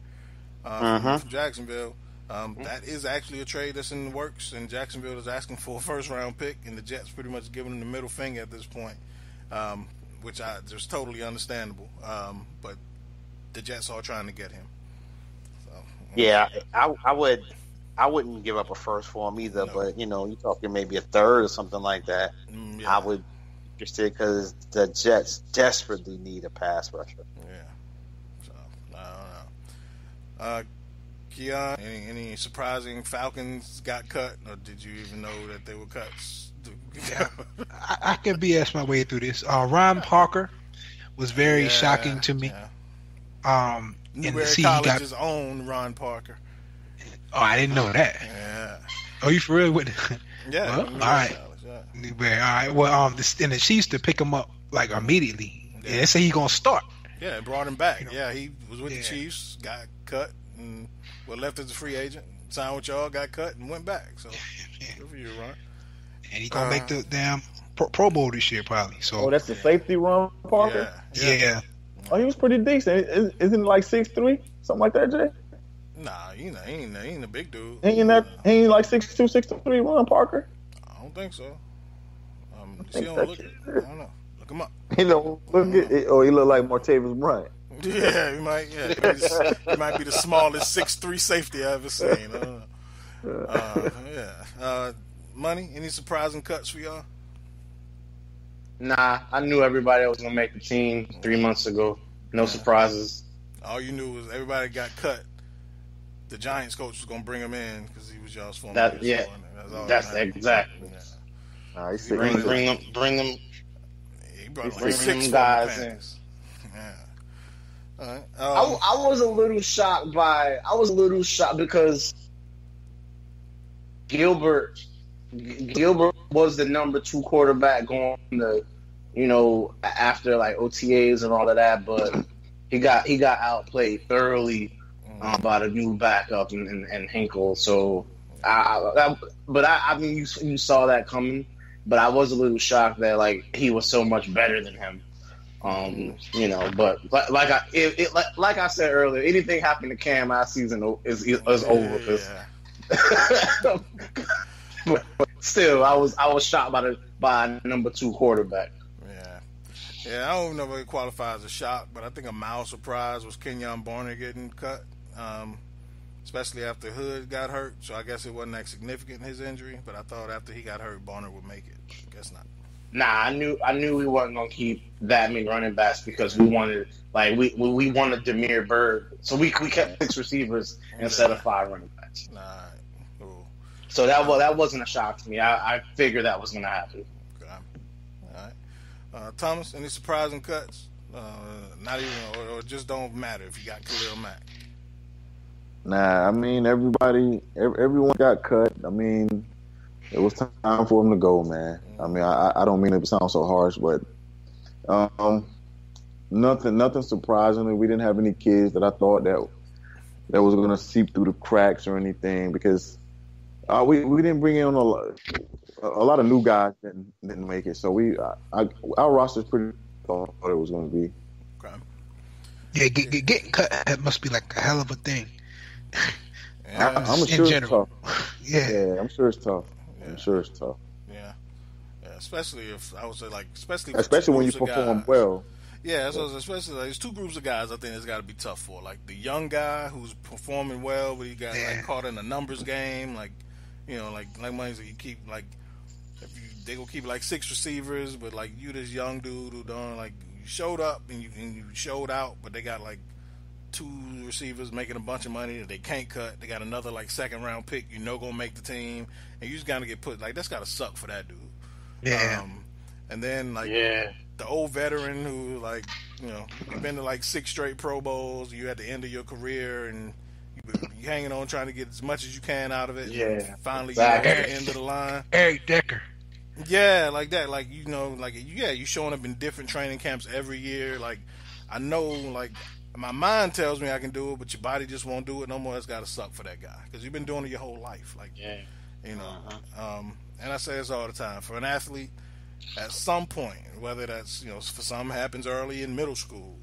from Jacksonville. That is actually a trade that's in the works, and Jacksonville is asking for a first-round pick, and the Jets pretty much giving them the middle finger at this point, which is totally understandable. But the Jets are trying to get him. So, yeah, I wouldn't give up a first for him either, but you're talking maybe a third or something like that. I would be interested because the Jets desperately need a pass rusher. Yeah. So I don't know. Keyonne, any surprising Falcons got cut, or did you even know that they were cuts? I can BS my way through this. Ron Parker was very shocking to me. Yeah. Newberry College's own Ron Parker. Oh, I didn't know that. Yeah. Oh, you for real with? Yeah. Well, all right. Newberry. All right. Well, and the Chiefs to pick him up like immediately. Yeah, they say he's gonna start. Yeah, brought him back. Yeah, he was with the Chiefs, got cut, and left as a free agent. Signed with y'all, got cut, and went back. So good for you, Ron. And he's gonna make the damn Pro Bowl this year, probably. So. Oh, that's the safety, Ron Parker. Yeah. Oh, he was pretty decent. Isn't it like 6'3", something like that, Jay? Nah, he ain't a big dude. He ain't like 6'2", 6'3", Ron Parker. I don't think so. I don't know. Look him up. He don't look it. Oh, he look like Martavis Bryant. Yeah, he might. Yeah, he might be the smallest 6'3" safety I've ever seen. I don't know. Money. Any surprising cuts for y'all? Nah, I knew everybody was gonna make the team 3 months ago. No surprises. All you knew was everybody got cut. The Giants coach was gonna bring him in because he was y'all's former. That's exactly. Yeah. Bring them. He brought like 6 guys in. Yeah. All right. I was a little shocked because Gilbert was the number 2 quarterback going to, after like OTAs and all of that, but he got outplayed thoroughly by the new backup and Hinkle. So, I mean, you saw that coming, but I was a little shocked that like he was so much better than him. But like I said earlier, anything happened to Cam last season is over. Yeah. But still, I was shocked by a number 2 quarterback. Yeah. I don't know if it qualifies as a shock, but I think a mild surprise was Keyonne getting cut, especially after Hood got hurt. So I guess it wasn't that significant his injury, but I thought after he got hurt, Barner would make it. I guess not. Nah, I knew we wasn't gonna keep that many running backs because we wanted we wanted Demir Bird, so we kept 6 receivers instead of 5 running backs. Nah. Cool. So that wasn't a shock to me. I figured that was gonna happen. Okay. All right. Thomas, any surprising cuts? Not even, or just don't matter if you got Khalil Mack. Nah, I mean everyone got cut. I mean, it was time for him to go, man. I mean, I don't mean to sound so harsh, but nothing surprisingly. We didn't have any kids that I thought that was going to seep through the cracks or anything because we didn't bring in a lot of new guys that didn't make it. So our roster's pretty thought it was going to be. Okay. Yeah, getting cut must be like a hell of a thing. I'm sure it's tough. Yeah, I'm sure it's tough. Yeah. I'm sure it's tough. Yeah, especially if I would say especially when you perform well. Yeah, so especially there's 2 groups of guys I think it's got to be tough for. Like the young guy who's performing well, but he got caught in a numbers game. Like like money. So you keep they gonna keep like 6 receivers, but like you this young dude who don't you showed up and you showed out, but they got like 2 receivers making a bunch of money that they can't cut. They got another 2nd round pick gonna make the team, and you just gotta get put that's gotta suck for that dude. Yeah. And then the old veteran who you've been to 6 straight Pro Bowls. You at the end of your career and you hanging on trying to get as much as you can out of it. Yeah. Finally, you're at the end of the line. Eric Decker. Yeah, like that. You showing up in different training camps every year. I know, my mind tells me I can do it, but your body just won't do it no more. It's got to suck for that guy because you've been doing it your whole life. And I say this all the time. For an athlete, at some point, whether that's, for some happens early in middle school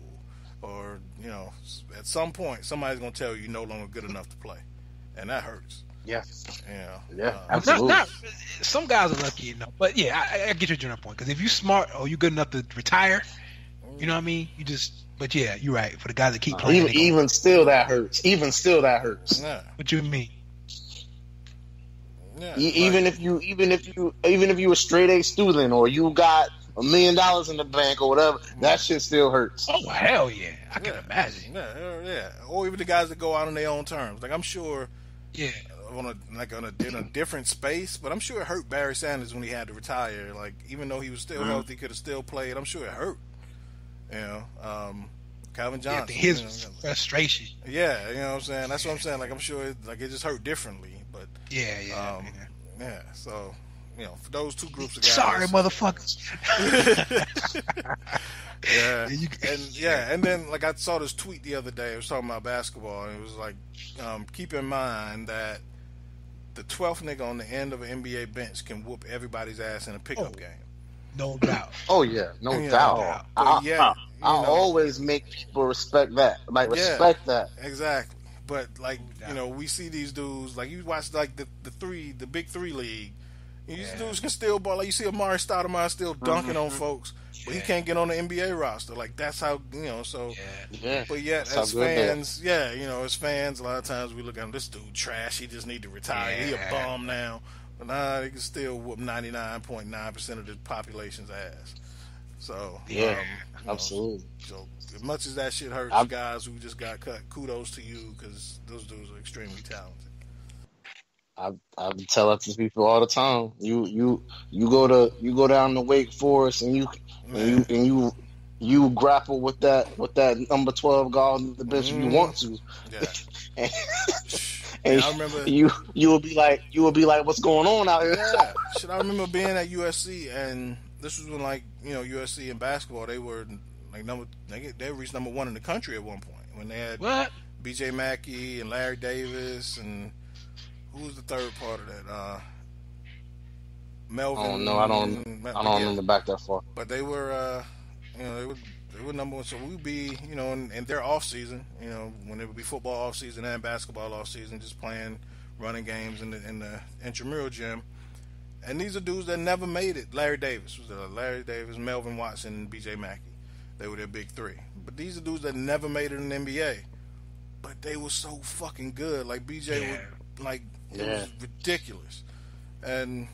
or, you know, at some point, somebody's going to tell you you're no longer good enough to play. And that hurts. Yes. Yeah. Absolutely. Some guys are lucky enough. But, yeah, I get your general point. Because if you're smart or you're good enough to retire, you know what I mean? You just... But, yeah, you're right. For the guys that keep playing... Even still, that hurts. Yeah. What you mean? Yeah, even if you a straight A student or you got $1 million in the bank or whatever, that shit still hurts. Oh hell yeah, I can imagine. Yeah. Or even the guys that go out on their own terms. Like I'm sure, yeah, in a different space. But I'm sure it hurt Barry Sanders when he had to retire. Like even though he was still healthy, could have still played. I'm sure it hurt. You know, Calvin Johnson. Yeah, his frustration. Yeah, you know what I'm saying. That's what I'm saying. Like I'm sure it just hurt differently. But yeah. So you know, for those two groups of guys. Sorry, motherfuckers. And then like I saw this tweet the other day. It was talking about basketball, and it was like, keep in mind that the 12th nigga on the end of an NBA bench can whoop everybody's ass in a pickup game. No doubt. Oh yeah, no doubt. I always make people respect that. Respect that. Exactly. But like you know, we see these dudes like you watch like the big three league. These dudes can still ball. Like you see Amari Stoudemire still dunking on folks, but he can't get on the NBA roster. Like that's how you know. So, but yet as fans, as fans, a lot of times we look at him, this dude trash. He just need to retire. He a bum now. But nah, he can still whoop 99.9% of the population's ass. So absolutely. So as much as that shit hurts guys who just got cut, kudos to you because those dudes are extremely talented. I tell that to people all the time. You go down to Wake Forest and you grapple with that number 12 guard on the bench if you want to. Yeah. And I remember you will be like, what's going on out here? Yeah. Shit, I remember being at USC, and this was when USC in basketball they were like they reached number 1 in the country at one point when they had B.J. Mackey and Larry Davis and who was the third part of that? Melvin. Oh no, I don't remember back that far. But they were, they were number 1. So we'd be, in their off season, when it would be football off season and basketball off season, just playing running games in the intramural gym. And these are dudes that never made it. Larry Davis, Melvin Watson, and B.J. Mackey. They were their big three. But these are dudes that never made it in the NBA. But they were so fucking good. Like B.J. would, it was ridiculous. And,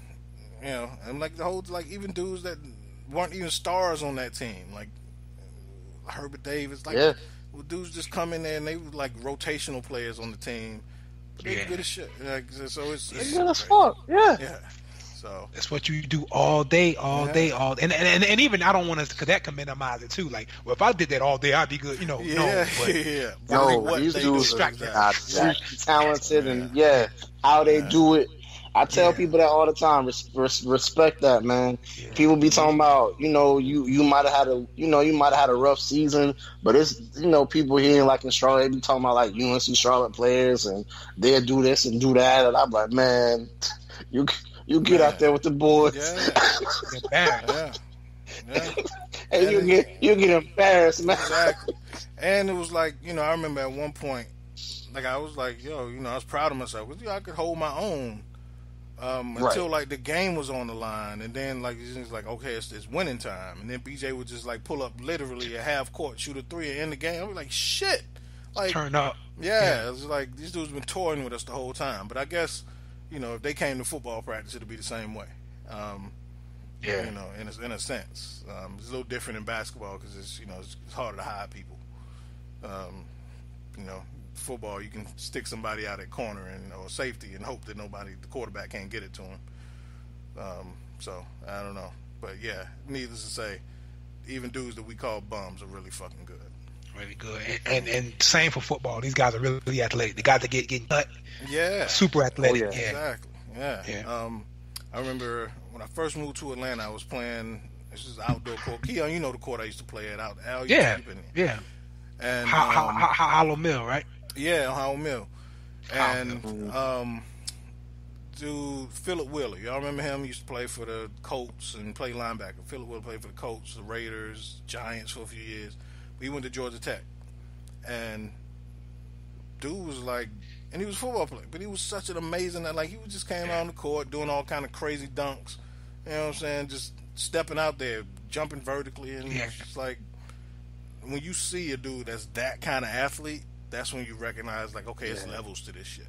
and like the whole, like even dudes that weren't even stars on that team, like Herbert Davis, dudes just come in there and they were like rotational players on the team. But they were good as shit. Like, so it's good as fuck. Yeah. So that's what you do all day. And even I don't want to, because that can minimize it too. Like, well, if I did that all day, I'd be good. These dudes are talented and how they do it. I tell people that all the time. Respect that, man. Yeah. People be talking about, you might have had a rough season, but it's people here like in Charlotte, they be talking about like UNC Charlotte players and they'll do this and do that, and I'm like, man, you get out there with the boys. And you get embarrassed, man. Exactly. And it was like, I remember at one point, like I was like, I was proud of myself. I could hold my own until like the game was on the line, and then like it's like, okay, it's winning time, and then BJ would just like pull up literally a half court, shoot a three, and end the game. I was like, shit, like turn up. Yeah, it was like these dudes been toying with us the whole time. But I guess if they came to football practice, it'd be the same way. In a sense, it's a little different in basketball because it's harder to hide people. Football, you can stick somebody out at corner or safety and hope that the quarterback can't get it to him. So I don't know, but yeah, needless to say, even dudes that we call bums are really fucking good. Really good, and same for football. These guys are really athletic. The guys that get cut, super athletic. Oh, yeah. Exactly. Yeah. I remember when I first moved to Atlanta, I was playing. This is outdoor court. Keyonne, the court I used to play at out. And Hollow Mill, right? Yeah, Hollow Mill. And dude, Philip Wheeler, y'all remember him? He used to play for the Colts and play linebacker. Philip Wheeler played for the Colts, the Raiders, Giants for a few years. He went to Georgia Tech. and dude was like, and he was a football player, but he was such an amazing, like, he just came out on the court doing all kind of crazy dunks, you know what I'm saying, just stepping out there, jumping vertically, and it's like, when you see a dude that's that kind of athlete, that's when you recognize, like, okay, it's levels to this shit,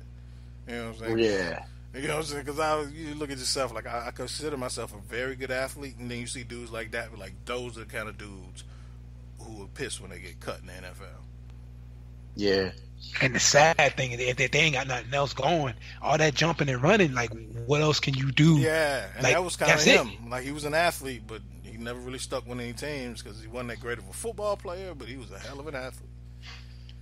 you know what I'm saying? Yeah. You know what I'm saying? Because you look at yourself, like, I consider myself a very good athlete, and then you see dudes like that, like, those are the kind of dudes who are pissed when they get cut in the NFL. Yeah. And the sad thing is, if they ain't got nothing else going, all that jumping and running, like, what else can you do? Yeah, and like, that was kind of him. Like, he was an athlete, but he never really stuck with any teams because he wasn't that great of a football player, but he was a hell of an athlete.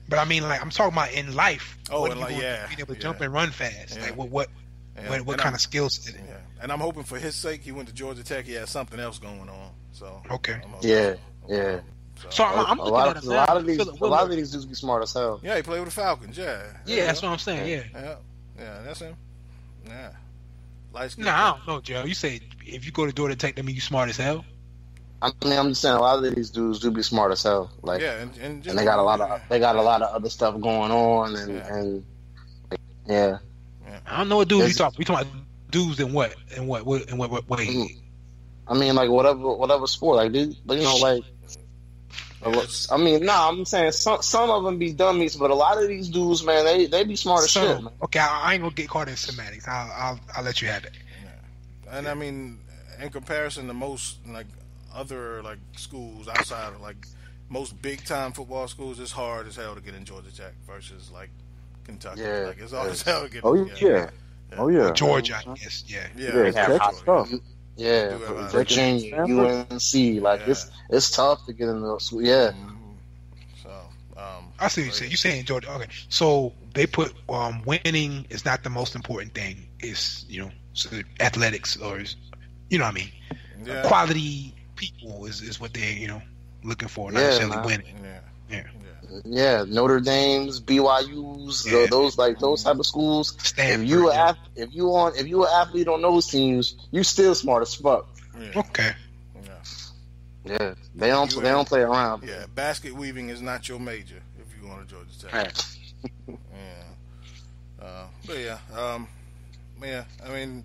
But I mean, like, I'm talking about in life. Oh, what and like, being able to jump and run fast. Yeah. Like, what kind of skill set? Yeah, and I'm hoping for his sake, he went to Georgia Tech. He had something else going on. So okay, yeah. So I'm looking at a lot of these dudes be smart as hell. Yeah, he played with the Falcons. Yeah, that's what I'm saying. Yeah, that's him. Yeah, I don't know, Joe. You say if you go to Georgia Tech, that means you smart as hell. I mean, I'm just saying a lot of these dudes do be smart as hell. Like, and they got a lot of other stuff going on, and I don't know what dudes you talking. We talking about dudes in what way? I mean, like whatever sport, like dude, but you know, like. I mean, I'm saying some of them be dummies, but a lot of these dudes, man, they be smart as shit. Man. Okay, I ain't gonna get caught in semantics. I'll let you have it. Yeah. And I mean, in comparison to most like other like schools outside of like most big time football schools, it's hard as hell to get in Georgia Tech versus like Kentucky. Yeah, like it's hard as hell to get. Georgia, I guess. Yeah, Virginia, UNC, like it's tough to get in those schools. Yeah. So I see what you're saying. You're saying Georgia. Okay, so they put winning is not the most important thing. It's athletics or you know what I mean. Yeah. Quality people is what they're looking for, not necessarily winning. Yeah, Notre Dame's, BYU's, those type of schools. Stanford, if you an athlete on those teams, you still smart as fuck. Yeah. Okay. Yeah, they don't play around. Yeah, basket weaving is not your major if you go to Georgia Tech. I mean,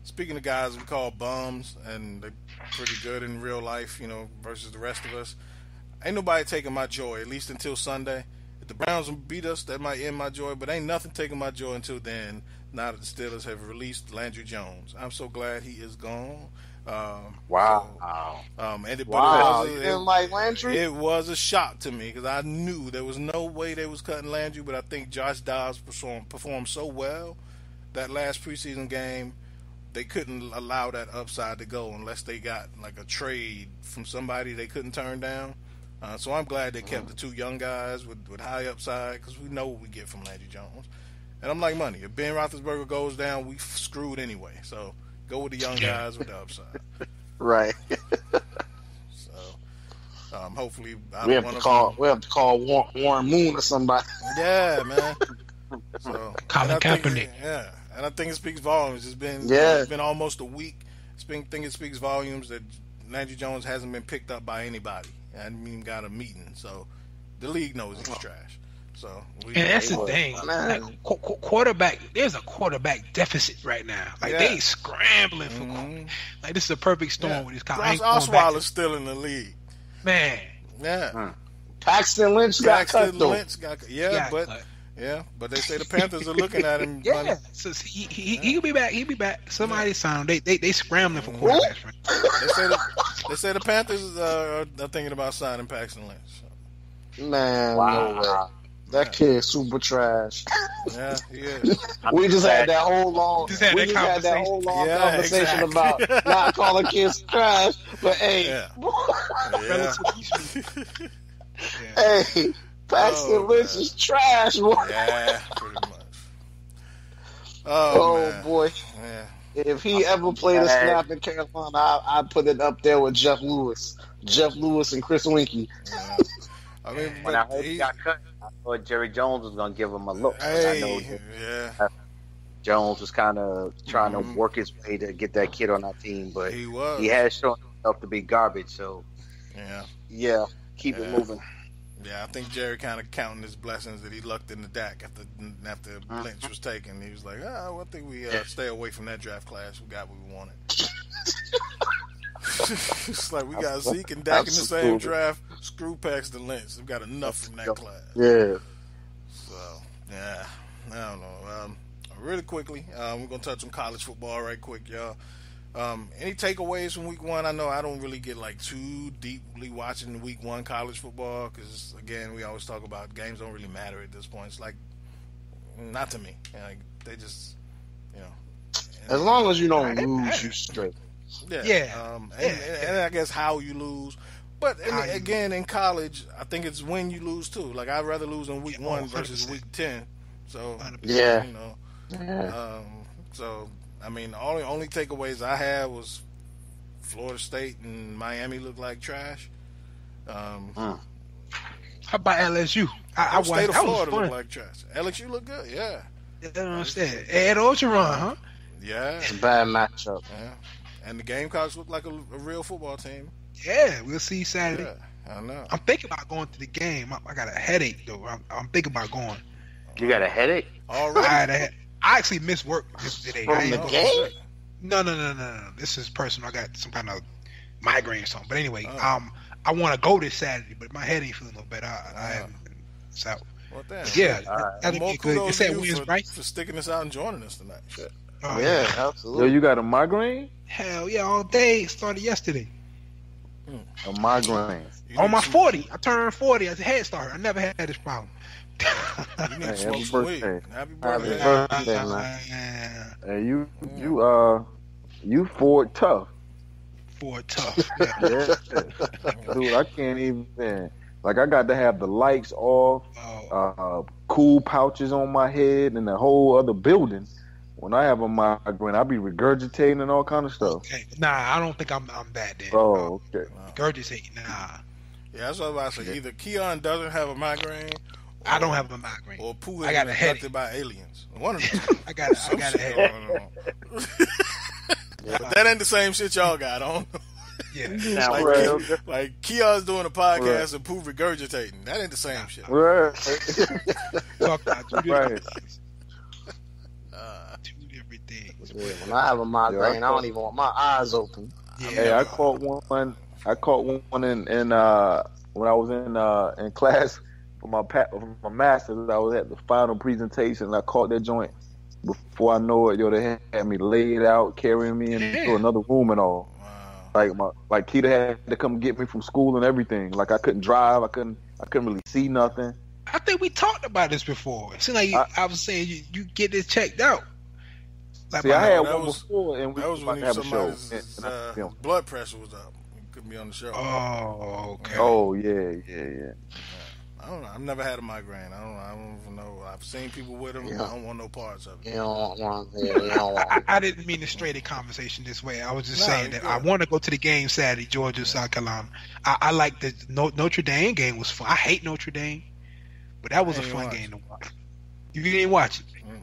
speaking of guys we call bums and they're pretty good in real life, versus the rest of us. Ain't nobody taking my joy, at least until Sunday. If the Browns beat us, that might end my joy, but ain't nothing taking my joy until then, now that the Steelers have released Landry Jones. I'm so glad he is gone. Wow. You didn't like Landry? It was a shock to me because I knew there was no way they was cutting Landry, but I think Josh Dobbs performed so well that last preseason game, they couldn't allow that upside to go unless they got like a trade from somebody they couldn't turn down. So I'm glad they kept the two young guys with high upside because we know what we get from Landry Jones. And I'm like money. If Ben Roethlisberger goes down, we screwed anyway. So go with the young guys with the upside. Right. So hopefully we have to call Warren Moon or somebody. Yeah, man. So Colin Kaepernick. And I think it speaks volumes. It's been almost a week. I think it speaks volumes that Landry Jones hasn't been picked up by anybody. I haven't even got a meeting, so the league knows he's trash. So and that's the thing, like, quarterback. There's a quarterback deficit right now. Like they scrambling for like this is a perfect storm with this. Josh Osweiler's still in the league, man. Yeah, Paxton Lynch got cut. But they say the Panthers are looking at him. So he'll be back. He'll be back. Somebody's sound. They scrambling for quarterbacks right. They say the Panthers are thinking about signing Paxton Lynch. So. Man, no way. That kid is super trash. Yeah, he is. We just had that whole long conversation about not calling kids trash. But hey, hey. Paxton Lynch is trash, boy. Yeah, pretty much. Oh boy. Yeah. If he ever played a snap in Carolina, I'd put it up there with Jeff Lewis and Chris Winkie. Yeah. I mean, when I heard he got cut, I thought Jerry Jones was going to give him a look. Hey, I know Jones was kind of trying to work his way to get that kid on that team, but he has shown himself to be garbage. So, keep it moving. Yeah, I think Jerry kind of counting his blessings that he lucked in the DAC after Lynch was taken. He was like, well, I think we stay away from that draft class. We got what we wanted. It's like we got Zeke and Dak in the same draft. Screw Paxton Lynch. We've got enough from that class. Yeah. So, yeah, I don't know. Really quickly, we're going to touch on college football right quick, y'all. Any takeaways from week one? I know I don't really get like too deeply watching week one college football because, again, we always talk about games don't really matter at this point. It's like, not to me. Like, they just, as long as you don't lose, you straight. Yeah. And I guess how you lose. But, again, in college, I think it's when you lose, too. Like, I'd rather lose in week 1 versus week 10. So, yeah. So, I mean, the only takeaways I had was Florida State and Miami looked like trash. How about LSU? State of Florida looked like trash. LSU looked good, yeah. I don't understand. Ed Orgeron, huh? Yeah. It's a bad matchup. Yeah. And the Gamecocks look like a real football team. Yeah, we'll see Saturday. Yeah, I know. I'm thinking about going to the game. I got a headache, though. I'm thinking about going. You got a headache? All right. I actually missed work today. From the game? No. This is personal. I got some kind of migraine or something. But anyway, I want to go this Saturday, but my head ain't feeling no better. I haven't been out. Well, damn. Yeah, that'll be good. It's at Williams Bright for sticking us out and joining us tonight. Shit. Oh, yeah, absolutely. Yo, you got a migraine? Hell yeah, all day. It started yesterday. A migraine. On my 40. I turned 40 as a head start. I never had this problem. You need to smoke some weed. Happy birthday. Happy birthday, man. Hey, you Ford tough. Ford tough. Yeah. Dude, I can't even. Like, I got to have the lights off, cool pouches on my head, and the whole other building. When I have a migraine, I be regurgitating and all kind of stuff. Okay. Nah, I don't think I'm bad then. Oh, okay. Regurgitating, nah. Yeah, that's what I was about to say. Either Keyonne doesn't have a migraine, I don't have a migraine. or Pooh I got is a headache. abducted by aliens. One of them. I got a headache. But that ain't the same shit y'all got on. Yeah. Like Keon's doing a podcast and Pooh regurgitating. That ain't the same shit. Right. Right. Yeah, when I have a migraine, I don't even want my eyes open. Yeah. Hey, I caught one in when I was in class for my master's. I was at the final presentation, and I caught that joint. Before I know it, they had me laid out, carrying me into another room and all. Wow. Like Keita had to come get me from school and everything. Like I couldn't drive, I couldn't really see nothing. I think we talked about this before. It seemed like I was saying you get this checked out. Like I had one before, and we was when have a show. Blood pressure was up. He couldn't be on the show. Oh, okay. Oh, yeah. I don't know. I've never had a migraine. I don't even know. I've seen people with them. Yeah. I don't want no parts of it. You don't want I didn't mean to stray the conversation this way. I was just saying that I want to go to the game Saturday, Georgia, South Carolina. I like the Notre Dame game was fun. I hate Notre Dame, but that was a fun game to watch. You didn't watch it? Mm-mm.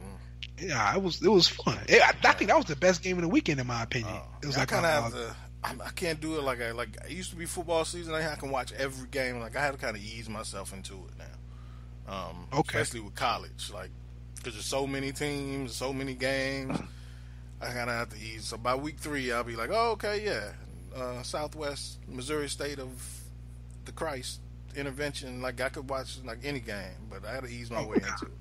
Yeah, it was fun. I think that was the best game of the weekend, in my opinion. It was like I can't do it like it used to be football season. I can watch every game. Like I have to kind of ease myself into it now. Especially with college, like because there's so many teams, so many games. I kind of have to ease. So by week 3, I'll be like, oh, okay, yeah, Southwest Missouri State of the Christ intervention. Like I could watch like any game, but I had to ease my way into it.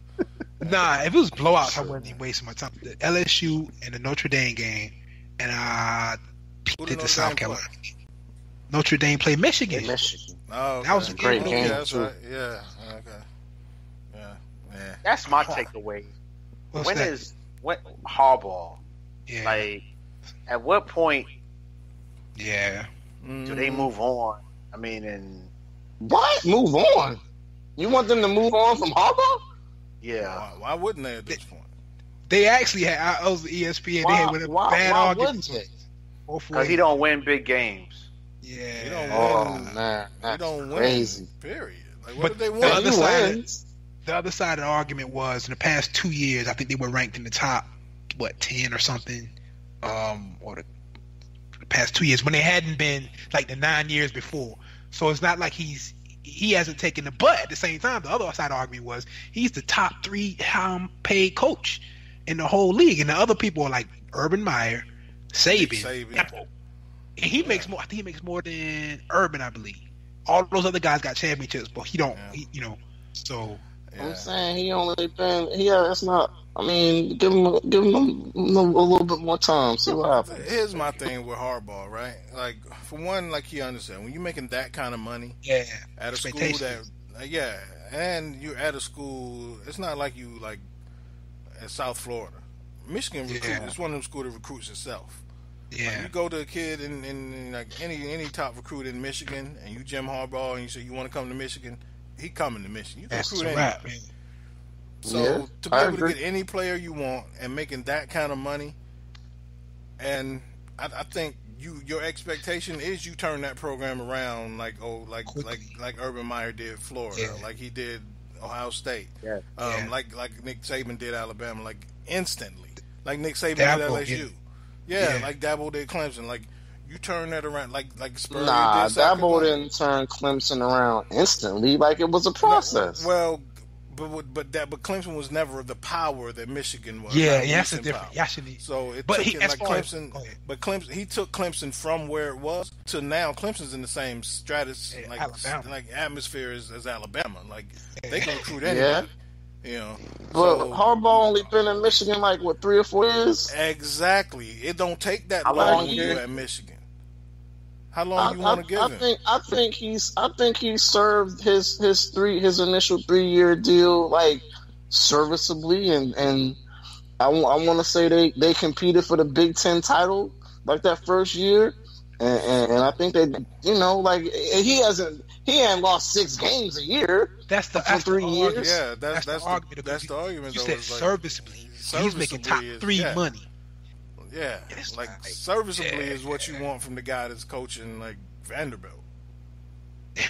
Nah, if it was blowouts, I wouldn't be wasting my time. The LSU and the Notre Dame game, and did the South Carolina. Notre Dame played Michigan. Oh, that was a great game. Yeah, that's right. Yeah. Okay. Yeah. That's my takeaway. When Harbaugh? Yeah. Like, at what point? Yeah. Do they move on? I mean, what? Move on? You want them to move on from Harbaugh? Yeah. Why wouldn't they at this point? They actually had. I was ESPN. They had with a bad argument. Because he don't win big games. Yeah. He don't win. Man, he don't crazy. Win. Period. Like, what did they win? The other side of the argument was in the past 2 years, I think they were ranked in the top 10 or something. Or the past 2 years when they hadn't been like the 9 years before. So it's not like he's he hasn't taken the. But at the same time, the other side of the argument was he's the top 3 paid coach in the whole league, and the other people are like Urban Meyer, Saban. And he makes more. I think he makes more than Urban, I believe. All those other guys got championships, but he don't. Yeah. So I'm saying he only been. It's not. I mean, give him a little bit more time. See what happens. Here's my thing with Harbaugh, right? Like, for one, like he understands, when you're making that kind of money, at a school that, and you're at a school, it's not like you like at South Florida. Michigan it's one of them schools that recruits itself. Yeah, like you go to a kid in like any top recruit in Michigan, and you Jim Harbaugh, and you say you want to come to Michigan, he coming to Michigan. You can recruit anybody. So to be able to get any player you want and making that kind of money, and I think your expectation is you turn that program around like Urban Meyer did Florida, like he did Ohio State, like Nick Saban did Alabama, like instantly, like Nick Saban did LSU, like Dabo did Clemson, like you turn that around, like Spurrier did. Dabo didn't turn Clemson around instantly, like it was a process. Well. But Clemson was never the power that Michigan was. That's a different. So it took it like Clemson. But Clemson, he took Clemson from where it was to now. Clemson's in the same stratus, like atmosphere as Alabama. Like they can recruit anybody. You know. But Harbaugh only been in Michigan like 3 or 4 years. Exactly. It don't take that long when you're at Michigan. How long you want to give him? I think he served his initial 3-year deal like serviceably, and I want to say they competed for the Big Ten title like that first year, and I think they like he hadn't lost 6 games a year. That's the 3 years. Yeah, that's the argument. That's the argument. You said serviceably. He's making top 3 money. Yeah, like serviceably is what you want from the guy that's coaching like Vanderbilt. You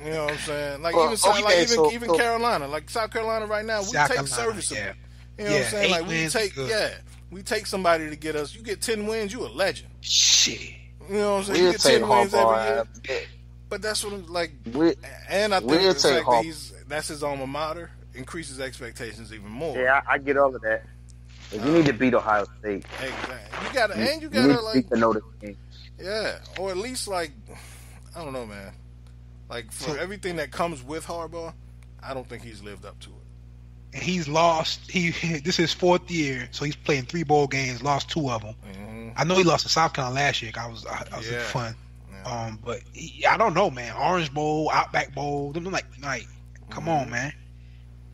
know what I'm saying? Like even Carolina, like South Carolina right now, we take serviceably. You know what I'm saying? Like we take somebody to get us. You get 10 wins, you a legend. Shit. You know what I'm saying? You get 10 wins every year. But that's what I'm like. And I think the fact that that's his alma mater increases expectations even more. Yeah, I get all of that. If you need to beat Ohio State, exactly. You gotta like beat the Notre Dame. Yeah, or at least like I don't know, man. Like for everything that comes with Harbaugh, I don't think he's lived up to it. He's lost. This is his 4th year, so he's playing 3 bowl games, lost 2 of them. Mm-hmm. I know he lost to South Carolina last year. I was in fun. Yeah. But I don't know, man. Orange Bowl, Outback Bowl. I'm like, come on, man.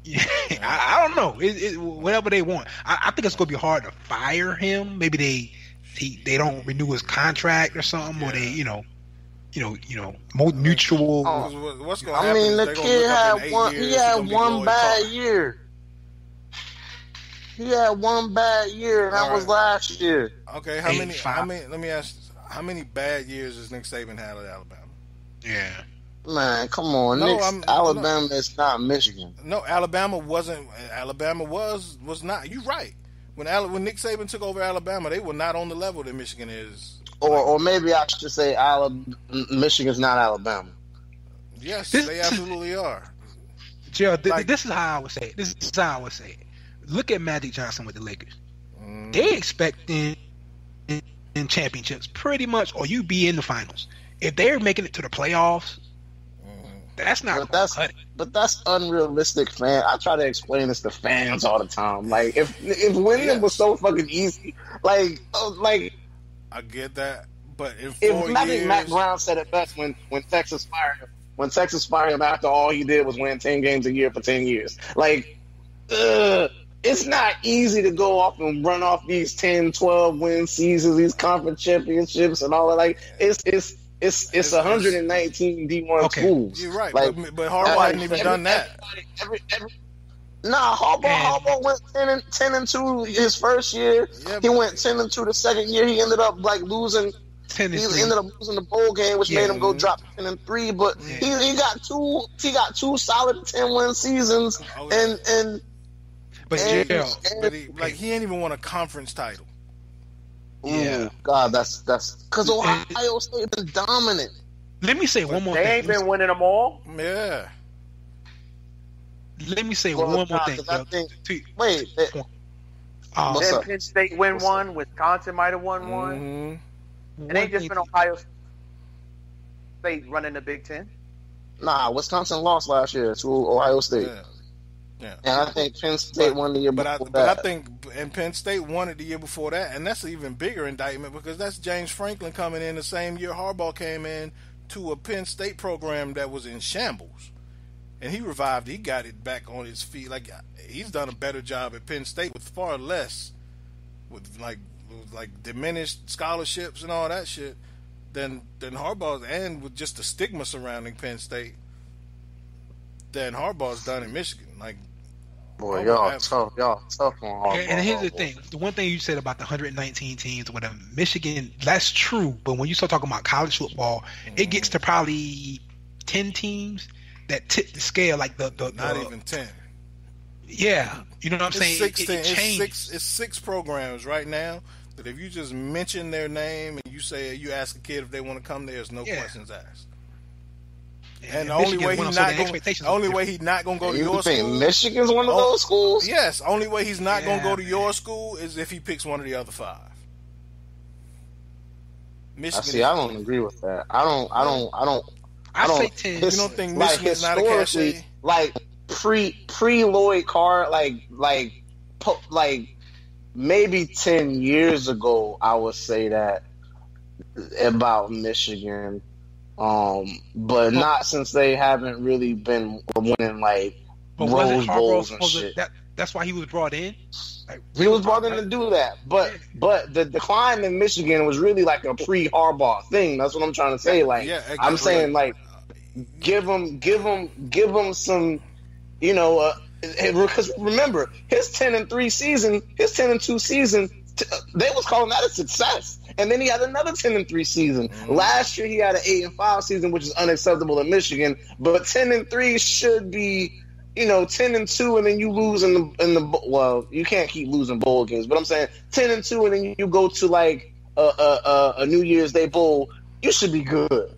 Yeah, I don't know. Whatever they want. I think it's gonna be hard to fire him. Maybe they don't renew his contract or something, or they more mutual. What's gonna happen? I mean, the kid had one bad year. He had one bad year, and that was last year. Okay, how many? Let me ask. How many bad years has Nick Saban had at Alabama? Yeah. Man, come on. Alabama is not Michigan. No, Alabama wasn't. Alabama was not. You're right. When Nick Saban took over Alabama, they were not on the level that Michigan is. Or maybe I should say Michigan's not Alabama. Yes, they absolutely are. Gerald, this is how I would say it. Look at Magic Johnson with the Lakers. They expecting in championships pretty much, or you be in the finals. If they're making it to the playoffs, that's not. But that's unrealistic, man. I try to explain this to fans all the time. Like if winning was so fucking easy, like I get that, but if Matt Brown said it best when Texas fired him after all he did was win 10 games a year for 10 years. Like, it's not easy to go off and run off these 10, 12 win seasons, these conference championships, and all that. Like, it's 119 D1 schools. You're right, like, but Harbaugh hadn't even done that. Harbaugh went 10-2 his first year. Yeah, he went 10-2 the second year. He ended up like losing. He ended up losing the bowl game, which made him go drop 10-3. But he got two solid 10-win seasons, he ain't even won a conference title. Yeah, God, that's because Ohio State been dominant. Let me say one more thing. They ain't been winning them all. Yeah. Let me say one more thing. Wait. Then Penn State win one. Wisconsin might have won one. It ain't just been Ohio State running the Big Ten. Nah, Wisconsin lost last year to Ohio State. Yeah. And I think Penn State won the year before that. But I think and Penn State won it the year before that, and that's an even bigger indictment because that's James Franklin coming in the same year Harbaugh came in to a Penn State program that was in shambles. And he revived. He got it back on his feet. Like he's done a better job at Penn State with far less, with diminished scholarships and all that shit, than Harbaugh's, and with just the stigma surrounding Penn State than Harbaugh's done in Michigan. Like, boy, y'all tough on Harbaugh. And here's the thing: the one thing you said about the 119 teams, whatever, Michigan, that's true. But when you start talking about college football, it gets to probably 10 teams that tip the scale, like the not even 10. Yeah, you know what I'm saying? It's six programs right now that if you just mention their name and you ask a kid if they want to come, there's no questions asked. And the only way he's not going to go to your school. Michigan's one of those schools? Yes. Only way he's not going to go to your school is if he picks one of the other 5. Michigan. I don't agree with that. I say 10. You don't think Michigan's not a cachet? Like pre Lloyd Carr, like maybe 10 years ago, I would say that about Michigan. But not since they haven't really been winning Rose Bowls and shit. That's why he was brought in. He was brought in to do that, but the decline in Michigan was really like a pre-Harbaugh thing. That's what I'm trying to say. I'm saying give him some, because remember his 10-2 season, they was calling that a success. And then he had another 10-3 season. Last year he had an 8-5 season, which is unacceptable in Michigan. But 10-3 should be, 10-2, and then you lose in the well, you can't keep losing bowl games. But I'm saying 10-2, and then you go to a New Year's Day bowl. You should be good.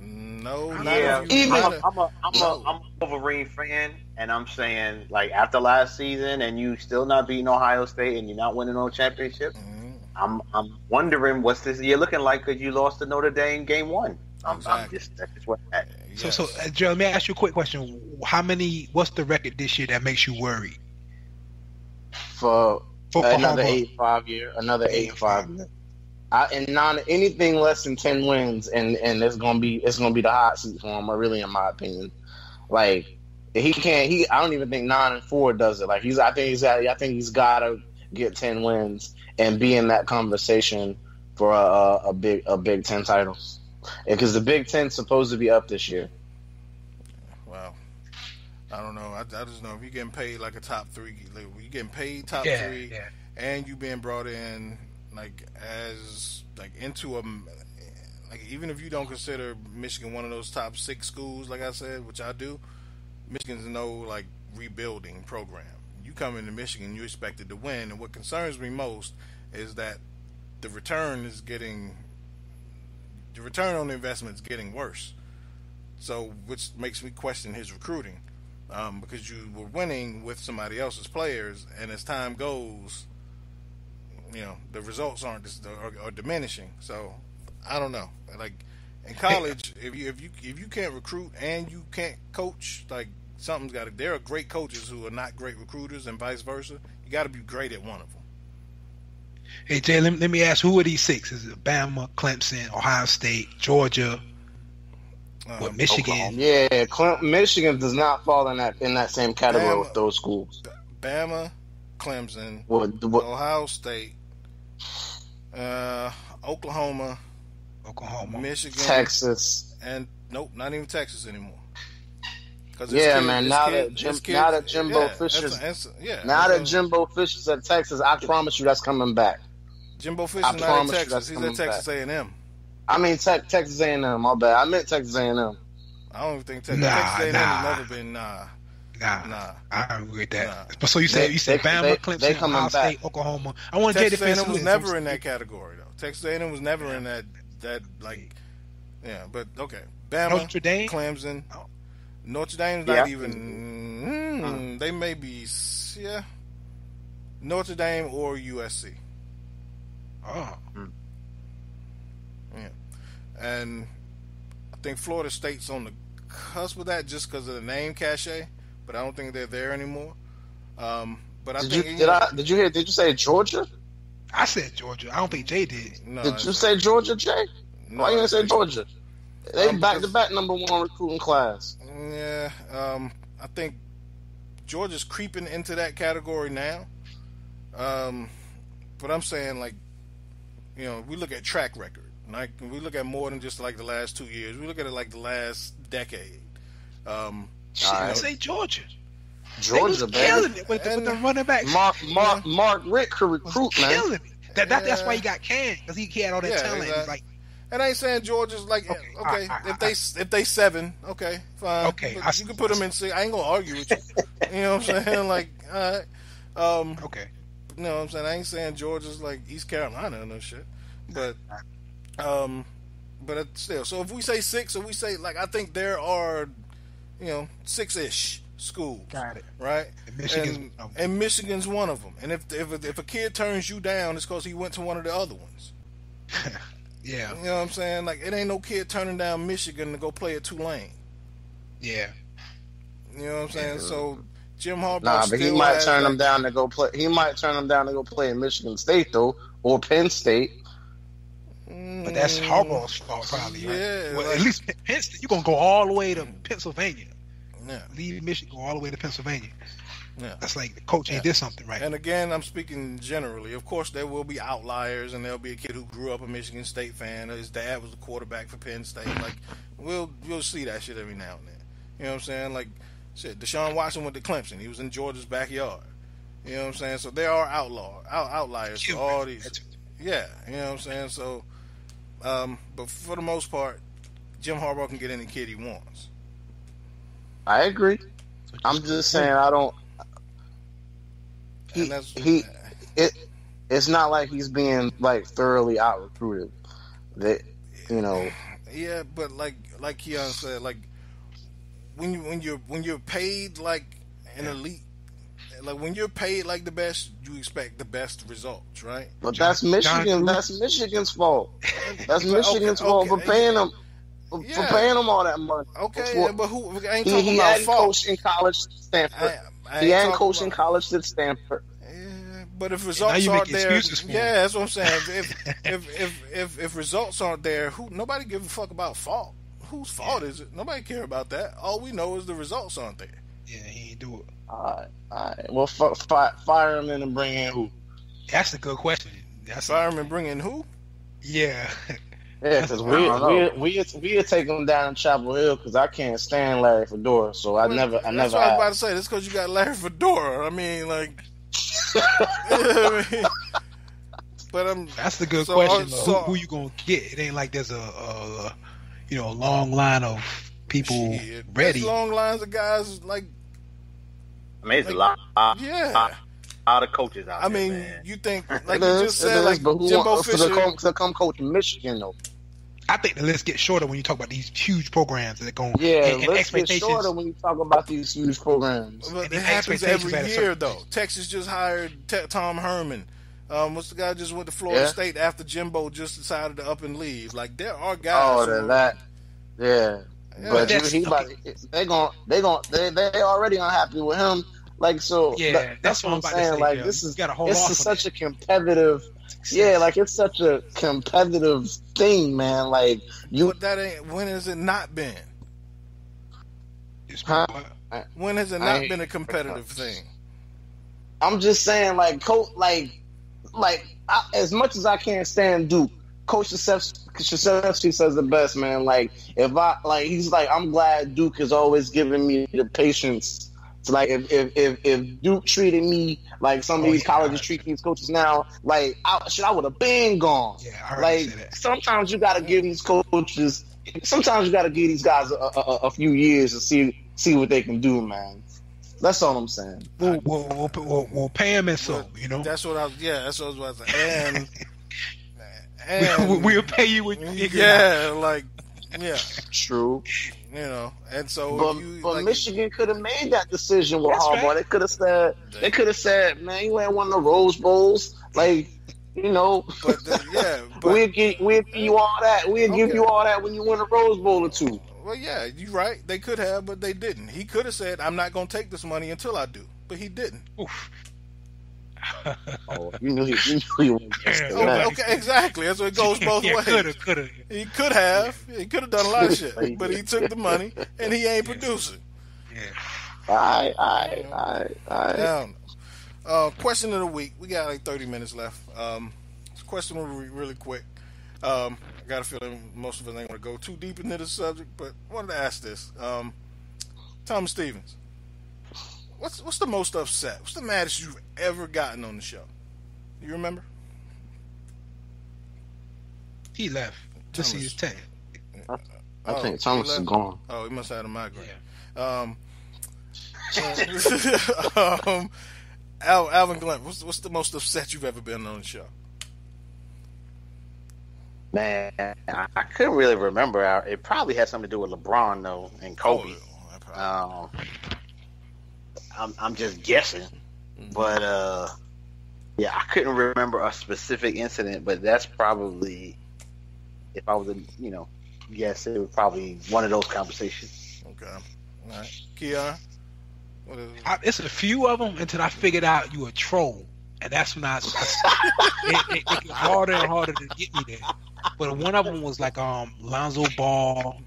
No, I'm a Wolverine fan, and I'm saying after last season, and you still not beating Ohio State, and you're not winning no championships. I'm wondering what's this year looking like because you lost to Notre Dame game 1. That's just what. So, Gerald, let me ask you a quick question. What's the record this year that makes you worried? For another 8-5 year, another 8-5 year. And anything less than 10 wins, and it's gonna be the hot seat for him. Really, in my opinion, he can't. I don't even think 9-4 does it. I think he's got to get 10 wins and be in that conversation for a Big Ten title, because the Big Ten's supposed to be up this year. Wow, I don't know. I just know if you're getting paid like a top 3, you getting paid top 3, and you being brought in into a even if you don't consider Michigan one of those top 6 schools, like I said, which I do, Michigan's no rebuilding program. You come into Michigan, you expected to win, and what concerns me most is that the return on the investment is getting worse. So, which makes me question his recruiting, because you were winning with somebody else's players, and as time goes, the results are diminishing. So, I don't know. In college, if you can't recruit and you can't coach, something's got to. There are great coaches who are not great recruiters, and vice versa. You got to be great at one of them. Hey Jay, let me ask, who are these 6? Is it Bama, Clemson, Ohio State, Georgia, Michigan? Oklahoma. Michigan does not fall in that same category with those schools. Bama, Clemson, Ohio State, Oklahoma, Michigan, Texas, and nope, not even Texas anymore. Now that Jimbo Fisher's at Texas, I promise you that's coming back. Jimbo Fisher's not at Texas. He's at Texas A&M. I mean Texas A&M. My bad. I meant Texas A&M. I don't even think Texas A&M has never been. Nah. I agree with that. But so you said Bama, Clemson, Ohio State, Oklahoma. I want to Texas A&M was never in that category though. Texas A&M was never in that Yeah, but okay. Bama, Notre Dame, Clemson, Notre Dame's not even. They may be, Notre Dame or USC. Oh. Yeah, and I think Florida State's on the cusp of that just because of the name cachet, but I don't think they're there anymore. But I did you say Georgia? I said Georgia. I don't think Jay did. No, did you say Georgia, Jay? No, why you didn't say Georgia? They back-to-back number 1 recruiting class. Yeah, I think Georgia's creeping into that category now. But I'm saying, like, we look at track record. Like, we look at more than just like the last 2 years. We look at it like the last decade. I say Georgia. Georgia, baby. Killing it with the running back. Mark Rick could recruit, man. Killing it. That's why he got canned, because he had all that talent. Exactly. Like, and I ain't saying Georgia's like okay. If they 7, okay, fine. Okay, you can put them in 6. I ain't gonna argue with you. You know what I'm saying? Like, all right. Okay. You know what I'm saying? I ain't saying Georgia's like East Carolina or no shit, but still. So if we say 6, or we say, like, I think there are, 6-ish schools. Got it. Right. And Michigan's one of them. And if a kid turns you down, it's because he went to one of the other ones. Yeah. You know what I'm saying? Like, it ain't no kid turning down Michigan to go play at Tulane. Yeah. You know what I'm saying? So Jim Harbaugh. But he might turn them down to go play. He might turn them down to go play in Michigan State though, or Penn State. But that's Harbaugh's fault, probably. Yeah. Right? Well, at least Penn State, you're gonna go all the way to Pennsylvania. Yeah. Leave Michigan, go all the way to Pennsylvania. Yeah. That's like the coach ain't did something right. And again, I'm speaking generally. Of course, there will be outliers, and there'll be a kid who grew up a Michigan State fan, or his dad was the quarterback for Penn State. Like, you'll see that shit every now and then. You know what I'm saying? Like, shit, Deshaun Watson went to Clemson. He was in Georgia's backyard. You know what I'm saying? So there are outliers for all these. Yeah, you know what I'm saying? So, but for the most part, Jim Harbaugh can get any kid he wants. I agree. I'm just saying I don't. It's not like he's being like thoroughly out recruited. Yeah, but like Keyonne said, like when you're paid like an elite, like when you're paid like the best, you expect the best results, right? But that's Michigan. That's Michigan's fault. That's Michigan's fault for paying them. For paying him all that money. Okay, but who ain't talking he about hadn't fault. coached in college at Stanford. He hadn't coached in college at Stanford. Yeah, but if results aren't there, that's what I'm saying. If results aren't there, nobody give a fuck about fault. Whose fault is it? Nobody care about that. All we know is the results aren't there. Yeah, he ain't do it. All right. Well, fire him in and bring in who? That's a good question. Fire him and bring in who? Yeah. Yeah, because we take him down in Chapel Hill because I can't stand Larry Fedora, so I never. That's what I was about to say. That's because you got Larry Fedora. I mean, like, but that's the good question. Who you gonna get? It ain't like there's a long line of people ready. There's long lines of guys like. I mean, it's a lot. Yeah. A lot of coaches out there. I mean, man. You think, like you just said, like Jimbo Fisher to come coach in Michigan, though. I think the list gets shorter when you talk about these huge programs that are going. And let's get shorter when you talk about these huge programs. But it happens every year, though. Texas just hired Tom Herman. What's the guy just went to Florida State after Jimbo just decided to up and leave? Like, there are guys. But they already unhappy with him. Like, so that's what I'm saying. Like, this is such a competitive. Yeah, like it's such a competitive thing, man. Like but that ain't. When has it not been? When has it not been a competitive thing? I'm just saying, like, as much as I can't stand Duke, Coach Krzyzewski says the best, man. Like, he's like, I'm glad Duke is always giving me the patience. So, like, if Duke treated me like some of these colleges treat these coaches now, like, I would have been gone. Yeah, like, sometimes you got to give these coaches, sometimes you got to give these guys a few years to see what they can do, man. That's all I'm saying. We'll pay him and so, That's what I was about to say. And we'll pay you with like, Yeah, true. You know, and so but Michigan could have made that decision with Harbaugh. Right. They could have said, man, you ain't won the Rose Bowls, like. You know, but we'll give you all that. We'll give you all that when you win a Rose Bowl or two. Well, yeah, you're right. They could have, but they didn't. He could have said, "I'm not going to take this money until I do," but he didn't. Oof. You knew he wouldn't get that. Okay, exactly. That's what it goes both ways. He could have done a lot of shit, but he took the money and he ain't producing. Yeah. All right. Question of the week. We got like 30 minutes left. Question will be really quick. I got a feeling most of us ain't going to go too deep into the subject, but I wanted to ask this. Thomas Stevens, what's the most upset? What's the maddest you've ever gotten on the show? You remember? He left to see his tank. I think Thomas is gone. Oh, he must have had a migraine. Yeah. Alvin Glymph, what's the most upset you've ever been on the show? Man, I couldn't really remember. It probably had something to do with LeBron though and Kobe. I'm just guessing, but yeah, I couldn't remember a specific incident. But that's probably, if I was guess it was probably one of those conversations. Okay, all right, Keyonne. It's a few of them until I figured out you a troll, and that's when it gets harder and harder to get me there. But one of them was like Lonzo Ball,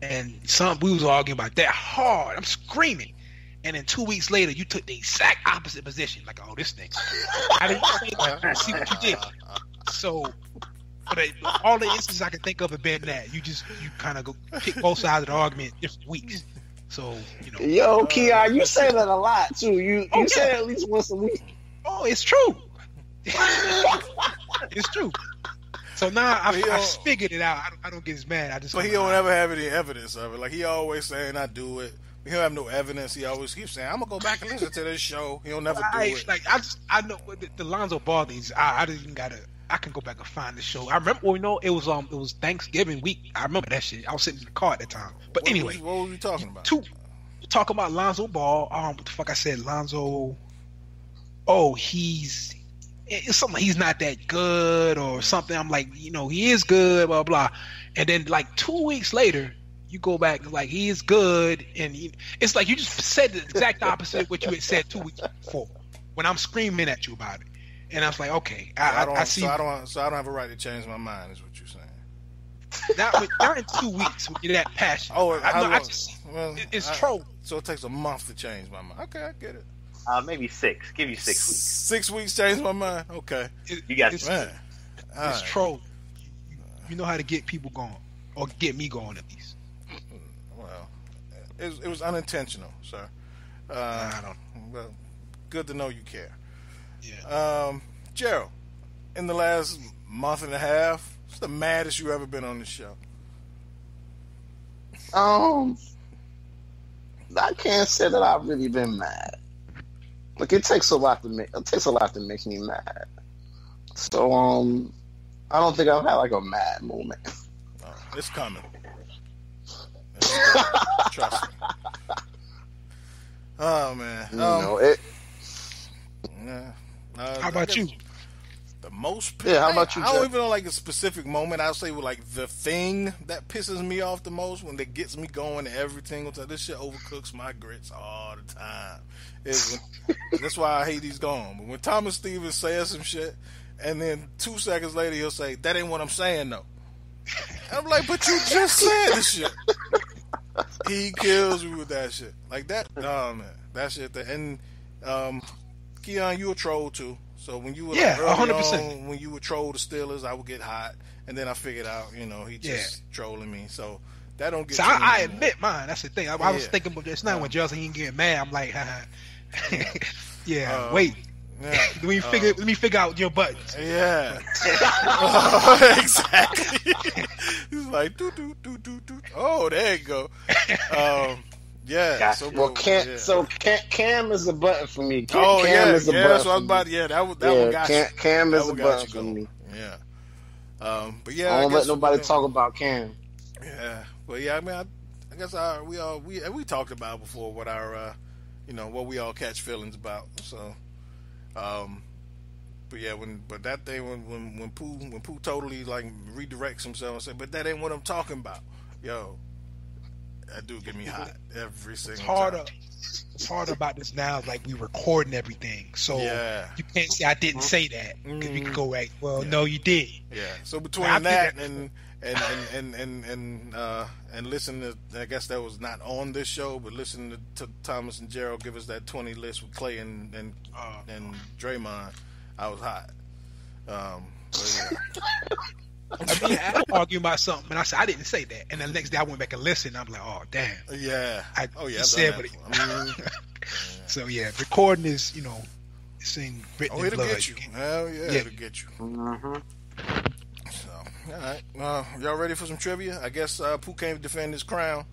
and we was arguing about that hard. I'm screaming, and then 2 weeks later you took the exact opposite position. Like, oh, this nigga, I didn't say that. See what you did. So, but all the instances I can think of have been that you kind of go pick both sides of the argument different weeks. So, Yo, Keyonne, you say that a lot too. You say that at least once a week. Oh, it's true. It's true. So now I figured it out. I don't get as mad. But he don't ever have any evidence of it. Like, he always saying, I do it. He don't have no evidence. He always keeps saying, I'm gonna go back and listen to this show. He'll never do it. Like, I know the Lonzo Ball things. I didn't even gotta. I can go back and find the show. I remember, it was Thanksgiving week. I remember that shit. I was sitting in the car at the time. But anyway, what were we talking about? Talk about Lonzo Ball. What the fuck I said? Lonzo. Oh, it's something. He's not that good or something. I'm like, he is good. Blah blah. And then like 2 weeks later, you go back and like he is good, and it's like you just said the exact opposite of what you had said 2 weeks before. When I'm screaming at you about it. And I was like, okay, I see. So I don't have a right to change my mind, is what you're saying. Not in 2 weeks when you're that passionate. Oh, it's troll. So it takes a month to change my mind. Okay, I get it. Maybe 6. Give you 6 weeks. 6 weeks change my mind. Okay, you got it's troll. You know how to get people going, or get me going at least. Well, it was unintentional, sir. I don't. Well, good to know you care. Yeah. Gerald, in the last month and a half, what's the maddest you ever been on the show? I can't say that I've really been mad. Like, it takes a lot to make me mad. So I don't think I've had like a mad moment. Oh, it's coming. Trust me. Oh man. Yeah. How about you? The most. Yeah. How about you? I don't even know like a specific moment. I'll say like the thing that pisses me off the most, when that gets me going every single time. This shit overcooks my grits all the time. That's why I hate he's gone. But when Thomas Stevens says some shit, and then 2 seconds later he'll say, "That ain't what I'm saying though." I'm like, but you just said this shit. He kills me with that shit. Like that. Oh man, that shit. And Keyonne, you a troll too. So when you were 100%. When you would troll the Steelers, I would get hot, and then I figured out, he just trolling me. So that don't get. So I admit mine. That's the thing. I was thinking about this now when Justin ain't getting mad. I'm like, wait. Yeah. Let me figure out your buttons. Yeah. Exactly. He's like, do. Oh, there you go. Yeah. Gotcha. Cam is a button for me. Cam is a button. That's what I was about. Yeah, that one got you. Cam is a button for me. Yeah. But yeah, I don't let nobody talk about Cam. Yeah, but yeah, I mean, I guess we talked about before what our what we all catch feelings about. So, but yeah, but that thing when Pooh totally like redirects himself and say, but that ain't what I'm talking about. Yo, that dude get me hot every single time. What's hard about this now is like we recording everything, so you can't say I didn't say that because we can go right. Well, no, you did. Yeah. So between that and listen to, I guess that was not on this show, but listen to Thomas and Gerald give us that 20 list with Clay and Draymond, I was hot. I mean, I argue about something, and I said I didn't say that, and the next day I went back and listened. And I'm like, oh damn. Yeah. Said what So yeah, recording is it's in written in blood. Get you. Hell yeah, it'll get you. Mm-hmm. So, all right. Y'all ready for some trivia? I guess Pooh can't defend his crown.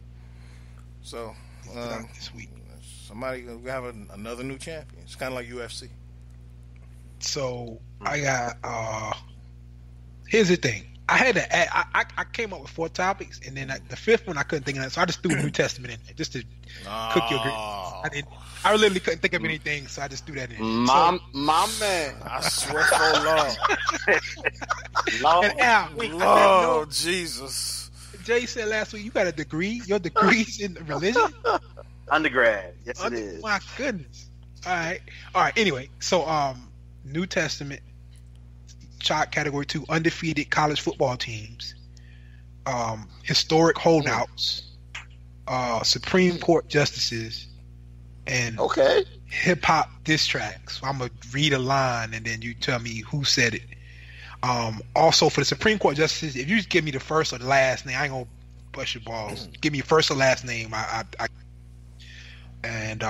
So this week, we have another new champion. It's kind of like UFC. So I got. Here's the thing. I had to add, I came up with 4 topics, and then the 5th one I couldn't think of that, so I just threw the New Testament in there just to cook your greens. I literally couldn't think of anything, so I just threw that in. My man, I swear for Lord, Lord Jesus. Jay said last week you got a degree. Your degree's in religion. Undergrad, yes it is. My goodness. All right. Anyway, so New Testament. Shot category 2 undefeated college football teams, historic holdouts, Supreme Court justices, and hip hop diss tracks. So I'm gonna read a line and then you tell me who said it. Also for the Supreme Court justices, if you just give me the first or the last name, I ain't gonna bust your balls. Give me your first or last name. And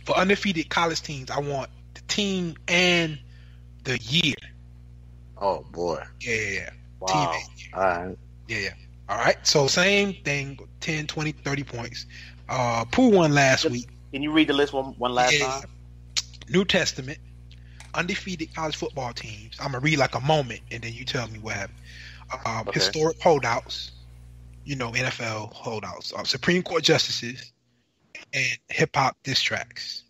for undefeated college teams, I want the team and the year. Oh boy. Yeah. Wow. Team. All right. Yeah. All right. So same thing, 10, 20, 30 points. Pooh won last week. Can you read the list one last time? New Testament, undefeated college football teams. I'm going to read like a moment and then you tell me what happened. Historic holdouts, NFL holdouts, Supreme Court justices, and hip hop diss tracks.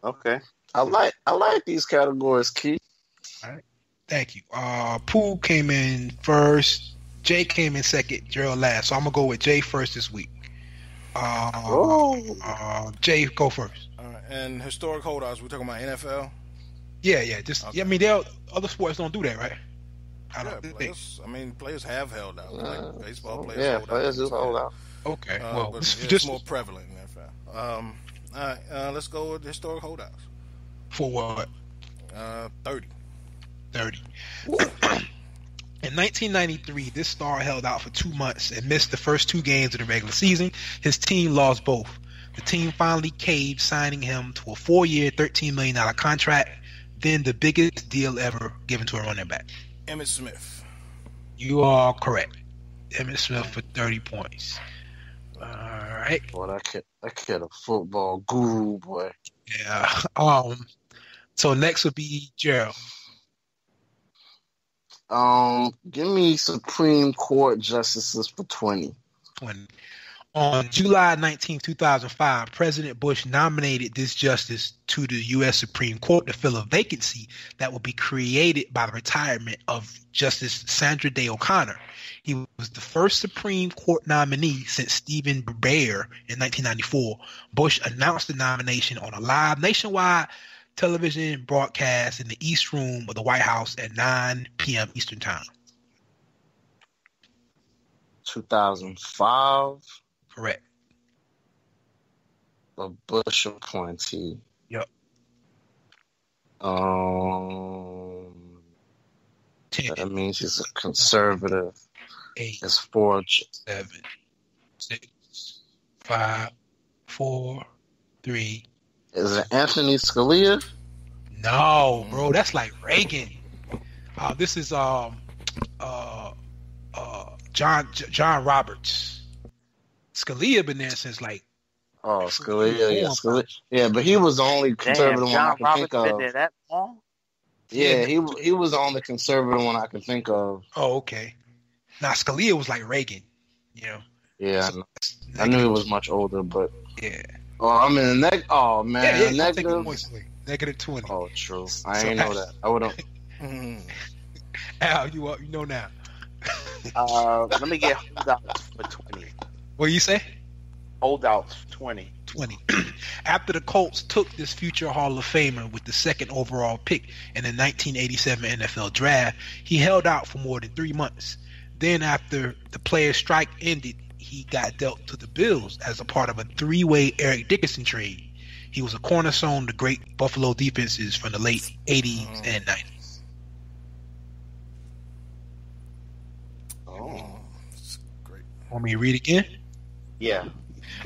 Okay. I like these categories, Keith. All right. Thank you. Pooh came in first. Jay came in second. Gerald last. So I'm gonna go with Jay first this week. Jay, go first. All right. And historic holdouts. We're talking about NFL. Yeah. Just I mean, other sports don't do that, right? I don't think. Players have held out. Like baseball players. Yeah, hold players do hold out. Okay. But it's more prevalent in NFL. All right. Let's go with historic holdouts. For what? 30. In 1993, this star held out for 2 months and missed the first 2 games of the regular season. His team lost both. The team finally caved, signing him to a 4-year, $13 million contract, then the biggest deal ever given to a running back. Emmitt Smith. You are correct. Emmitt Smith for 30 points. All right. Boy, that kid a football guru, boy. Yeah. So next would be Gerald. Give me Supreme Court justices for 20. On July 19, 2005, President Bush nominated this justice to the U.S. Supreme Court to fill a vacancy that would be created by the retirement of Justice Sandra Day O'Connor. He was the first Supreme Court nominee since Stephen Breyer in 1994. Bush announced the nomination on a live nationwide television broadcast in the East Room of the White House at 9 p.m. Eastern Time. 2005? Correct. A Bush appointee. Yep. 10. That means he's a conservative. 8. It's 4. 7. 6. 5. 4. 3. Is it Anthony Scalia? No, bro. That's like Reagan. This is John Roberts. Scalia been there since like. Oh, Scalia. Yeah, but he was the only conservative one I can think of. Been there that long? Yeah, he was the only conservative one I can think of. Oh, okay. Now Scalia was like Reagan. You know. Yeah, so I knew it was much older, but yeah. Oh, I'm in the Oh man, yeah, negative. Negative 20. Oh, true. I ain't know that. I would have. Al, you up? You know now. Let me get holdouts for 20. What you say? Holdouts 20. 20. After the Colts took this future Hall of Famer with the second overall pick in the 1987 NFL Draft, he held out for more than 3 months. Then after the player's strike ended, he got dealt to the Bills as a part of a 3-way Eric Dickerson trade. He was a cornerstone of the great Buffalo defenses from the late 80s and 90s. Oh, that's great. Want me to read it again? Yeah.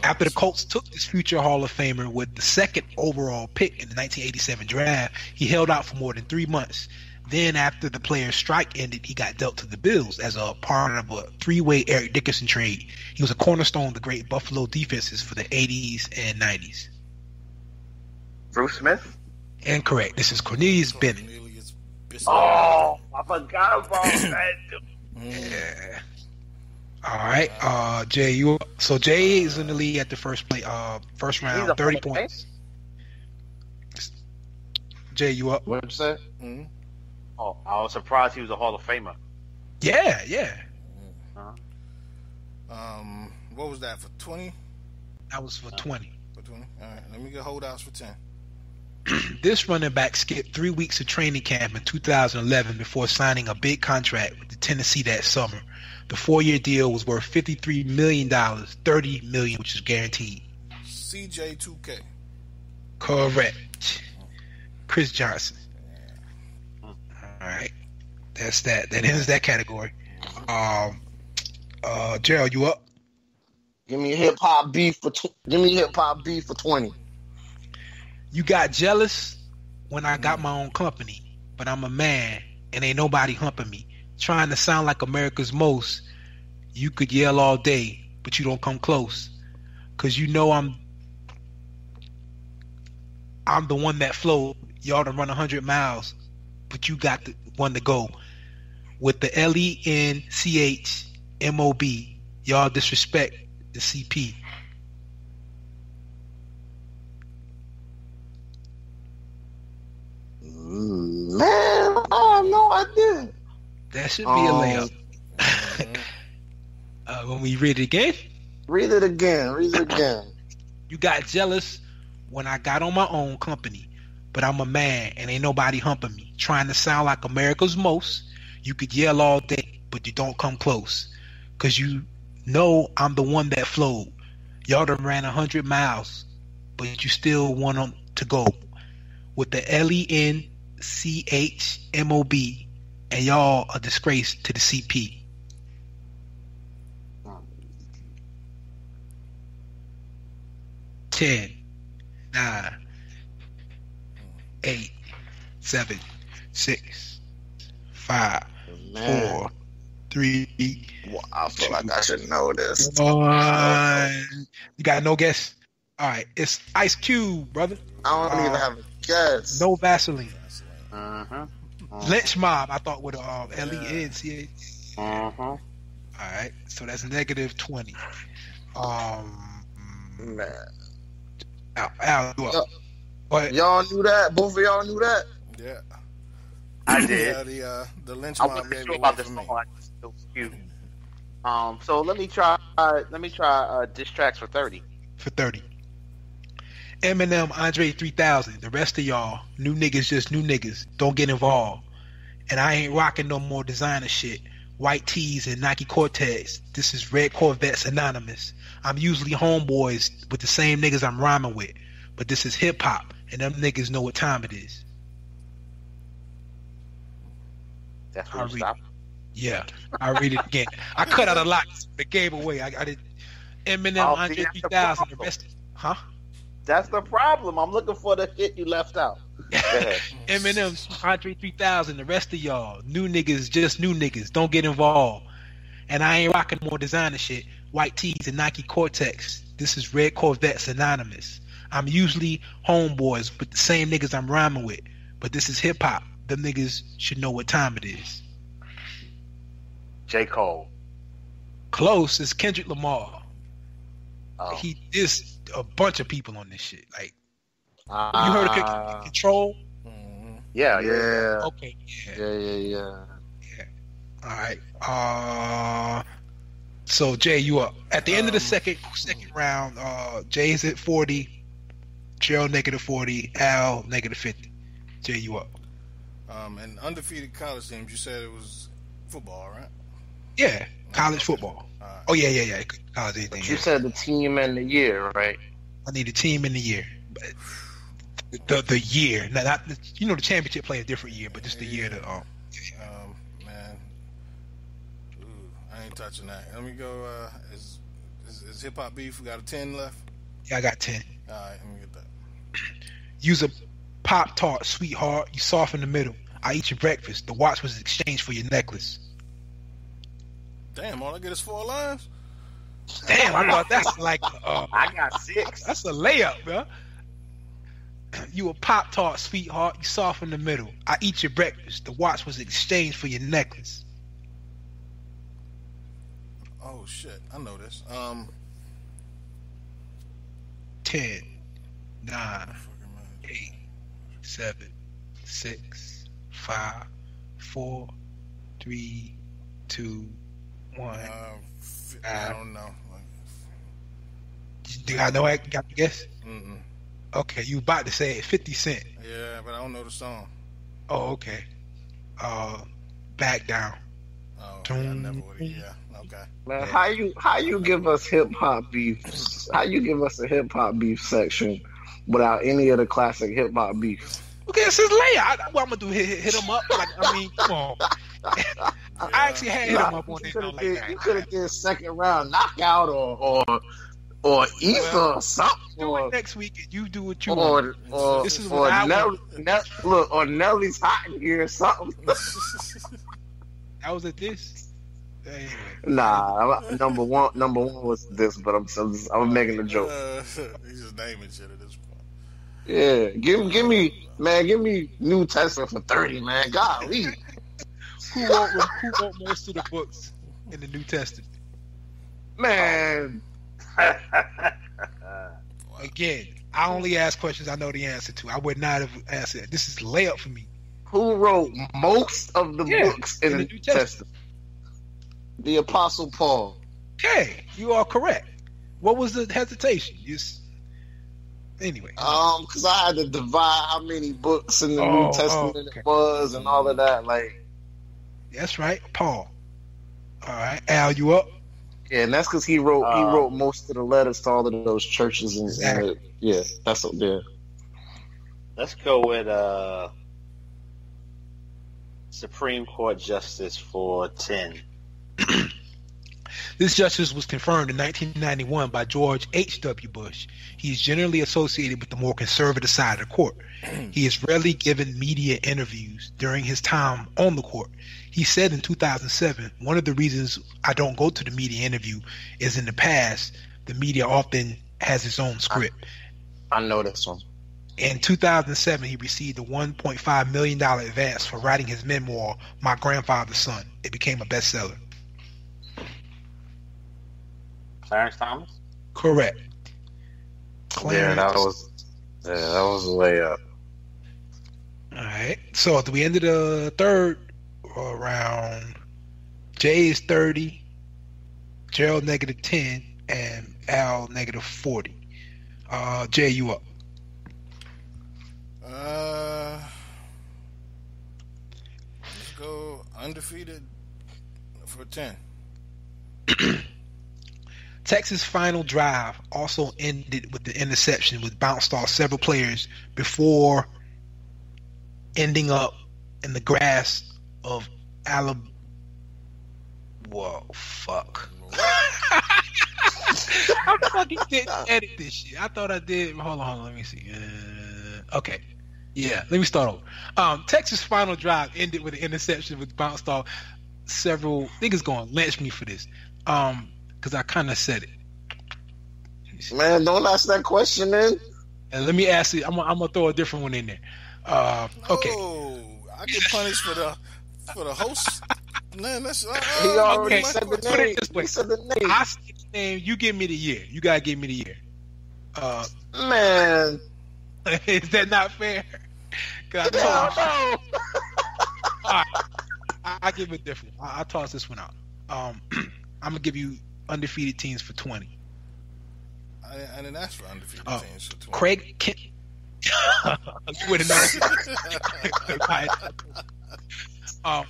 After the Colts took this future Hall of Famer with the second overall pick in the 1987 draft, he held out for more than 3 months. Then after the player's strike ended, he got dealt to the Bills as a part of a 3-way Eric Dickerson trade. He was a cornerstone of the great Buffalo defenses for the 80s and 90s. Bruce Smith? Incorrect. This is Cornelius Bennett. Oh, I forgot about that. Yeah. All right. Jay, so Jay is in the lead at the first round, 30 points. Jay, you up? What'd you say? Mm-hmm. Oh, I was surprised he was a Hall of Famer. Yeah. What was that for 20? That was for 20. For 20. All right. Let me get holdouts for 10. This running back skipped 3 weeks of training camp in 2011 before signing a big contract with the Tennessee that summer. The 4-year deal was worth $53 million, $30 million, which is guaranteed. CJ2K. Correct. Chris Johnson. All right, that's that. That ends that category. Gerald, you up? Give me hip hop beef for 20. You got jealous when I got my own company, but I'm a man and ain't nobody humping me. Trying to sound like America's most. You could yell all day, but you don't come close. 'Cause you know I'm the one that flowed. Y'all done run 100 miles, but you got the one to go. With the LENCHMOB, y'all disrespect the CP. Man, I have no idea. That should be a layup. When we read it again? Read it again. You got jealous when I got on my own company, but I'm a man and ain't nobody humping me. Trying to sound like America's most. You could yell all day, but you don't come close. 'Cause you know I'm the one that flowed. Y'all done ran 100 miles, but you still want them to go. With the LENCHMOB, and y'all a disgrace to the CP. Ten, 9, 8, 7, 6, 5, 4, 3. Well, I feel like I should know this. 1. You got no guess? All right, it's Ice Cube, brother. I don't even have a guess. No Vaseline. Uh-huh. Lynch Mob, I thought with LENCH. Uh-huh. All right, so that's negative 20. Man. Al, you up? Y'all knew that? Both of y'all knew that? Yeah. I did. Yeah, the lynch I mob wasn't gave sure it about away this for me. song. It was cute. So let me try diss tracks for 30. For 30. Eminem, Andre 3000. The rest of y'all, new niggas, just new niggas. Don't get involved. And I ain't rocking no more designer shit. White tees and Nike Cortez. This is Red Corvettes Anonymous. I'm usually homeboys with the same niggas I'm rhyming with. But this is hip hop, and them niggas know what time it is. That's where you stop. Yeah, I'll read it again. I cut out a lot that gave away. I did Eminem, Andre 3000. The rest, huh? That's the problem. I'm looking for the shit you left out. Eminem, Andre 3000. The rest of y'all, new niggas, just new niggas. Don't get involved. And I ain't rocking more designer shit. White tees and Nike Cortex. This is Red Corvettes Anonymous. I'm usually homeboys with the same niggas I'm rhyming with. But this is hip hop. Them niggas should know what time it is. J. Cole. Close is Kendrick Lamar. He dissed a bunch of people on this shit. Like, you heard of Control? Yeah. Okay. Yeah. All right. So Jay, you up? At the end of the second round, Jay's at 40, Gerald -40, Al -50. Jay, you up? And undefeated college teams. You said it was football, right? Yeah, college football. Right. Oh yeah. College anything. But you said the team and the year, right? I need a team in the year. The year, not the championship play a different year, but just the year that. Man, I ain't touching that. Let me go. Is hip hop beef? We got a 10 left. Yeah, I got 10. All right, let me get that. Use a Pop-Tart, sweetheart. You soft in the middle. I eat your breakfast. The watch was exchanged for your necklace. Damn, all I get is 4 lines. Damn, I thought that's like. I got 6. That's a layup, bro. You a Pop-Tart, sweetheart. You soft in the middle. I eat your breakfast. The watch was exchanged for your necklace. Oh shit, I know this. 10, 9, 8, 7, 6, 5, 4, 3, 2, 1. I don't know. Do I know? I got to guess. Mm-mm. Okay, you about to say it. 50 Cent. Yeah, but I don't know the song. Oh, okay. Back Down. Oh, I never would have. Yeah, okay. Man, how you give us hip hop beef? How you give us a hip hop beef section without any of the classic hip hop beef? Okay, it's his layout. What I'm gonna do? Hit him up? Like, I mean, come on. I actually had hit him up on it. You could have did second round knockout or either or something. Do it next week and you do what you want. This is what I want. Look, or Nelly's hot in here or something. That was at this. Anyway. Nah, number one was this, but I'm making a joke. He's just naming shit at this point. Yeah, give me New Testament for 30, man. Golly. Who wrote most of the books in the New Testament? Man. Again, I only ask questions I know the answer to. I would not have answered that. This is layup for me. Who wrote most of the books in the New Testament? The Apostle Paul. Okay, you are correct. What was the hesitation? Anyway. Because I had to divide how many books in the New Testament it was and all of that. Like, that's right, Paul. All right, Al, you up? Yeah, and that's because he wrote most of the letters to all of those churches and exactly. Yeah, that's up there. Let's go with Supreme Court Justice for 10. This justice was confirmed in 1991 by George H.W. Bush. He is generally associated with the more conservative side of the court. He is rarely given media interviews during his time on the court. He said in 2007, one of the reasons I don't go to the media interview is in the past, the media often has its own script. I know this one. In 2007, he received a $1.5 million advance for writing his memoir, My Grandfather's Son. It became a bestseller. Clarence Thomas? Correct. Yeah, that was a layup. All right. So at the end of the third round, Jay is 30, Gerald -10, and Al -40. Jay, you up? Let's go undefeated for 10. Texas' final drive also ended with the interception, which bounced off several players before ending up in the grass of Alabama. Whoa, fuck. I fucking didn't edit this shit. I thought I did. Hold on, let me see. Okay. Yeah, let me start over. Texas' final drive ended with an interception which bounced off several niggas going lynch me for this. Because I kind of said it. Man, don't ask that question then. And let me ask it. I'm gonna throw a different one in there. Okay. Oh, I get punished for the host. Man, that's He already said the Put name. it this way. He said the name. I say the name. You give me the year. You gotta give me the year. Man. Is that not fair? No. All right. I give it different. I'll toss this one out. I'm gonna give you undefeated teams for 20. I didn't ask for undefeated teams for 20. Craig Kent. You would have known.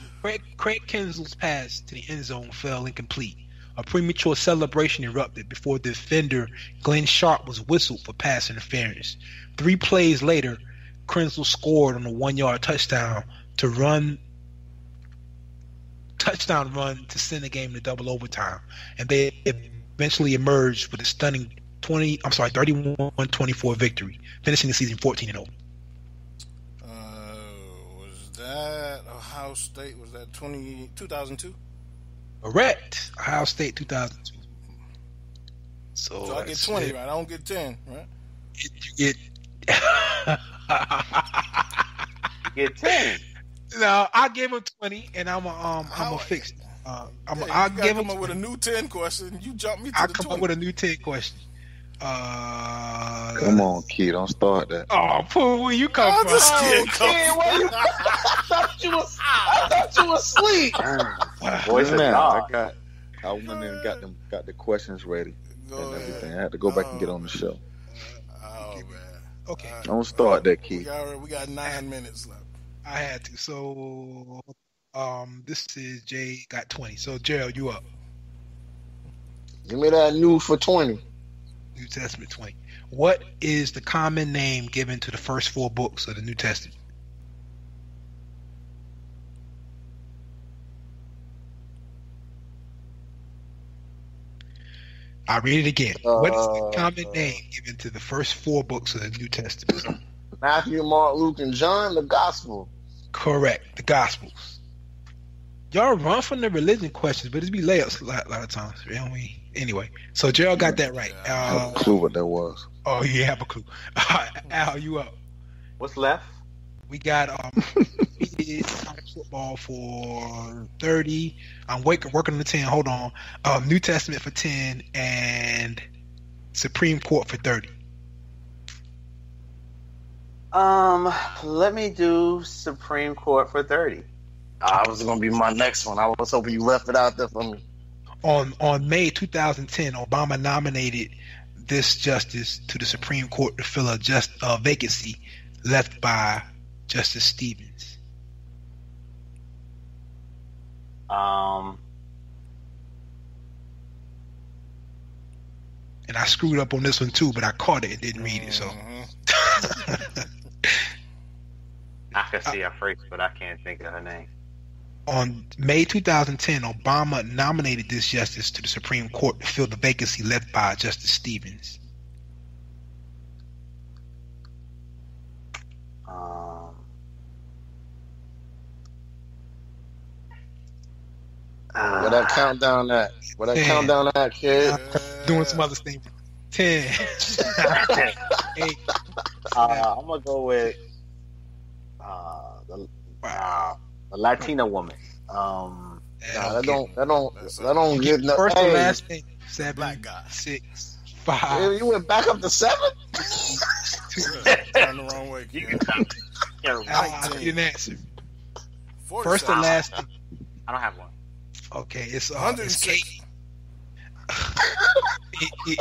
Craig Kinsley's pass to the end zone fell incomplete. A premature celebration erupted before defender Glenn Sharp was whistled for pass interference. 3 plays later, Kinsley scored on a 1-yard touchdown run to send the game to double overtime, and they eventually emerged with a stunning 31-24 victory, finishing the season 14-0. Was that Ohio State? Was that 2002? Correct. Ohio State 2002. So I get 20, right? I don't get 10, right? You get You get 10. No, I gave him 20, and I'm a fix it. I'll give him with a new 10 question. You jump me to I'll the come 20. up with a new 10 question. Come on, Key, don't start that. Oh, Pooh, where you come from? I thought you was asleep. Voice is I went in and got the questions ready and everything. I had to go back and get on the show. Oh man. Okay. Don't start that, Key. We got 9 minutes left. I had to. So, this is Jay got 20. So, Gerald, you up? Give me that new for 20. New Testament 20. What is the common name given to the first 4 books of the New Testament? I'll read it again. What is the common name given to the first 4 books of the New Testament? Matthew, Mark, Luke, and John, the Gospel. Correct. The Gospels. Y'all run from the religion questions, but it's be layups a lot of times. Anyway, so Gerald got that right. I have a clue what that was. Oh, you have a clue. Al, you up? What's left? We got football for 30. I'm working on the 10. Hold on. New Testament for 10 and Supreme Court for 30. Let me do Supreme Court for 30. I was going to be my next one. I was hoping you left it out there for me. On May 2010, Obama nominated this justice to the Supreme Court to fill a vacancy left by Justice Stevens. And I screwed up on this one too, but I caught it and didn't read it. So I can see her face, but I can't think of her name. On May 2010, Obama nominated this justice to the Supreme Court to fill the vacancy left by Justice Stevens. Where that countdown at? Where that countdown at, kid? Doing some other things. 10. 8. I'm gonna go with the Latina woman. That don't get no. First and last thing. 7, Black guy. 6, 5. You went back up to 7. Turn the wrong way. I need an answer. 47. First and last thing. I don't have one. Okay, it's 106.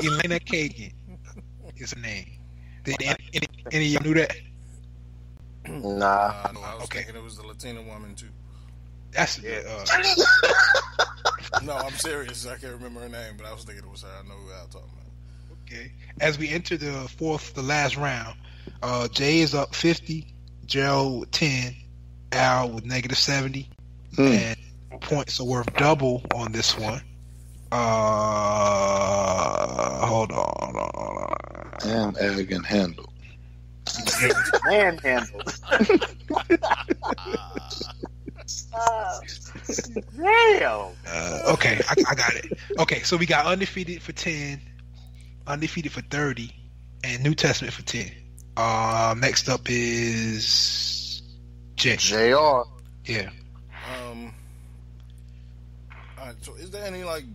Elena Kagan is her name. Did any of y'all knew that? Nah. I was thinking it was the Latina woman too. That's No, I'm serious. I can't remember her name, but I was thinking it was her. I know who I was talking about. Okay. As we enter the last round, Jay is up 50, Gerald with 10, Al with negative 70, and points are worth double on this one. Hold on. Damn, arrogant handle. Manhandled. Damn. Okay, I got it. Okay, so we got undefeated for 10, undefeated for 30, and New Testament for 10. Next up is Jay. JR. Yeah. right, so is there any like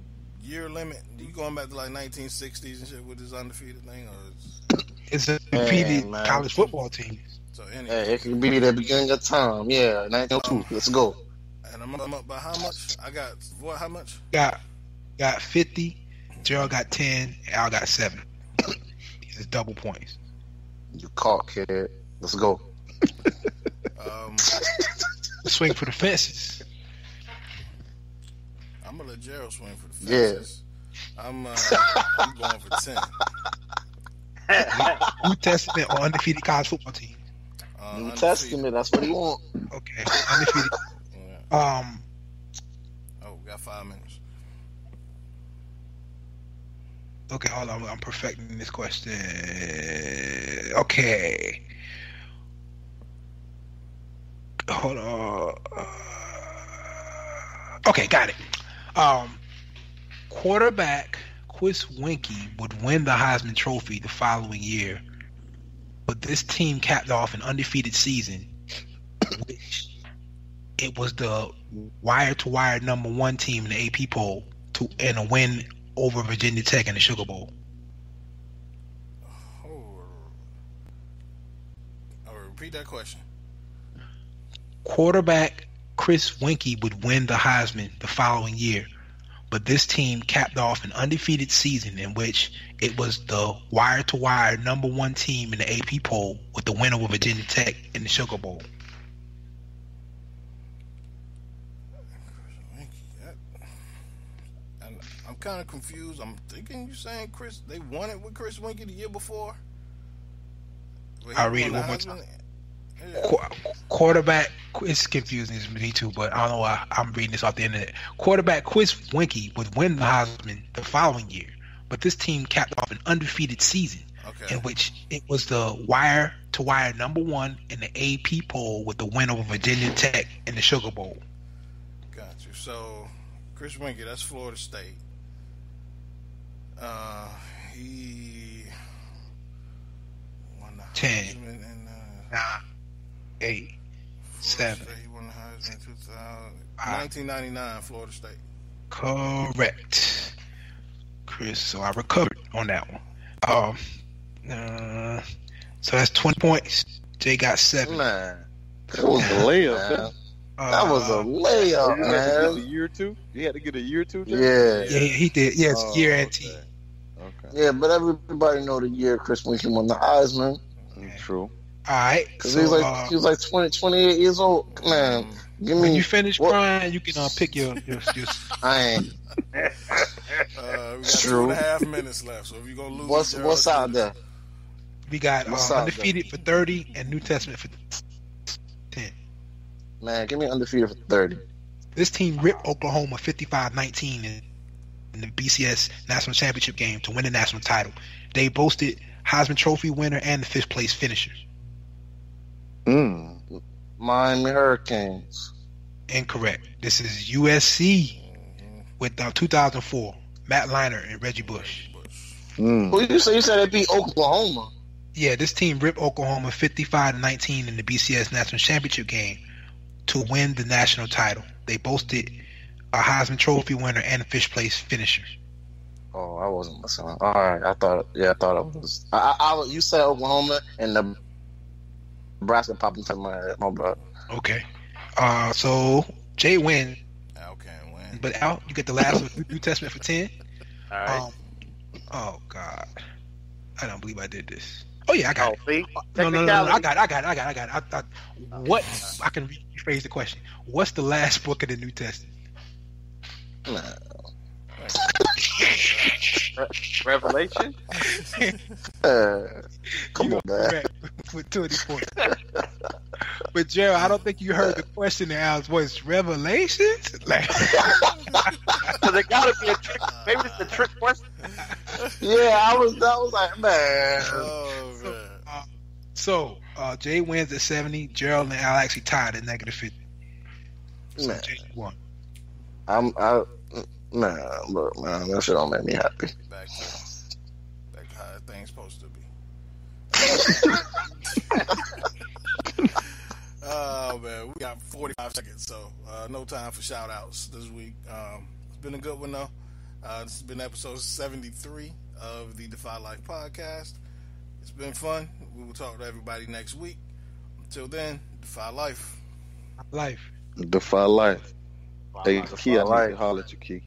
year limit? You going back to like 1960s and shit with this undefeated thing, or it's a defeated college football team? So it can be the beginning of time. Yeah, 1902. Let's go. And I'm up by how much? I got what? How much? Got 50. Gerald got 10. Al got 7. These are double points. You caught, kid. Let's go. Swing for the fences. I'm gonna let Gerald swing for the fences. Yeah. I'm going for 10. New Testament or undefeated college football team? New Testament. That's what he want. Okay, undefeated. Yeah. We got 5 minutes. Okay, hold on. I'm perfecting this question. Okay. Hold on. Okay, got it. Quarterback Chris Winkie would win the Heisman Trophy the following year, but this team capped off an undefeated season, which it was the wire-to-wire number 1 team in the AP poll and a win over Virginia Tech in the Sugar Bowl. Repeat that question. Quarterback Chris Winkie would win the Heisman the following year, but this team capped off an undefeated season in which it was the wire-to-wire number 1 team in the AP poll with the win over Virginia Tech in the Sugar Bowl. I'm kind of confused. I'm thinking you're saying they won it with Chris Winkie the year before? I'll read it one more time. Yeah. Quarterback, it's confusing to me too, but I don't know why I'm reading this off the internet. Quarterback Chris Winkie would win the Heisman the following year, but this team capped off an undefeated season in which it was the wire-to-wire number 1 in the AP poll with the win over Virginia Tech in the Sugar Bowl. Got you. So, Chris Winkie, that's Florida State. He won the 10, Heisman in 9, 8, 7. He won the Heisman in 1999, Florida State. Correct, Chris. So I recovered on that one. So that's 20 points. Jay got 7. Man, that was a layup. Man. That was a layup, man. You had to get a year 2? You had to get a year 2? Yeah, he did. Yes, year and team. Okay. Yeah, but everybody know the year Chris Winkie won the Heisman. True. All right. Because he was like 28 years old. Man, give me. When you finish crying, you can pick your. I ain't. We got 2.5 minutes left, so if you're gonna lose, what's out there? We got undefeated for 30 and New Testament for 10. Man, give me undefeated for 30. This team ripped Oklahoma 55-19 in the BCS National Championship game to win the national title. They boasted Heisman Trophy winner and the 5th place finisher. Miami Hurricanes. Incorrect. This is USC with 2004. Matt Leinart and Reggie Bush. Well, you said it beat Oklahoma. Yeah, this team ripped Oklahoma 55-19 in the BCS National Championship game to win the national title. They boasted a Heisman Trophy winner and a 5th place finisher. Oh, I wasn't listening. All right, I thought it was. You said Oklahoma and the Nebraska popped into my head. My bad. Okay. So Jay wins. Al can't win. But Al, you get the last one, New Testament for 10. All right. Oh God, I don't believe I did this. Oh yeah, I got it. See? No, I got it. I can rephrase the question. What's the last book of the New Testament? Revelation? Come on, man. With 20 points. But Gerald, I don't think you heard the question in Al's voice. Revelations? Like, so there gotta be a trick. Maybe it's a trick question. Yeah, I was like, man. So Jay wins at 70. Gerald and Al actually tied at -50. So Man. Jay won. Man, look, man, that shit don't make me happy. Back to how things supposed to be. Oh man, we got 45 seconds, so no time for shout outs this week. been a good one, though. This has been episode 73 of the Defy Life Podcast. It's been fun. We will talk to everybody next week. Until then, Defy Life. Life. Defy life. Hey, Defy Key, I need life. to holler at you, Key.